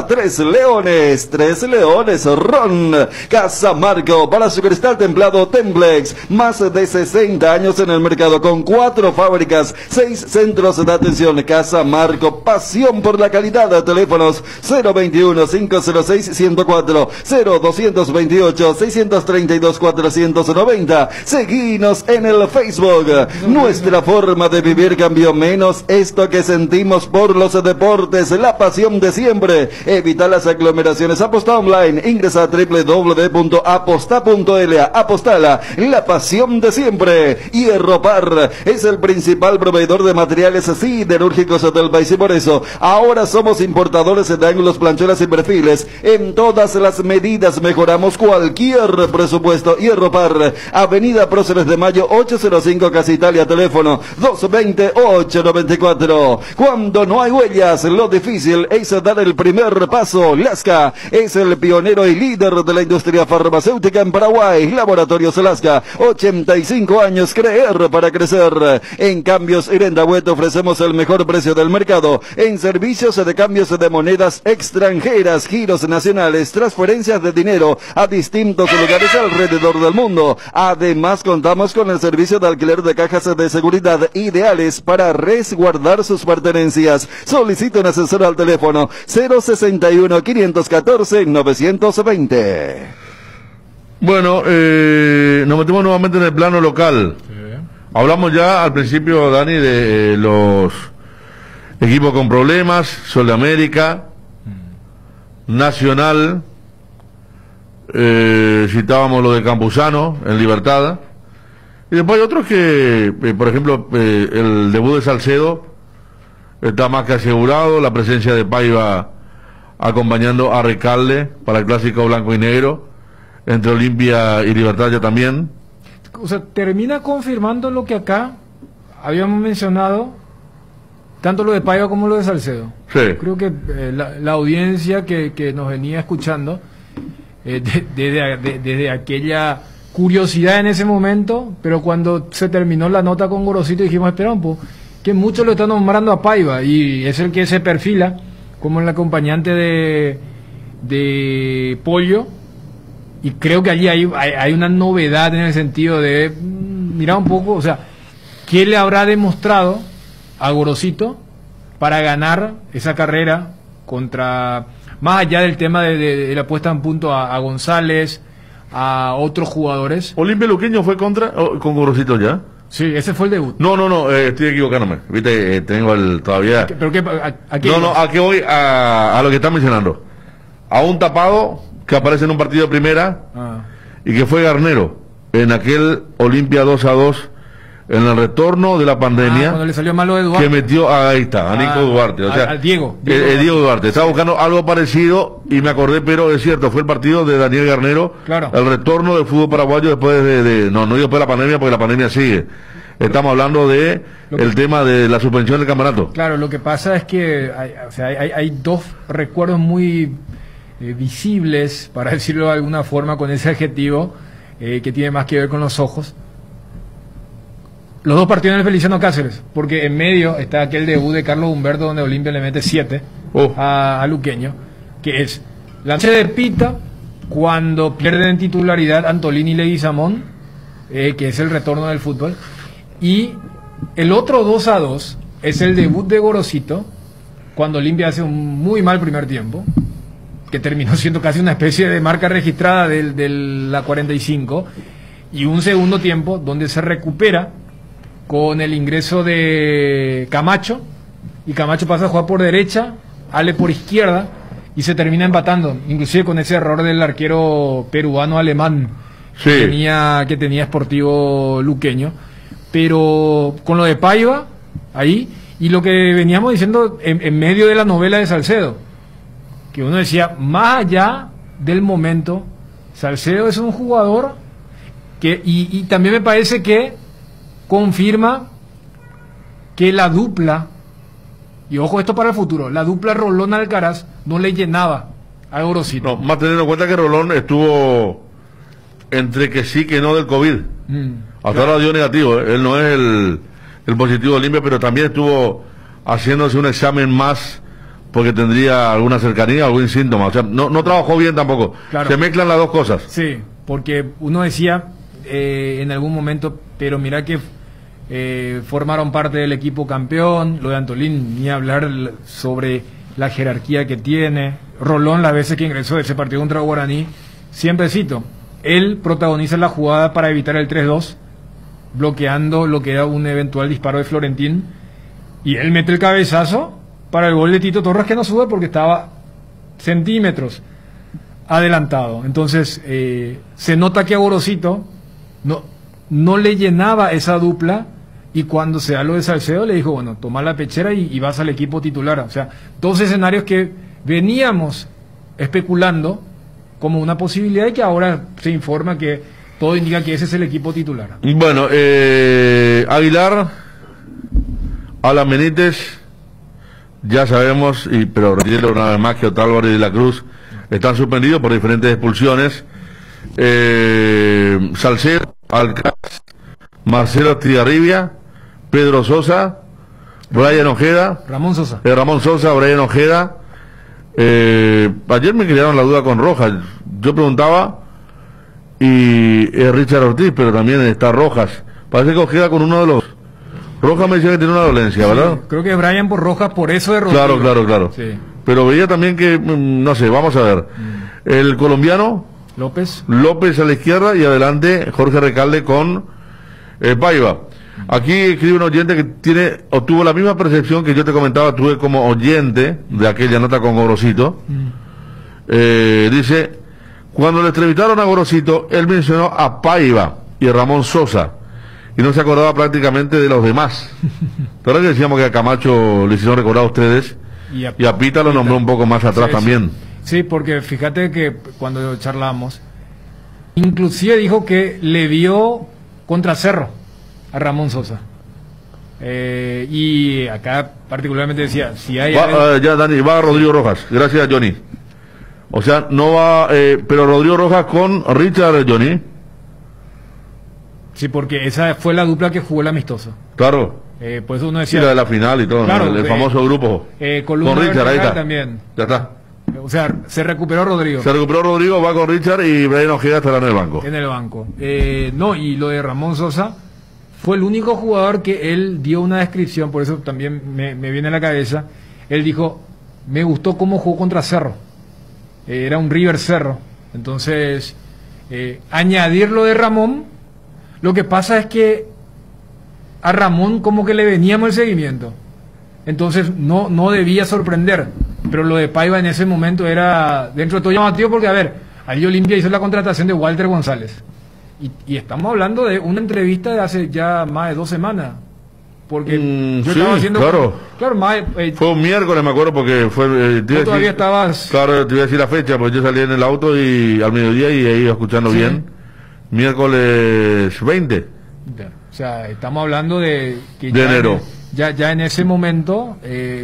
@Tres Leones. Tres Leones Ron. Casa Marco, para su cristal templado Templex. Más de 60 años en el mercado con 4 fábricas, 6 centros de atención. Casa Marco, pasión por la calidad. Teléfonos 021 021-506-104, 0228-632-490. Seguinos en el Facebook. Nuestra forma de vivir cambió, menos esto que sentimos por los deportes, la pasión de siempre. Evita las aglomeraciones. Aposta online. Ingresa a www.aposta.la. Apostala, la pasión de siempre. Hierro Par es el principal proveedor de materiales siderúrgicos del país, y por eso ahora somos importadores de ángulos, planchuelas y perfiles en todas las medidas. Mejoramos cualquier presupuesto. Hierro Par, Avenida Próceres de Mayo 805, Casa Italia, teléfono 220-894. Cuando no hay huellas, lo difícil es dar el primer paso. Lasca es el pionero y líder de la industria farmacéutica en Paraguay. Laboratorios Lasca, 85 años, creer para crecer. En Cambios Irendahuet ofrecemos el mejor precio del mercado en servicios de cambios de monedas extranjeras, giros nacionales, transferencias de dinero a distintos lugares alrededor del mundo. Además, contamos con el servicio de alquiler de cajas de seguridad ideales para resguardar sus pertenencias. Solicita un asesor al teléfono 061-514-920. Bueno, nos metemos nuevamente en el plano local. Hablamos ya al principio, Dani, de los equipos con problemas, Sol de América, Nacional, citábamos lo de Campuzano en Libertad, y después hay otros que, por ejemplo, el debut de Salcedo está más que asegurado, la presencia de Paiva acompañando a Recalde para el clásico blanco y negro, entre Olimpia y Libertad ya también. O sea, termina confirmando lo que acá habíamos mencionado, tanto lo de Paiva como lo de Salcedo. Sí. Creo que la audiencia que nos venía escuchando, desde aquella curiosidad en ese momento, pero cuando se terminó la nota con Gorosito dijimos, espera un poco, que muchos lo están nombrando a Paiva, y es el que se perfila como el acompañante de Pollo. Y creo que allí hay una novedad en el sentido de, mira un poco, o sea, ¿qué le habrá demostrado a Gorosito para ganar esa carrera contra, más allá del tema de la puesta en punto a González, a otros jugadores? Olimpia Luqueño fue con Gorosito ya. Sí, ese fue el debut. No, estoy equivocándome. Viste, tengo todavía. ¿Pero qué? ¿A qué? No, ¿a qué voy? A lo que están mencionando. A un tapado que aparece en un partido de primera y que fue Garnero en aquel Olimpia 2-2 en el retorno de la pandemia, cuando le salió malo de Duarte, que metió ahí está, a Nico Duarte, o sea, a Diego Duarte. Estaba buscando algo parecido y me acordé, pero es cierto, fue el partido de Daniel Garnero, claro, el retorno del fútbol paraguayo después no después de la pandemia, porque la pandemia sigue. Estamos hablando de el tema de la suspensión del campeonato. Claro, lo que pasa es que hay dos recuerdos muy visibles, para decirlo de alguna forma con ese adjetivo, que tiene más que ver con los ojos. Los dos partidos en el Feliciano Cáceres, porque en medio está aquel debut de Carlos Humberto donde Olimpia le mete 7 a Luqueño, que es la noche de Pita cuando pierden en titularidad Antolín y Leguizamón, que es el retorno del fútbol, y el otro 2-2 es el debut de Gorosito cuando Olimpia hace un muy mal primer tiempo, que terminó siendo casi una especie de marca registrada de la 45, y un segundo tiempo donde se recupera con el ingreso de Camacho, y Camacho pasa a jugar por derecha, Ale por izquierda, y se termina empatando, inclusive con ese error del arquero peruano-alemán que tenía Sportivo Luqueño. Pero con lo de Paiva, ahí, y lo que veníamos diciendo en medio de la novela de Salcedo, que uno decía, más allá del momento, Salcedo es un jugador que, y también me parece que confirma que la dupla, y ojo esto para el futuro, la dupla Rolón-Alcaraz no le llenaba a Gorosito. No, más teniendo en cuenta que Rolón estuvo entre que sí que no del COVID. Hasta ahora dio negativo, él no es el positivo de Olimpia, pero también estuvo haciéndose un examen más porque tendría alguna cercanía, algún síntoma, o sea, no trabajó bien tampoco. Claro. Se mezclan las dos cosas. Sí, porque uno decía en algún momento, pero mira que formaron parte del equipo campeón, lo de Antolín, ni hablar sobre la jerarquía que tiene, Rolón, las veces que ingresó de ese partido contra Guaraní, siempre cito, él protagoniza la jugada para evitar el 3-2, bloqueando lo que era un eventual disparo de Florentín, y él mete el cabezazo para el gol de Tito Torres, que no sube porque estaba centímetros adelantado. Entonces se nota que a Gorosito no le llenaba esa dupla, y cuando se da lo de Salcedo le dijo, bueno, toma la pechera y vas al equipo titular. O sea, dos escenarios que veníamos especulando como una posibilidad y que ahora se informa que todo indica que ese es el equipo titular. Bueno, Aguilar, Alan Benítez, ya sabemos, pero reitero una vez más que Otálvaro y De la Cruz están suspendidos por diferentes expulsiones. Salcedo, Alcácer, Marcelo Estigarribia, Pedro Sosa, Brian Ojeda, Ramón Sosa, Brian Ojeda. Ayer me crearon la duda con Rojas. Yo preguntaba, y Richard Ortiz, pero también está Rojas. Parece que Ojeda con uno de los... Rojas me decía que tiene una dolencia, ¿verdad? Sí, creo que Brian por Rojas, por eso de Rodrigo. Claro. Sí. Pero veía también que, no sé, vamos a ver. El colombiano López a la izquierda, y adelante Jorge Recalde con Paiva. Aquí escribe un oyente que obtuvo la misma percepción que yo te comentaba, tuve como oyente de aquella nota con Gorosito. Dice, cuando le entrevistaron a Gorosito, él mencionó a Paiva y a Ramón Sosa, y no se acordaba prácticamente de los demás. Pero que decíamos que a Camacho le hicieron recordar a ustedes, y a Pita lo nombró un poco más atrás también. Sí, porque fíjate que cuando charlamos, inclusive dijo que le vio contra Cerro a Ramón Sosa. Y acá particularmente decía, si hay... ya Dani, va Rodrigo Rojas, gracias Johnny. O sea, no va, pero Rodrigo Rojas con Richard, Johnny. Sí, porque esa fue la dupla que jugó el amistoso. Claro. Pues uno decía... Sí, la de la final y todo, claro, el famoso grupo. Con Richard, ahí está. También. Ya está. O sea, se recuperó Rodrigo. Va con Richard, y Brian Ojeda estará en el banco. En el banco. No, y lo de Ramón Sosa, fue el único jugador que él dio una descripción, por eso también me viene a la cabeza. Él dijo, me gustó cómo jugó contra Cerro. Era un River Cerro. Entonces, añadir lo de Ramón, lo que pasa es que a Ramón como que le veníamos el seguimiento. Entonces no debía sorprender. Pero lo de Paiva en ese momento era dentro de todo llamativo, porque, a ver, ahí Olimpia hizo la contratación de Walter González. Y estamos hablando de una entrevista de hace ya más de 2 semanas. Porque yo estaba haciendo... Fue un miércoles, me acuerdo, porque fue... todavía estabas... Claro, te iba a decir la fecha, porque yo salí en el auto y al mediodía y ahí iba escuchando bien. Miércoles 20. O sea, estamos hablando de... que de enero. Ya en ese momento,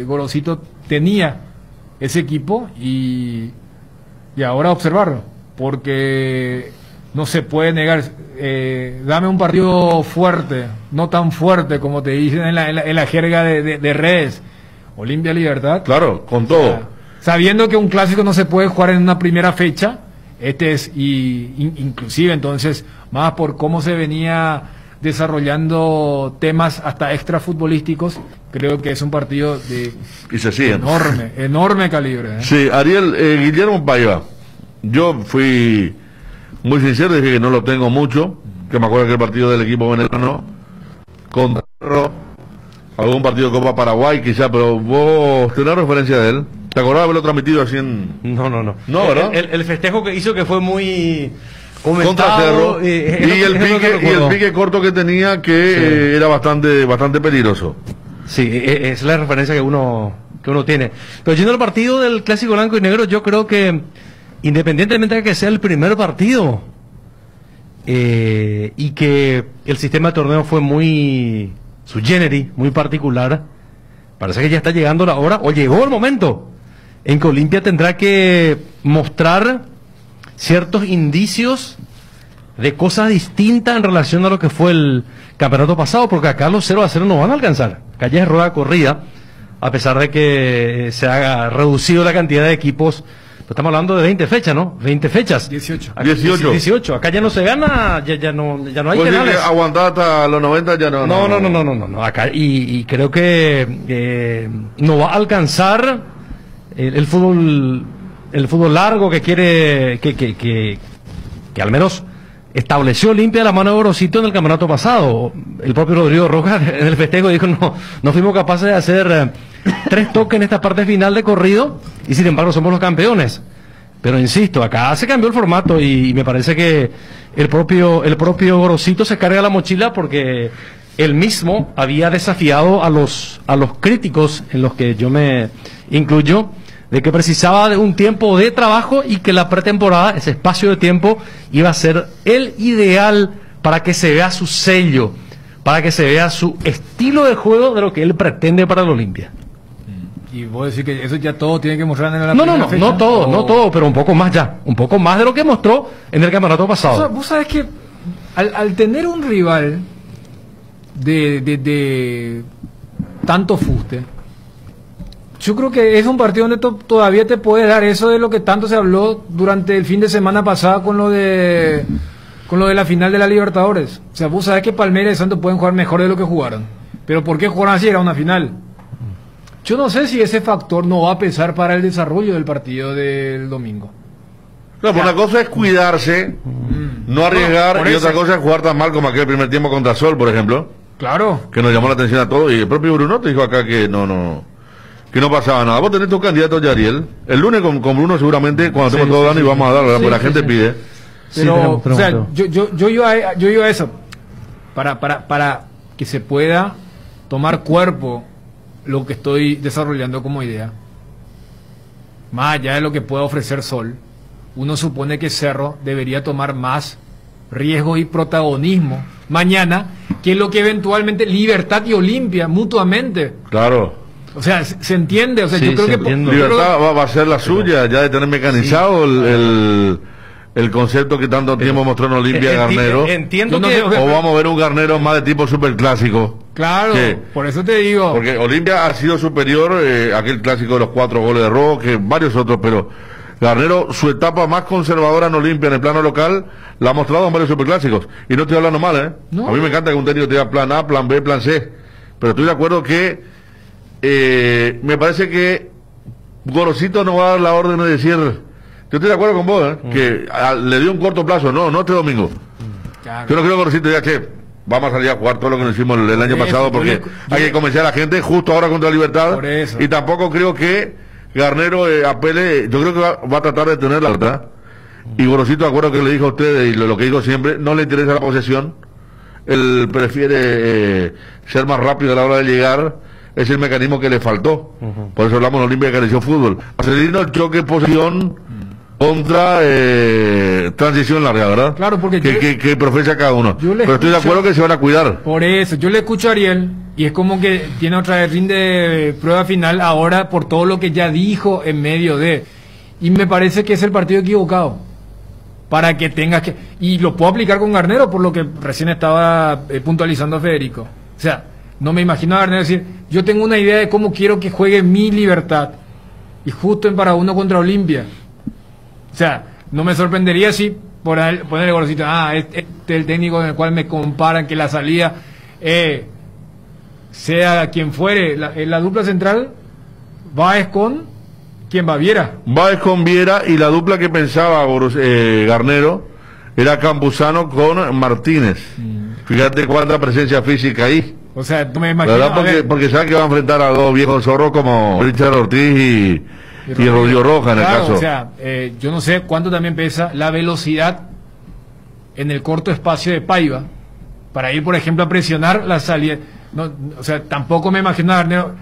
Gorosito tenía ese equipo, y ahora observarlo, porque no se puede negar. Dame un partido fuerte, no tan fuerte como te dicen en la jerga de redes. Olimpia Libertad. Claro, con todo. O sea, sabiendo que un clásico no se puede jugar en una primera fecha, inclusive entonces, más por cómo se venía desarrollando temas hasta extrafutbolísticos, creo que es un partido de enorme calibre. Sí, Ariel, Guillermo Paiva, yo fui muy sincero, dije que no lo tengo mucho, que me acuerdo que el partido del equipo venezolano contra algún partido de Copa Paraguay quizá, pero vos tenés referencia de él. ¿Te acordás de haberlo transmitido así en...? No, ¿verdad? El festejo que hizo, que fue muy... contra Cerro, y el pique corto que tenía, que era bastante peligroso. Sí, es la referencia que uno tiene. Pero yendo al partido del Clásico Blanco y Negro, yo creo que independientemente de que sea el primer partido, y que el sistema de torneo fue muy sui generis, muy particular, parece que ya está llegando la hora, o llegó el momento en que Olimpia tendrá que mostrar ciertos indicios de cosas distintas en relación a lo que fue el campeonato pasado, porque acá los 0-0 no van a alcanzar. Acá ya es rueda corrida, a pesar de que se ha reducido la cantidad de equipos. Estamos hablando de 20 fechas, ¿no? 20 fechas. 18. Acá, 18. Acá ya no se gana, ya no hay pues penales. Aguantar hasta los 90 ya no. No. Acá, y creo que no va a alcanzar el fútbol el fútbol largo que quiere, que al menos estableció Olimpia la mano de Gorosito en el campeonato pasado. El propio Rodrigo Rojas en el festejo dijo, no fuimos capaces de hacer 3 toques en esta parte final de corrido y sin embargo somos los campeones. Pero insisto, acá se cambió el formato y me parece que el propio Gorosito se carga la mochila porque él mismo había desafiado a los críticos, en los que yo me incluyo, de que precisaba de un tiempo de trabajo y que la pretemporada, ese espacio de tiempo, iba a ser el ideal para que se vea su sello, para que se vea su estilo de juego de lo que él pretende para el Olimpia. Y vos decís que eso ya todo tiene que mostrar en la No todo, pero un poco más ya, un poco más de lo que mostró en el campeonato pasado. O sea, vos sabés que al tener un rival de tanto fuste, yo creo que es un partido donde todavía te puede dar eso de lo que tanto se habló durante el fin de semana pasado con lo de la final de la Libertadores. O sea, vos sabés que Palmeiras y Santos pueden jugar mejor de lo que jugaron, pero ¿por qué jugaron así? Era una final. Yo no sé si ese factor no va a pesar para el desarrollo del partido del domingo. No, pues una cosa es cuidarse, no arriesgar, y otra cosa es jugar tan mal como aquel primer tiempo contra Sol, por ejemplo. Claro. Que nos llamó la atención a todos, y el propio Bruno te dijo acá que no pasaba nada. Vos tenés tu candidato, Yariel. El lunes con Bruno seguramente, cuando estemos todos dando y vamos a dar, ¿verdad? Porque la gente pide. Pero, o sea, yo iba a eso. Para que se pueda tomar cuerpo lo que estoy desarrollando como idea, más allá de lo que pueda ofrecer Sol, uno supone que Cerro debería tomar más riesgo y protagonismo mañana que lo que eventualmente Libertad y Olimpia mutuamente. Claro. O sea, se entiende. O sea, Sí, yo creo que Libertad va a ser la suya, ya de tener mecanizado el concepto que tanto tiempo mostró en Olimpia Garnero. Entiendo que... O vamos a ver un Garnero más de tipo superclásico. Claro, por eso te digo. Porque Olimpia ha sido superior a aquel clásico de los 4 goles de Roque, varios otros, pero Garnero, su etapa más conservadora en Olimpia en el plano local, la ha mostrado en varios superclásicos. Y no estoy hablando mal, ¿eh? No. A mí me encanta que un técnico te diga plan A, plan B, plan C. Pero estoy de acuerdo que me parece que Gorosito no va a dar la orden de decir... Yo estoy de acuerdo con vos, que le dio un corto plazo, no este domingo. Claro. Yo no creo que Gorosito diga que vamos a salir a jugar todo lo que nos hicimos el año pasado, porque hay que convencer a la gente justo ahora contra Libertad. Y tampoco creo que Garnero apele, yo creo que va a tratar de tener la verdad. Y Gorosito, de acuerdo que le dijo a usted, y lo que digo siempre, no le interesa la posesión. Él prefiere ser más rápido a la hora de llegar. Es el mecanismo que le faltó. Por eso hablamos de Olimpia que acarició fútbol. Marcelino, el choque posesión contra transición larga, ¿verdad? Claro, porque que profesa cada uno. Pero estoy de acuerdo que se van a cuidar. Por eso, yo le escucho a Ariel y es como que tiene otra vez rinde prueba final ahora por todo lo que ya dijo en medio de. Y me parece que es el partido equivocado. Para que tengas que... Y lo puedo aplicar con Garnero por lo que recién estaba puntualizando Federico. O sea, no me imagino a Garnero decir, yo tengo una idea de cómo quiero que juegue mi Libertad. Y justo en para uno contra Olimpia. O sea, no me sorprendería si ponerle Gorosito, este es el técnico en el cual me comparan que la salida, sea quien fuere, la dupla central, Báez con quien va Viera. Báez con Viera, y la dupla que pensaba Garnero era Campuzano con Martínez. Fíjate cuánta presencia física ahí. O sea, tú me imaginas. Porque sabe que va a enfrentar a dos viejos zorros como Richard Ortiz y Rodrigo Rojas en el caso. O sea, yo no sé cuánto también pesa la velocidad en el corto espacio de Paiva para ir, por ejemplo, a presionar la salida. No, o sea, tampoco me imagino a Garnero.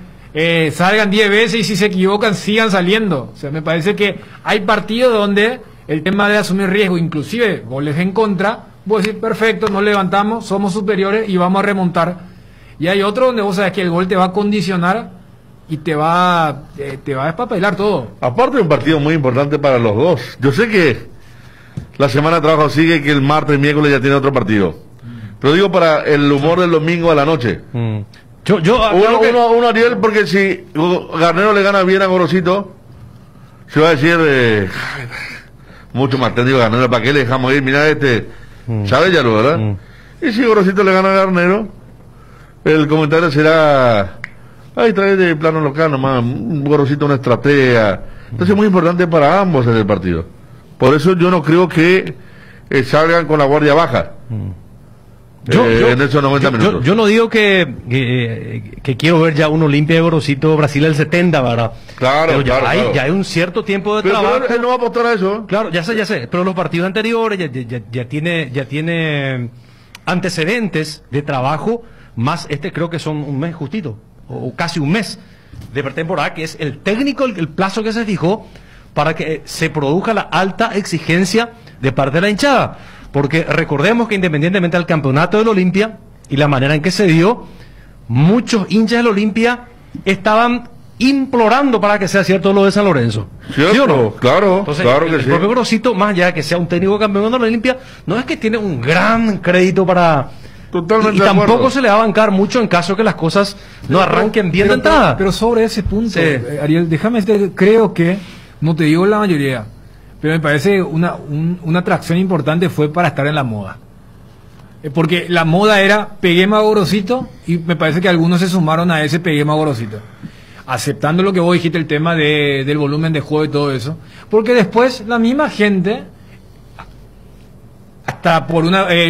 Salgan 10 veces y si se equivocan sigan saliendo. O sea, me parece que hay partidos donde el tema de asumir riesgo, inclusive goles en contra, vos decís, perfecto, nos levantamos, somos superiores y vamos a remontar. Y hay otro donde vos sabes que el gol te va a condicionar y te va a despapelar todo. Aparte de un partido muy importante para los dos. Yo sé que la semana de trabajo sigue, que el martes y miércoles ya tiene otro partido. Pero digo para el humor del domingo a la noche. Uno Ariel, porque si Garnero le gana bien a Gorosito, se va a decir mucho más técnico Garnero, ¿para qué le dejamos ir? Mira ¿sabes ya lo, verdad? Y si Gorosito le gana a Garnero, el comentario será Ahí trae de plano local nomás, un Gorosito, una estratega. Entonces es muy importante para ambos en el partido. Por eso yo no creo que salgan con la guardia baja. En esos 90 minutos. Yo no digo que quiero ver ya un Olimpia de Gorosito Brasil del 70, ¿verdad? Claro, pero ya, claro. Ya hay un cierto tiempo de pero trabajo. Él no va a apostar a eso. Claro, ya sé. Pero los partidos anteriores ya tiene antecedentes de trabajo, más creo que son un mes justito, o casi un mes de pretemporada, que es el técnico, el plazo que se fijó para que se produzca la alta exigencia de parte de la hinchada. Porque recordemos que independientemente del campeonato del Olimpia y la manera en que se dio, muchos hinchas del Olimpia estaban implorando para que sea cierto lo de San Lorenzo. ¿Cierto? ¿Sí o no? Claro. Entonces, claro que el propio Gorosito, más allá de que sea un técnico campeón del Olimpia, no es que tiene un gran crédito para... Totalmente y tampoco se le va a bancar mucho en caso que las cosas no arranquen bien de entrada. Pero sobre ese punto, Ariel, déjame decirte, creo que, no te digo la mayoría, pero me parece una atracción importante fue para estar en la moda. Porque la moda era peguemos a Gorosito, y me parece que algunos se sumaron a ese peguemos a Gorosito. Aceptando lo que vos dijiste, el tema del volumen de juego y todo eso. Porque después la misma gente, hasta por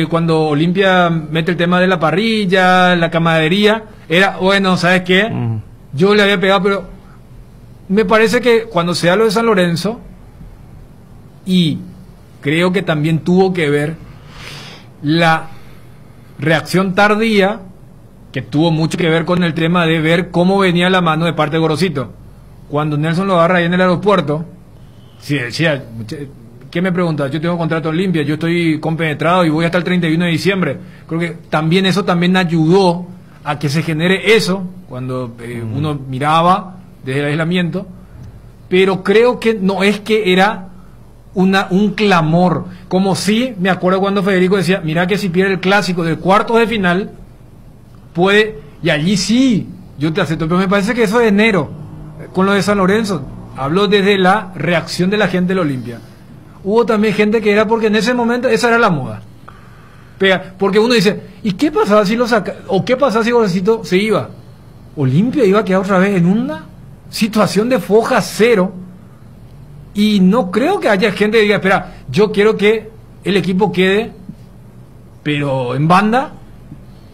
cuando Olimpia mete el tema de la parrilla, la camaradería, era, bueno, ¿sabes qué? Yo le había pegado, pero me parece que cuando se da lo de San Lorenzo, y creo que también tuvo que ver la reacción tardía, que tuvo mucho que ver con el tema de ver cómo venía la mano de parte de Gorosito. Cuando Nelson lo agarra ahí en el aeropuerto, sí, decía, ¿qué me pregunta? Yo tengo contrato en Olimpia, yo estoy compenetrado y voy hasta el 31 de diciembre. Creo que también eso también ayudó a que se genere eso, cuando uno miraba desde el aislamiento, pero creo que no es que era un clamor, como si, me acuerdo cuando Federico decía, mira que si pierde el clásico del cuarto de final, puede, y allí sí, yo te acepto, pero me parece que eso de enero, con lo de San Lorenzo, hablo desde la reacción de la gente del Olimpia. Hubo también gente que era porque en ese momento esa era la moda. Porque uno dice, ¿y qué pasaba si lo saca? ¿O qué pasaba si Gorosito se iba? Olimpia iba a quedar otra vez en una situación de foja cero. Y no creo que haya gente que diga, espera, yo quiero que el equipo quede, pero en banda,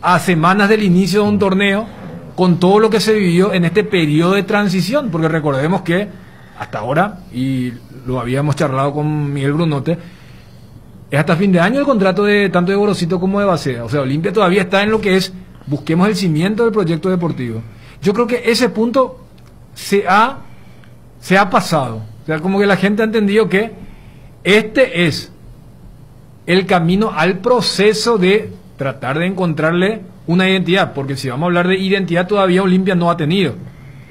a semanas del inicio de un torneo, con todo lo que se vivió en este periodo de transición. Porque recordemos que hasta ahora, y lo habíamos charlado con Miguel Brunote, es hasta fin de año el contrato de tanto de Gorosito como de Bacea. O sea, Olimpia todavía está en lo que es, busquemos el cimiento del proyecto deportivo. Yo creo que ese punto se ha pasado. O sea, como que la gente ha entendido que este es el camino al proceso de tratar de encontrarle una identidad, porque si vamos a hablar de identidad, todavía Olimpia no ha tenido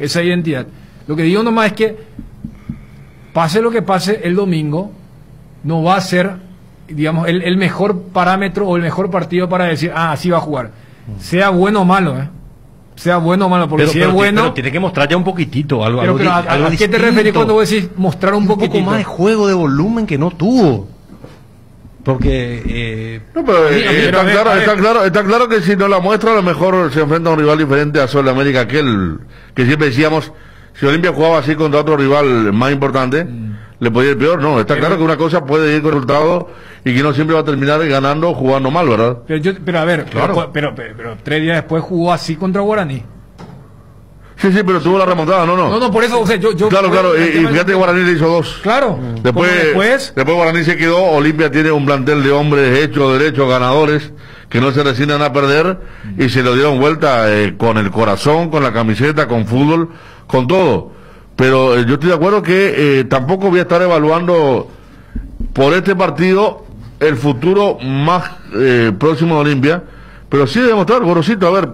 esa identidad. Lo que digo nomás es que pase lo que pase el domingo, no va a ser, digamos, el mejor parámetro o el mejor partido para decir, así va a jugar. Sea bueno o malo, sea bueno o malo, porque si es bueno... Pero tiene que mostrar ya un poquitito, algo ¿a qué te referís cuando vos decís mostrar un poquitito? Un poco más de juego, de volumen que no tuvo. Porque... No, pero está claro que si no la muestra, a lo mejor se enfrenta a un rival diferente a Sol de América, que siempre decíamos, si Olimpia jugaba así contra otro rival más importante, le podía ir peor. No, está claro que una cosa puede ir con resultado y que no siempre va a terminar ganando o jugando mal, ¿verdad? Pero a ver, claro. pero 3 días después jugó así contra Guaraní. Sí, pero tuvo la remontada, No, por eso, o sea, yo Claro, y fíjate que Guaraní le hizo 2. Claro. Después Guaraní se quedó, Olimpia tiene un plantel de hombres hechos, derechos, ganadores, que no se resignan a perder, y se lo dieron vuelta con el corazón, con la camiseta, con fútbol, con todo. Pero yo estoy de acuerdo que tampoco voy a estar evaluando por este partido el futuro más próximo de Olimpia, pero sí debe mostrar, Gorosito, a ver...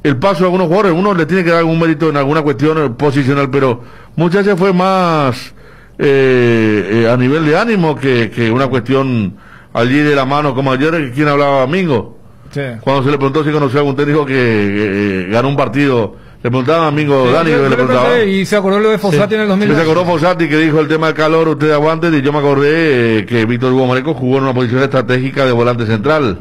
el paso de algunos jugadores, uno le tiene que dar algún mérito en alguna cuestión posicional, pero muchas veces fue más a nivel de ánimo que una cuestión allí de la mano, como ayer, quien hablaba Mingo, cuando se le preguntó si conocía a algún técnico que ganó un partido, le preguntaba a Mingo Dani, le preguntaba, y se acordó lo de Fossati en el 2000. Se acordó Fossati que dijo el tema del calor, usted aguante, y yo me acordé que Víctor Hugo Mareco jugó en una posición estratégica de volante central,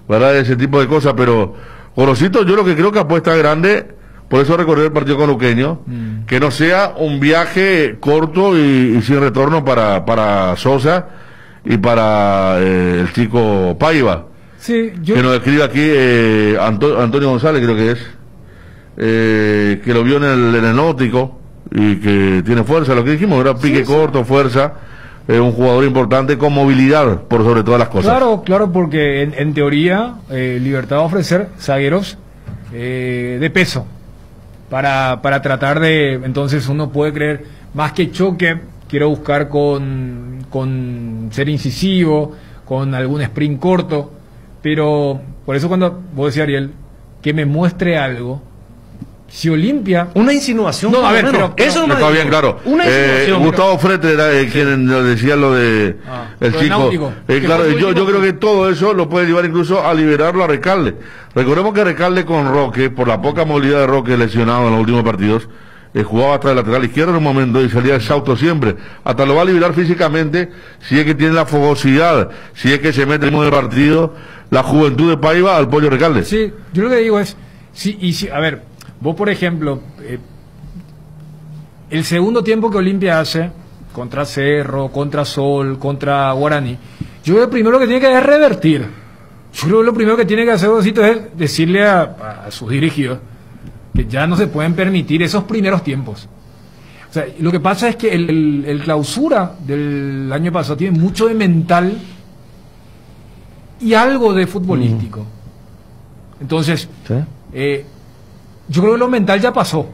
¿verdad? Ese tipo de cosas, pero Gorosito, yo lo que creo que apuesta grande, por eso recorrió el partido con Luqueño, que no sea un viaje corto y sin retorno para Sosa y para el chico Paiva. Sí, que nos escribe aquí Antonio González, creo que es, que lo vio en el Náutico y que tiene fuerza, lo que dijimos, era pique corto, fuerza, un jugador importante con movilidad por sobre todas las cosas. Claro, porque en teoría Libertad va a ofrecer zagueros de peso para tratar de, entonces uno puede creer, más que choque, quiero buscar con ser incisivo, con algún sprint corto. Pero por eso cuando vos decías, Ariel, que me muestre algo, si Olimpia... Una insinuación. No, a ver, pero eso no está bien claro. Una insinuación. Gustavo Frete era quien decía lo de el chico. Náutico. Claro, yo creo que todo eso lo puede llevar incluso a liberarlo a Recalde. Recordemos que Recalde con Roque, por la poca movilidad de Roque lesionado en los últimos partidos, jugaba hasta el lateral izquierdo en un momento y salía exhausto siempre. Hasta lo va a liberar físicamente si es que tiene la fogosidad, si es que se mete en el mismo partido, la juventud de Paiva al Pollo Recalde. Sí, yo lo que digo es, a ver, vos por ejemplo, el segundo tiempo que Olimpia hace contra Cerro, contra Sol, contra Guaraní, yo creo que primero que tiene que hacer es revertir. Yo creo que lo primero que tiene que hacer Osito es decirle a sus dirigidos que ya no se pueden permitir esos primeros tiempos. O sea, lo que pasa es que el clausura del año pasado tiene mucho de mental y algo de futbolístico. Entonces, yo creo que lo mental ya pasó.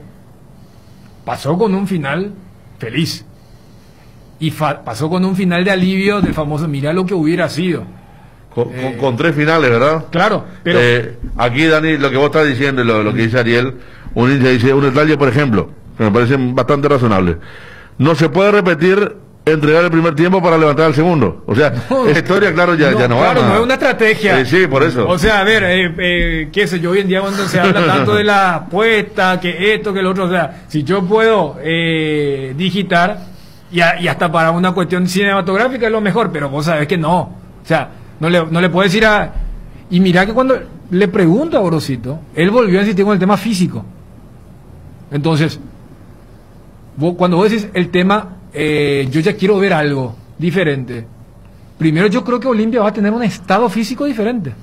Pasó con un final feliz. Y pasó con un final de alivio del famoso, mira lo que hubiera sido. Con 3 finales, ¿verdad? Claro, pero... aquí, Dani, lo que vos estás diciendo, lo que dice Ariel, un hincha dice, un detalle, por ejemplo, que me parece bastante razonable. No se puede repetir entregar el primer tiempo para levantar el segundo. O sea, esa historia, claro, ya no va. Claro, no es una estrategia. Sí, por eso. O sea, a ver, qué sé yo, hoy en día cuando se habla tanto de la apuesta, que esto, que lo otro, o sea, si yo puedo digitar, y hasta para una cuestión cinematográfica es lo mejor, pero vos sabés que no. O sea, no le puedes ir a... Y mirá que cuando le pregunto a Gorosito, él volvió a insistir con el tema físico. Entonces, cuando vos decís el tema, yo ya quiero ver algo diferente. Primero yo creo que Olimpia va a tener un estado físico diferente.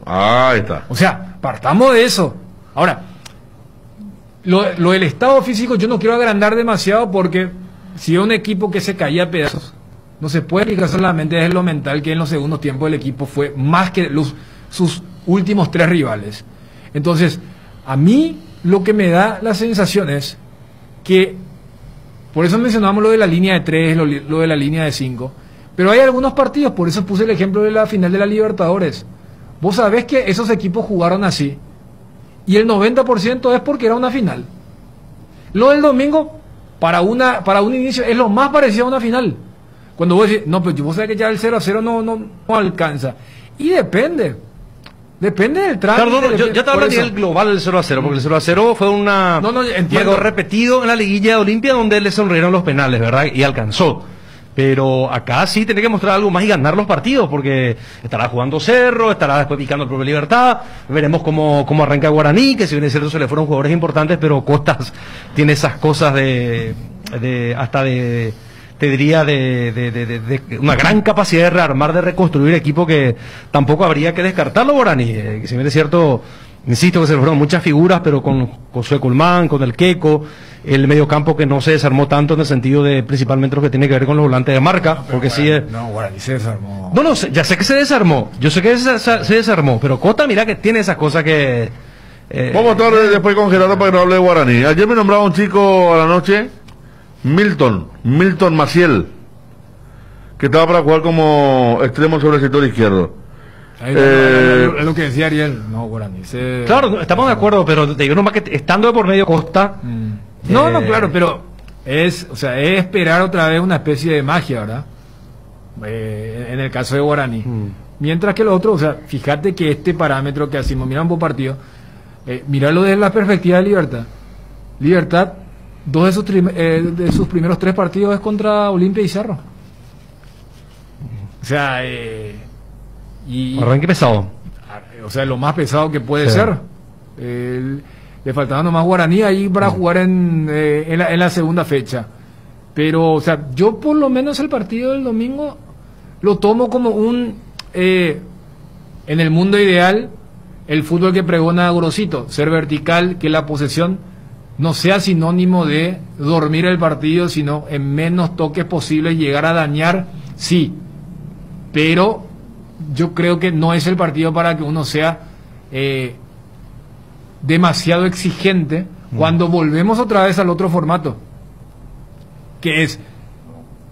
Ahí está. O sea, partamos de eso. Ahora, lo del estado físico yo no quiero agrandar demasiado porque si es un equipo que se caía a pedazos, no se puede explicar solamente desde lo mental, que en los segundos tiempos el equipo fue más que sus últimos 3 rivales. Entonces, a mí lo que me da la sensación es que, por eso mencionamos lo de la línea de 3, lo de la línea de 5, pero hay algunos partidos, por eso puse el ejemplo de la final de la Libertadores. Vos sabés que esos equipos jugaron así, y el 90% es porque era una final. Lo del domingo, para un inicio, es lo más parecido a una final. Cuando vos decís, no, pero vos sabés que ya el 0-0 no alcanza. Y depende del trámite. Claro, yo te hablo a nivel global del 0-0, porque el 0-0 fue entiendo. repetido en la liguilla de Olimpia, donde le sonrieron los penales, ¿verdad? Y alcanzó. Pero acá sí tiene que mostrar algo más y ganar los partidos, porque estará jugando Cerro, estará después picando el propio Libertad, veremos cómo arranca Guaraní, que si bien es cierto se le fueron jugadores importantes, pero Costas tiene esas cosas te diría de una gran capacidad de rearmar, de reconstruir equipo, que tampoco habría que descartarlo, Guaraní, que si bien es cierto, insisto que se le fueron muchas figuras, pero con Josué Colmán, con el Queco, el mediocampo que no se desarmó tanto en el sentido de principalmente lo que tiene que ver con los volantes de marca, porque Guaraní se desarmó. No, ya sé que se desarmó, yo sé que se desarmó, pero Cota mira que tiene esas cosas que... Vamos a estar después con Gerardo para que nos hable de Guaraní. Ayer me nombraba un chico a la noche, Milton Maciel, que estaba para jugar como extremo sobre el sector izquierdo. Es lo que decía Ariel. No, Guaraní. Claro, estamos de acuerdo, pero te digo nomás que estando de por medio Costa. No, claro, pero es esperar otra vez una especie de magia, ¿verdad? En el caso de Guaraní. Mientras que lo otro, o sea, fíjate que este parámetro que hacemos, mira un buen partido, míralo desde la perspectiva de Libertad, 2 de sus primeros 3 partidos es contra Olimpia y Cerro. O sea, arranque pesado. o sea, lo más pesado que puede ser. Le faltaba nomás Guaraní ahí para jugar en la segunda fecha. Pero, o sea, yo por lo menos el partido del domingo lo tomo como un... en el mundo ideal, el fútbol que pregona Gorosito, ser vertical, que la posesión no sea sinónimo de dormir el partido, sino en menos toques posibles llegar a dañar, sí. Pero yo creo que no es el partido para que uno sea demasiado exigente cuando volvemos otra vez al otro formato, que es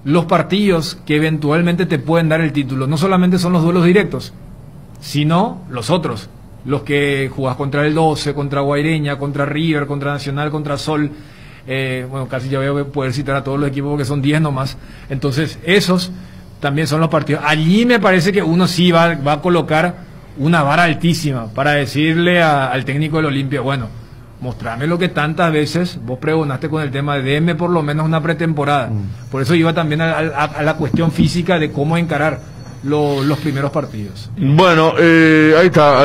los partidos que eventualmente te pueden dar el título. No solamente son los duelos directos, sino los otros, los que jugás contra el 12, contra Guaireña, contra River, contra Nacional, contra Sol. Bueno, casi ya voy a poder citar a todos los equipos porque son 10 nomás. Entonces esos también son los partidos. Allí me parece que uno sí va a colocar una vara altísima para decirle al técnico del Olimpia, bueno, mostrame lo que tantas veces vos pregonaste con el tema de déme por lo menos una pretemporada. Por eso iba también a la cuestión física de cómo encarar los primeros partidos. Bueno, ahí está.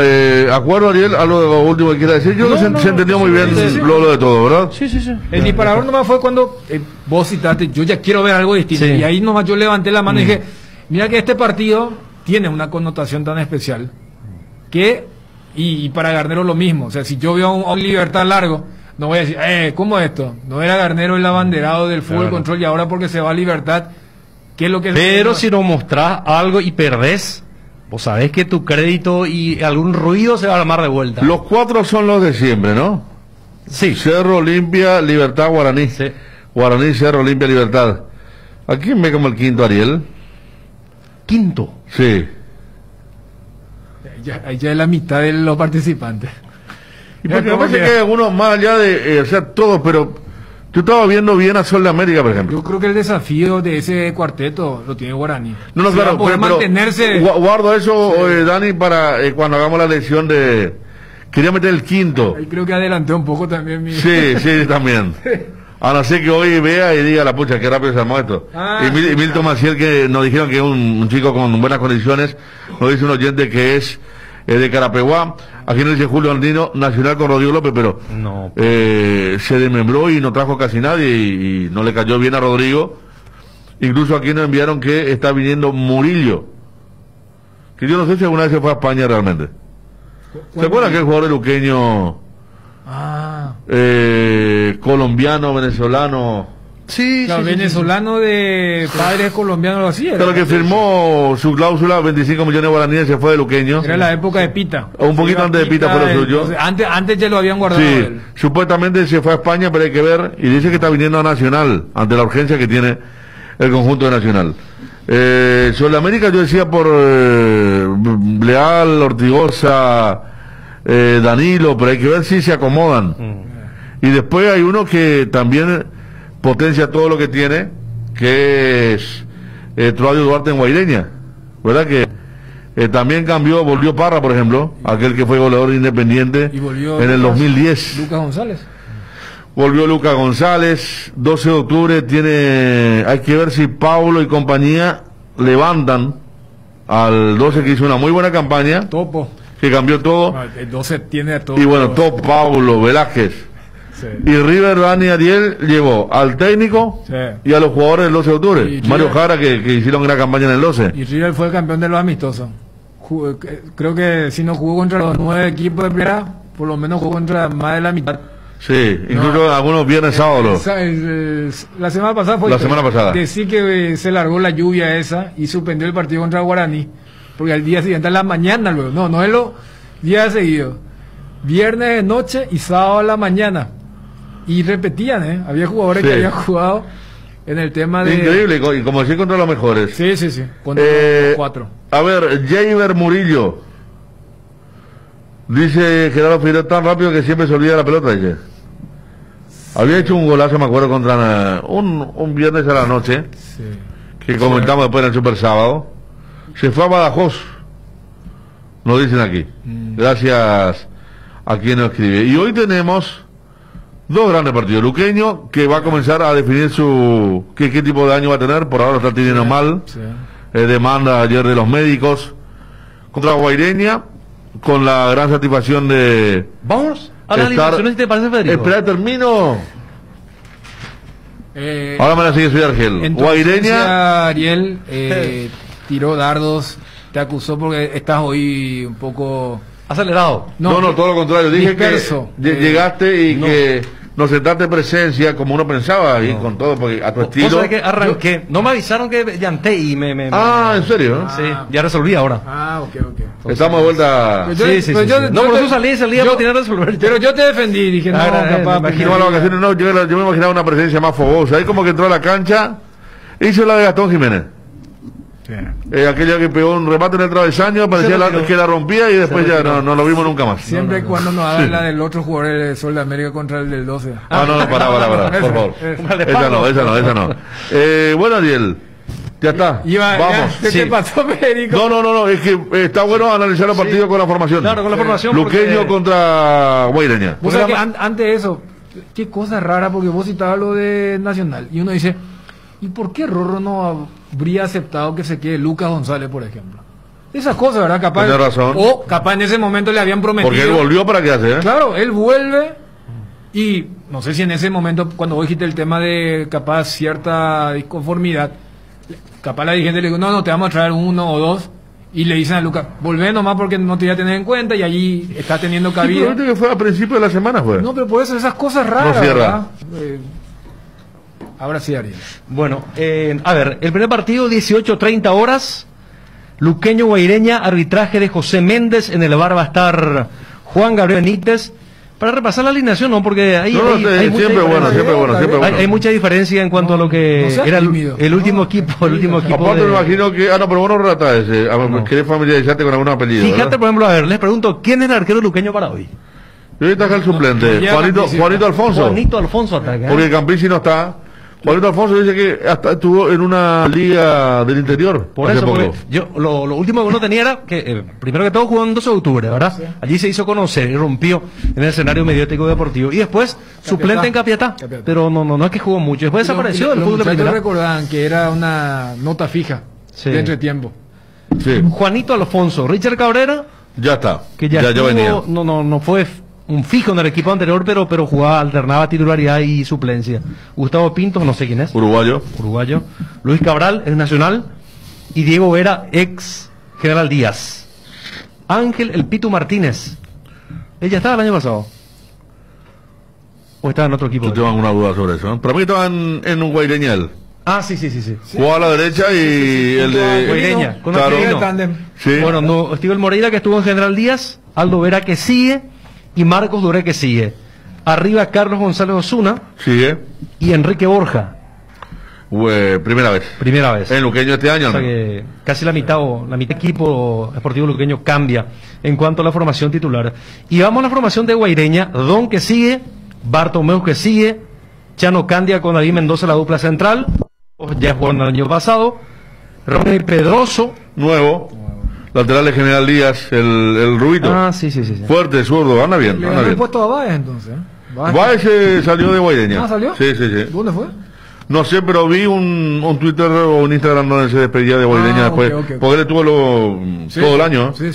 Acuerdo, Ariel, algo de lo último que quiera decir. Yo se entendió muy bien lo de todo, ¿verdad? Sí. El disparador nomás fue cuando vos citaste, yo ya quiero ver algo distinto. Y ahí nomás yo levanté la mano y dije, mira que este partido tiene una connotación tan especial que, y para Garnero lo mismo. O sea, si yo veo a un Libertad largo, no voy a decir, ¿cómo es esto? No era Garnero el abanderado del fútbol control y ahora porque se va a Libertad, ¿qué es lo que... Pero si no mostrás algo y perdés, vos sabés que tu crédito y algún ruido se va a armar de vuelta. Los 4 son los de siempre, ¿no? Sí. Cerro, Olimpia, Libertad, Guaraní. Sí. Guaraní, Cerro, Olimpia, Libertad. ¿A quién ve como el quinto, Ariel? ¿Quinto? Sí. Ahí ya es la mitad de los participantes. Y porque me parece que hay algunos más allá de, o sea, todos, pero yo estaba viendo bien a Sol de América, por ejemplo. Yo creo que el desafío de ese cuarteto lo tiene Guaraní. No, claro, pero mantenerse... guardo eso, Dani, para cuando hagamos la elección de... Quería meter el quinto. Ahí creo que adelanté un poco también. Sí, también. A no ser que hoy vea y diga la pucha, qué rápido se armó esto. Y Milton Maciel, que nos dijeron que es un chico con buenas condiciones, nos dice un oyente que es de Carapeguá. Aquí nos dice Julio Andino, Nacional con Rodrigo López, pero no, se desmembró y no trajo casi nadie y no le cayó bien a Rodrigo. Incluso aquí nos enviaron que está viniendo Murillo, que yo no sé si alguna vez se fue a España realmente. ¿Se acuerdan que el jugador luqueño, colombiano, venezolano? Sí, claro, venezolano de padres colombianos, algo así. Pero que firmó su cláusula, 25 millones de guaraníes, se fue de luqueño. Era la época de Pita. Un poquito antes de Pita fue lo suyo. Antes ya lo habían guardado. Sí, él. Supuestamente se fue a España, pero hay que ver, y dice que está viniendo a Nacional, ante la urgencia que tiene el conjunto de Nacional. Sobre la América yo decía por Leal, Ortigosa, Danilo, pero hay que ver si se acomodan. Y después hay uno que también potencia todo lo que tiene, que es Claudio Duarte en Guaireña, ¿verdad? Que también volvió Parra, por ejemplo, aquel que fue goleador independiente en el 2010. Lucas González. Volvió Lucas González, 12 de octubre hay que ver si Paulo y compañía levantan al 12, que hizo una muy buena campaña. Topo. Que cambió todo. El 12 tiene a todo. Y bueno, Top, Paulo, Velázquez. Sí. Y River, Dani Ariel llevó al técnico y a los jugadores del 12 de octubre. Mario Jara, que hicieron una campaña en el 12. Y River fue el campeón de los amistosos. Creo que si no jugó contra los 9 equipos de primera, por lo menos jugó contra más de la mitad. Sí, incluso algunos viernes, sábados. La semana pasada fue. La semana pasada. Decir que se largó la lluvia esa y suspendió el partido contra Guaraní. Porque al día siguiente, a la mañana luego. No es los días seguidos. Viernes de noche y sábado a la mañana. Y repetían, Había jugadores que habían jugado en el tema de... Increíble, y como decir contra los mejores. Sí. Contra los 4. A ver, Javier Murillo. Dice Gerardo Figueroa tan rápido que siempre se olvida la pelota, dice. Había hecho un golazo, me acuerdo, contra un viernes a la noche. Sí. Que comentamos después en el Super Sábado. Se fue a Badajoz. Nos dicen aquí. Gracias a quien nos escribe. Y hoy tenemos 2 grandes partidos. Luqueño, que va a comenzar a definir qué tipo de daño va a tener. Por ahora está teniendo mal. Sí. Demanda ayer de los médicos. Contra Guaireña, con la gran satisfacción de... Vamos a las estar... alineaciones, ¿te parece, Federico? Espera, termino. Ahora me la sigue, soy Argel. En tu Guaireña. Ariel tiró dardos, te acusó porque estás hoy un poco... acelerado. No, todo lo contrario. Dije disperso. que llegaste y que nos sentaste presencia como uno pensaba, y con todo, porque a tu estilo... Cosa de que arranqué. No me avisaron que llanté y me... Ah, ¿en serio? Sí, ya resolví ahora. Ah, ok. Estamos de vuelta... Sí. No, por eso salí para tener que resolver. Pero yo te defendí, dije, no, capaz... Me imagino a las vacaciones, no, yo me imaginaba una presencia más fogosa. Ahí como que entró a la cancha, hizo la de Gastón Jiménez. Aquella que pegó un remate en el travesaño, parecía que la rompía y después ya no lo vimos nunca más. Siempre cuando nos hagan la del otro jugador del Sol de América contra el del 12. No, para, por favor. Esa no. Bueno, Ariel, ya está. Vamos. ¿Qué te pasó, Federico? No, es que está bueno analizar los partidos con la formación. Claro, con la formación. Luqueño contra Guaireña. Vos sabés que antes de eso, qué cosa rara, porque vos citabas lo de Nacional y uno dice, ¿y por qué Rorro no habría aceptado que se quede Lucas González, por ejemplo? Esas cosas, ¿verdad? Capaz. Tiene razón. O capaz en ese momento le habían prometido. Porque él volvió para quedarse, ¿eh? Claro, él vuelve y no sé si en ese momento, cuando vos dijiste el tema de capaz cierta disconformidad, capaz la dirigente le dijo, no, te vamos a traer 1 o 2. Y le dicen a Lucas, volvé nomás porque no te voy a tener en cuenta y allí está teniendo cabida. Sí, pero que fue a principios de la semana, fue. No, pero por eso esas cosas raras. No cierra. Ahora sí, Ariel. Bueno, a ver, el primer partido, 18:30 horas. Luqueño Guaireña, arbitraje de José Méndez. En el bar va a estar Juan Gabriel Benítez. Para repasar la alineación, ¿no? Porque hay siempre bueno. Hay mucha diferencia en cuanto a lo que era el último equipo. Aparte me imagino que... pero vos no relatas ese. ¿Querés familiarizarte con algún apellido? Fíjate, ¿verdad? por ejemplo, a ver, les pregunto, ¿quién es el arquero luqueño para hoy? Y ahorita acá el suplente, Juanito Alfonso. Juanito Alfonso ataca. Porque Campici no está. Juanito Alfonso dice que hasta estuvo en una liga del interior. Por eso, porque yo lo último que uno tenía era que, primero que todo, jugó en 12 de octubre, ¿verdad? Sí. Allí se hizo conocer y rompió en el escenario mediático deportivo. Y después, suplente en Capiatá. Pero no es que jugó mucho. Después desapareció del fútbol de primera. Recordaban que era una nota fija de entretiempo. Sí. Juanito Alfonso, Richard Cabrera. Ya está. Que ya venía. No fue un fijo en el equipo anterior, pero jugaba, alternaba titularidad y suplencia. Gustavo Pintos, no sé quién es. Uruguayo. Luis Cabral, es nacional. Y Diego Vera, ex General Díaz. Ángel El Pitu Martínez. Ella estaba el año pasado. ¿O estaba en otro equipo? Yo tengo alguna duda sobre eso. Para mí estaba en un Guaireñal. Ah, sí. Jugaba a la derecha y el de Guaireña. Con claro. Sí. Bueno, Steven Moreira, que estuvo en General Díaz. Aldo Vera, que sigue. Y Marcos Duré, que sigue. Arriba Carlos González Osuna. Sigue. Y Enrique Borja. Primera vez. En Luqueño este año. O sea que casi la mitad equipo Sportivo Luqueño cambia en cuanto a la formación titular. Y vamos a la formación de Guaireña. Don, que sigue. Bartomeu, que sigue. Chano Candia con David Mendoza, la dupla central. Ya jugó el año pasado. Ronnie Pedroso. Nuevo. Lateral de General Díaz, el Rubito. Ah, sí. Fuerte, zurdo, anda bien. Le ganó el puesto a Báez entonces. Báez salió de Guaireña. ¿Ah, salió? Sí. ¿Dónde fue? No sé, pero vi un Twitter o un Instagram donde se despedía de Guaireña después. Okay. Porque él estuvo todo el año. Sí.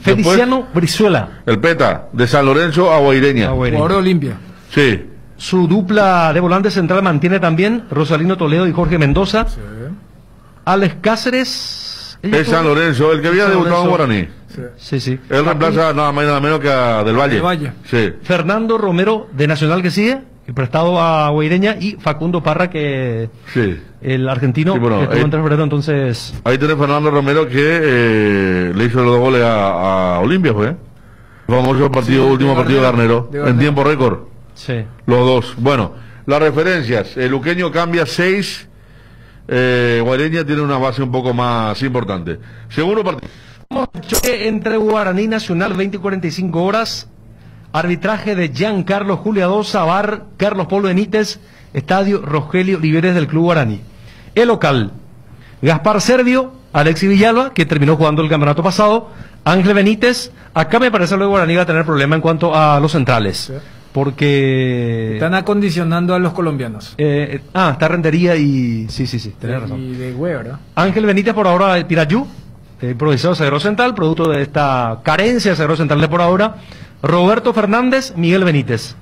Feliciano Brizuela. El Peta, de San Lorenzo a Guaireña. Jugador de Olimpia. Sí. Su dupla de volante central mantiene también Rosalino Toledo y Jorge Mendoza. Sí. Alex Cáceres. Es San Lorenzo, el que había debutado en Guaraní. Sí. Él reemplaza nada más y nada menos que a Del Valle. Sí. Fernando Romero, de Nacional, que sigue, prestado a Guaireña, y Facundo Parra, que el argentino, que estuvo en febrero, entonces... Ahí tiene Fernando Romero, que le hizo los 2 goles a Olimpia, fue. Famoso último partido de Garnero, en tiempo récord. Sí. Los dos. Bueno, las referencias. El Luqueño cambia 6. Guaireña tiene una base un poco más importante. Segundo partido. Choque entre Guaraní Nacional, 20:45 horas. Arbitraje de Giancarlo Juliadosa, VAR Carlos Polo Benítez, estadio Rogelio Oliveres del Club Guaraní. El local, Gaspar Servio, Alexis Villalba, que terminó jugando el campeonato pasado, Ángel Benítez. Acá me parece que Guaraní va a tener problema en cuanto a los centrales. Sí. Porque... Están acondicionando a los colombianos. Está Rentería y... Sí, tenés razón. Y de Güey, ¿verdad? Ángel Benítez por ahora, Pirayú. improvisado Cerro Central, producto de esta carencia de Cerro Central de por ahora. Roberto Fernández, Miguel Benítez.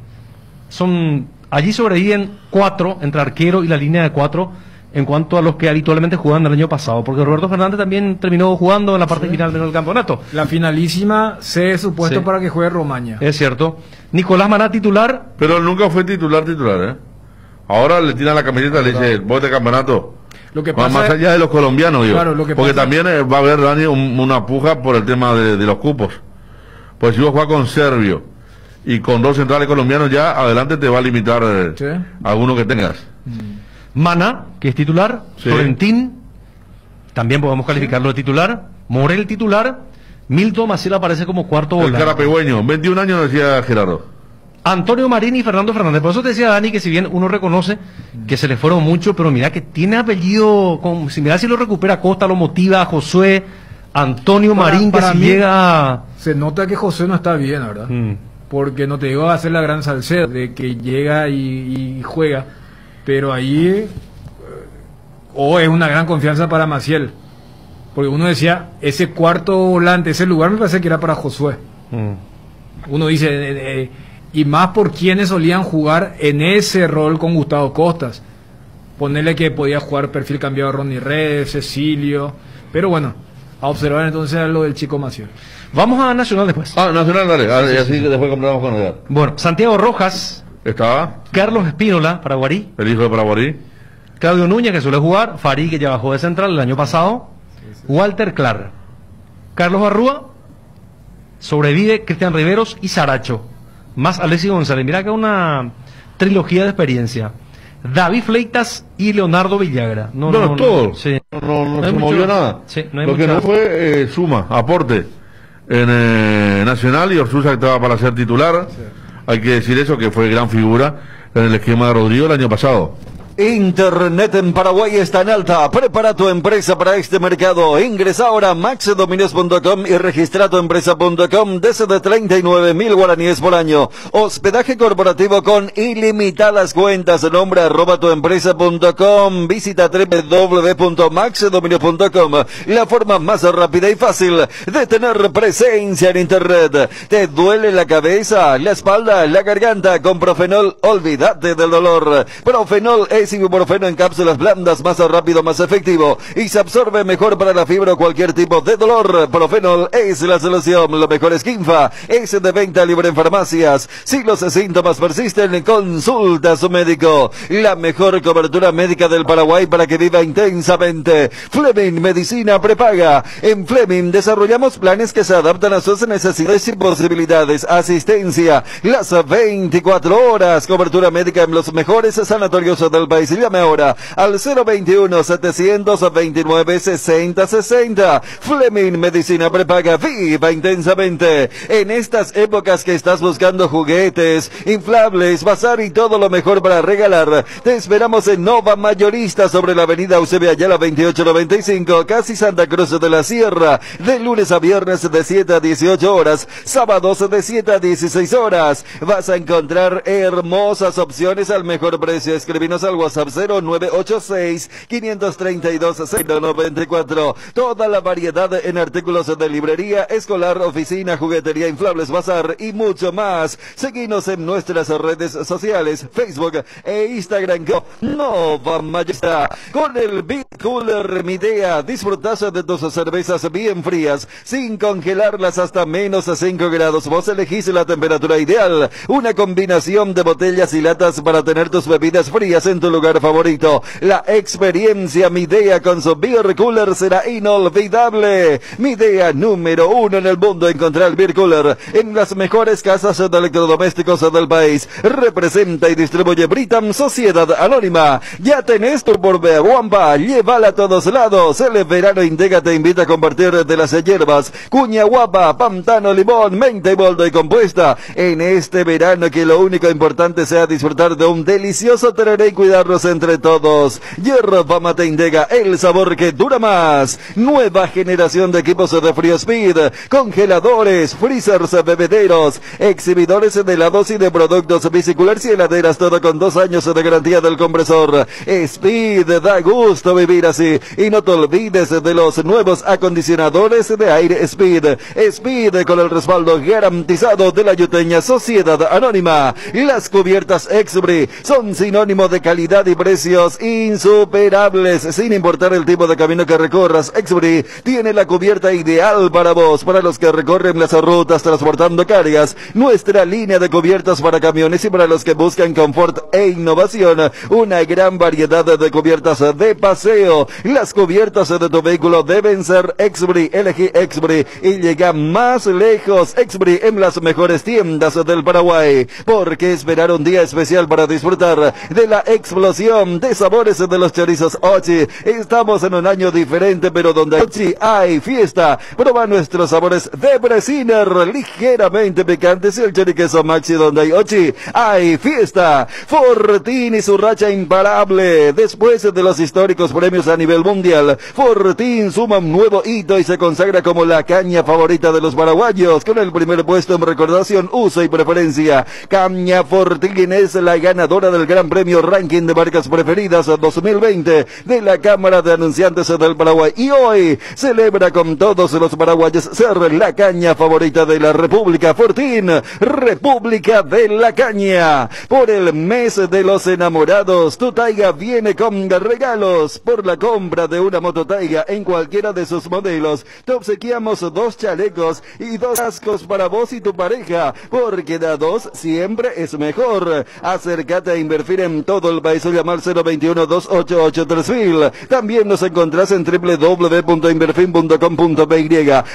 Allí sobreviven 4 entre arquero y la línea de 4 en cuanto a los que habitualmente jugaban el año pasado, porque Roberto Fernández también terminó jugando en la parte final del campeonato. La finalísima se supuesto para que juegue Romaña. Es cierto. Nicolás Maná titular. Pero nunca fue titular, ¿eh? Ahora le tiran la camiseta y le dice, vos de campeonato. Lo que pasa más allá de los colombianos, yo. Claro, porque también va a haber, Dani, una puja por el tema de los cupos. Pues si vos juegas con Servio y con 2 centrales colombianos, ya adelante te va a limitar alguno que tengas. Maná, que es titular. Florentín, también podemos calificarlo de titular. Morel titular. Milton Maciel aparece como cuarto volante. El carapegüeño, 21 años decía Gerardo. Antonio Marín y Fernando Fernández. Por eso te decía, Dani, que si bien uno reconoce que se le fueron mucho, pero mira que tiene apellido, mira si lo recupera Costa, lo motiva, Josué, Antonio Marín, que si llega... Se nota que José no está bien, ¿verdad? Porque no te digo a hacer la gran Salcedo, de que llega y juega, pero ahí es una gran confianza para Maciel. Porque uno decía, ese cuarto volante, ese lugar me parece que era para Josué. Uno dice... y más por quienes solían jugar en ese rol con Gustavo Costas. Ponerle que podía jugar perfil cambiado a Ronnie Redes, Cecilio. Pero bueno, a observar entonces lo del chico Maciel. Vamos a Nacional después. Nacional, dale. Y así después compramos con Edgar. Bueno, Santiago Rojas. Estaba. Carlos Espínola, Paraguarí. El hijo de Paraguarí. Claudio Núñez, que suele jugar. Farí, que ya bajó de central el año pasado. Walter Clark. Carlos Barrúa. Sobrevive Cristian Riveros y Saracho. Más Alexis González. Mira que una trilogía de experiencia. David Fleitas y Leonardo Villagra. No se movió nada. Sí, lo que no fue suma, aporte en Nacional, y Orsusa que estaba para ser titular. Hay que decir eso, que fue gran figura en el esquema de Rodrigo el año pasado. Internet en Paraguay está en alta. Prepara tu empresa para este mercado. Ingresa ahora a maxdominios.com y registra tu empresa.com desde 39.000 guaraníes por año. Hospedaje corporativo con ilimitadas cuentas. Nombre @tuempresa.com. Visita www.maxdominios.com. La forma más rápida y fácil de tener presencia en Internet. ¿Te duele la cabeza, la espalda, la garganta? Con Profenol, olvídate del dolor. Profenol es ibuprofeno en cápsulas blandas, más rápido, más efectivo y se absorbe mejor para la fibra o cualquier tipo de dolor. Profenol es la solución. Lo mejor es Kinfa, es de venta libre en farmacias. Si los síntomas persisten, consulta a su médico. La mejor cobertura médica del Paraguay para que viva intensamente. Fleming Medicina Prepaga. En Fleming desarrollamos planes que se adaptan a sus necesidades y posibilidades. Asistencia las 24 horas. Cobertura médica en los mejores sanatorios del país. Llame ahora al 021-729-6060. Fleming Medicina Prepaga. Viva intensamente. En estas épocas que estás buscando juguetes, inflables, bazar y todo lo mejor para regalar, te esperamos en Nova Mayorista sobre la avenida Eusebio Ayala 2895, casi Santa Cruz de la Sierra. De lunes a viernes de 7 a 18 horas, sábados de 7 a 16 horas. Vas a encontrar hermosas opciones al mejor precio. Escribinos al WhatsApp 0986-532-094. Toda la variedad en artículos de librería, escolar, oficina, juguetería, inflables, bazar y mucho más. Seguinos en nuestras redes sociales, Facebook e Instagram. Nova Mayorista. Con el Big Cooler Midea, disfrutas de tus cervezas bien frías, sin congelarlas hasta menos 5 grados. Vos elegís la temperatura ideal. Una combinación de botellas y latas para tener tus bebidas frías en tu lugar favorito. La experiencia Midea con su Beer Cooler será inolvidable. Midea número 1 en el mundo. Encontrar el Beer Cooler en las mejores casas de electrodomésticos del país. Representa y distribuye Britam Sociedad Anónima. Ya tenés tu por Guampa, llévala a todos lados. El verano Indega te invita a compartir de las hierbas cuña guapa, pantano, limón, menta y boldo y compuesta en este verano, que lo único importante sea disfrutar de un delicioso tereré y cuidado cuidarnos entre todos. Yerba Fama te indica el sabor que dura más. Nueva generación de equipos de Frío Speed, congeladores, freezers, bebederos, exhibidores de helados y de productos biciculares y heladeras, todo con 2 años de garantía del compresor. Speed, da gusto vivir así. Y no te olvides de los nuevos acondicionadores de aire Speed. Speed con el respaldo garantizado de la Yuteña Sociedad Anónima. Las cubiertas Exbri son sinónimo de calidad y precios insuperables, sin importar el tipo de camino que recorras. Exbri tiene la cubierta ideal para vos, para los que recorren las rutas transportando cargas. Nuestra línea de cubiertas para camiones y para los que buscan confort e innovación. Una gran variedad de cubiertas de paseo. Las cubiertas de tu vehículo deben ser Exbri. Elegí Exbri y llega más lejos. Exbri en las mejores tiendas del Paraguay. ¿Por qué esperar un día especial para disfrutar de la explosión de sabores de los chorizos Ochi? Estamos en un año diferente, pero donde hay Ochi hay fiesta. Prueba nuestros sabores de Bresiner, ligeramente picantes, y el choriqueso Maxi. Donde hay Ochi hay fiesta. Fortín y su racha imparable. Después de los históricos premios a nivel mundial, Fortín suma un nuevo hito y se consagra como la caña favorita de los paraguayos, con el primer puesto en recordación, uso y preferencia. Caña Fortín es la ganadora del Gran Premio Ranking de Marcas Preferidas 2020 de la Cámara de Anunciantes del Paraguay, y hoy celebra con todos los paraguayos ser la caña favorita de la República. Fortín, República de la Caña. Por el mes de los enamorados, tu Taiga viene con regalos. Por la compra de una moto Taiga en cualquiera de sus modelos, te obsequiamos 2 chalecos y 2 cascos para vos y tu pareja, porque da 2 siempre es mejor. Acércate a Inverfin en todo el país o llamar 021-288-3000. También nos encontrás en www.inverfin.com.py.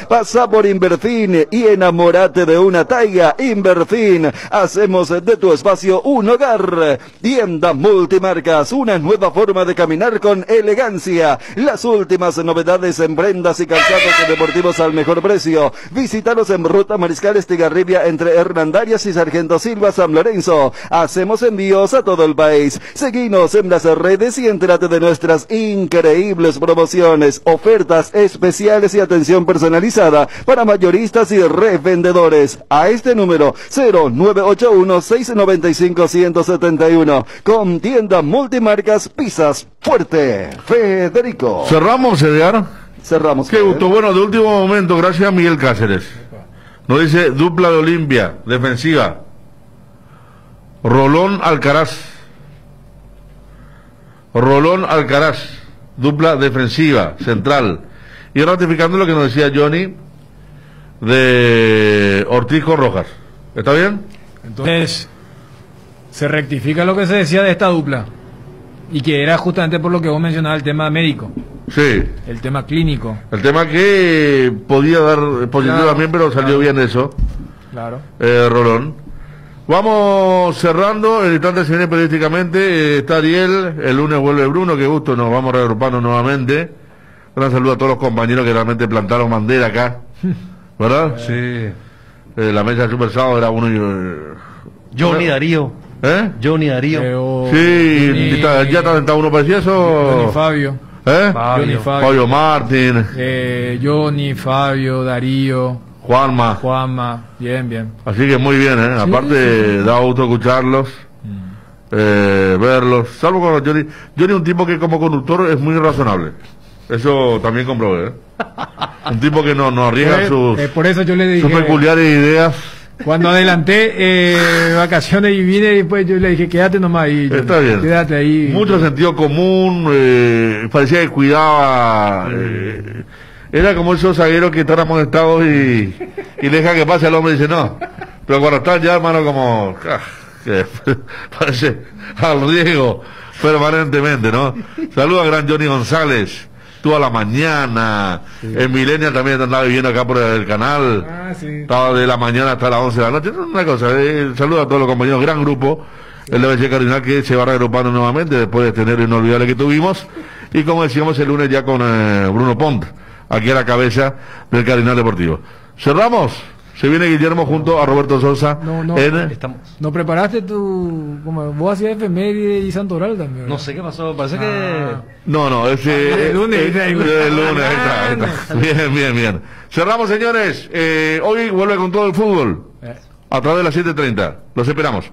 Pasa por Inverfin y enamórate de una Taiga. Inverfin, hacemos de tu espacio un hogar. Tienda Multimarcas, una nueva forma de caminar con elegancia. Las últimas novedades en prendas y calzados deportivos al mejor precio. Visítanos en Ruta Mariscal Estigarribia entre Hernandarias y Sargento Silva, San Lorenzo. Hacemos envíos a todo el país. Seguinos en las redes y entérate de nuestras increíbles promociones, ofertas especiales y atención personalizada para mayoristas y revendedores. A este número 0981-695-171. Con Tienda Multimarcas, pisas fuerte. Federico. Cerramos, Edgar. Cerramos. Qué gusto. Bueno, de último momento, gracias a Miguel Cáceres. Nos dice dupla de Olimpia, defensiva. Rolón Alcaraz. Rolón Alcaraz, dupla defensiva, central. Y ratificando lo que nos decía Johnny de Ortiz con Rojas. ¿Está bien? Entonces, se rectifica lo que se decía de esta dupla. Y que era justamente por lo que vos mencionabas, el tema médico. Sí. El tema clínico. El tema que podía dar positivo también, pero salió bien eso. Claro. Rolón. Vamos cerrando, el instante se viene periodísticamente, está Ariel, el lunes vuelve Bruno, qué gusto, nos vamos reagrupando nuevamente. Un saludo a todos los compañeros que realmente plantaron bandera acá, ¿verdad? Sí. La mesa de Super Sábado era uno y... Johnny Darío. ¿Eh? Johnny Darío. Sí, ya está sentado uno parecía eso. Johnny Fabio. ¿Eh? Johnny Fabio Martín. Johnny, Fabio, Darío. Juanma, bien. Así que muy bien, ¿eh? Aparte, da gusto escucharlos, verlos. Salvo con Johnny. Johnny es un tipo que como conductor es muy razonable. Eso también comprobé, ¿eh? Un tipo que no arriesga por eso yo le dije, sus peculiares ideas. Cuando adelanté vacaciones y vine, y después yo le dije, quédate nomás ahí. Johnny, está bien. Quédate ahí. Mucho sentido común, parecía que cuidaba... Era como esos zagueros que están amonestados y deja que pase al hombre y dice no. Pero cuando están ya, hermano, como... que parece al riesgo permanentemente, ¿no? Saludos a gran Johnny González. Toda la mañana. En Millennial también andaba viviendo acá por el canal. Sí. Estaba de la mañana hasta las 11 de la noche. Una cosa, saludos a todos los compañeros. Gran grupo. El DBC Cardinal que se va reagrupando nuevamente después de tener inolvidable que tuvimos. Y como decíamos el lunes ya con Bruno Pont, aquí a la cabeza del Cardinal Deportivo. ¿Cerramos? Se viene Guillermo junto a Roberto Sosa. ¿No preparaste tu... como vos hacías efeméride y santoral también? No sé qué pasó, parece que... No, ese... el lunes. El lunes, ahí está. Bien. Cerramos, señores. Hoy vuelve con todo el fútbol. A través de las 7:30. Los esperamos.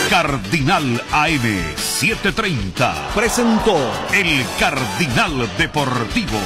Cardinal AM 730 presentó el Cardinal Deportivo.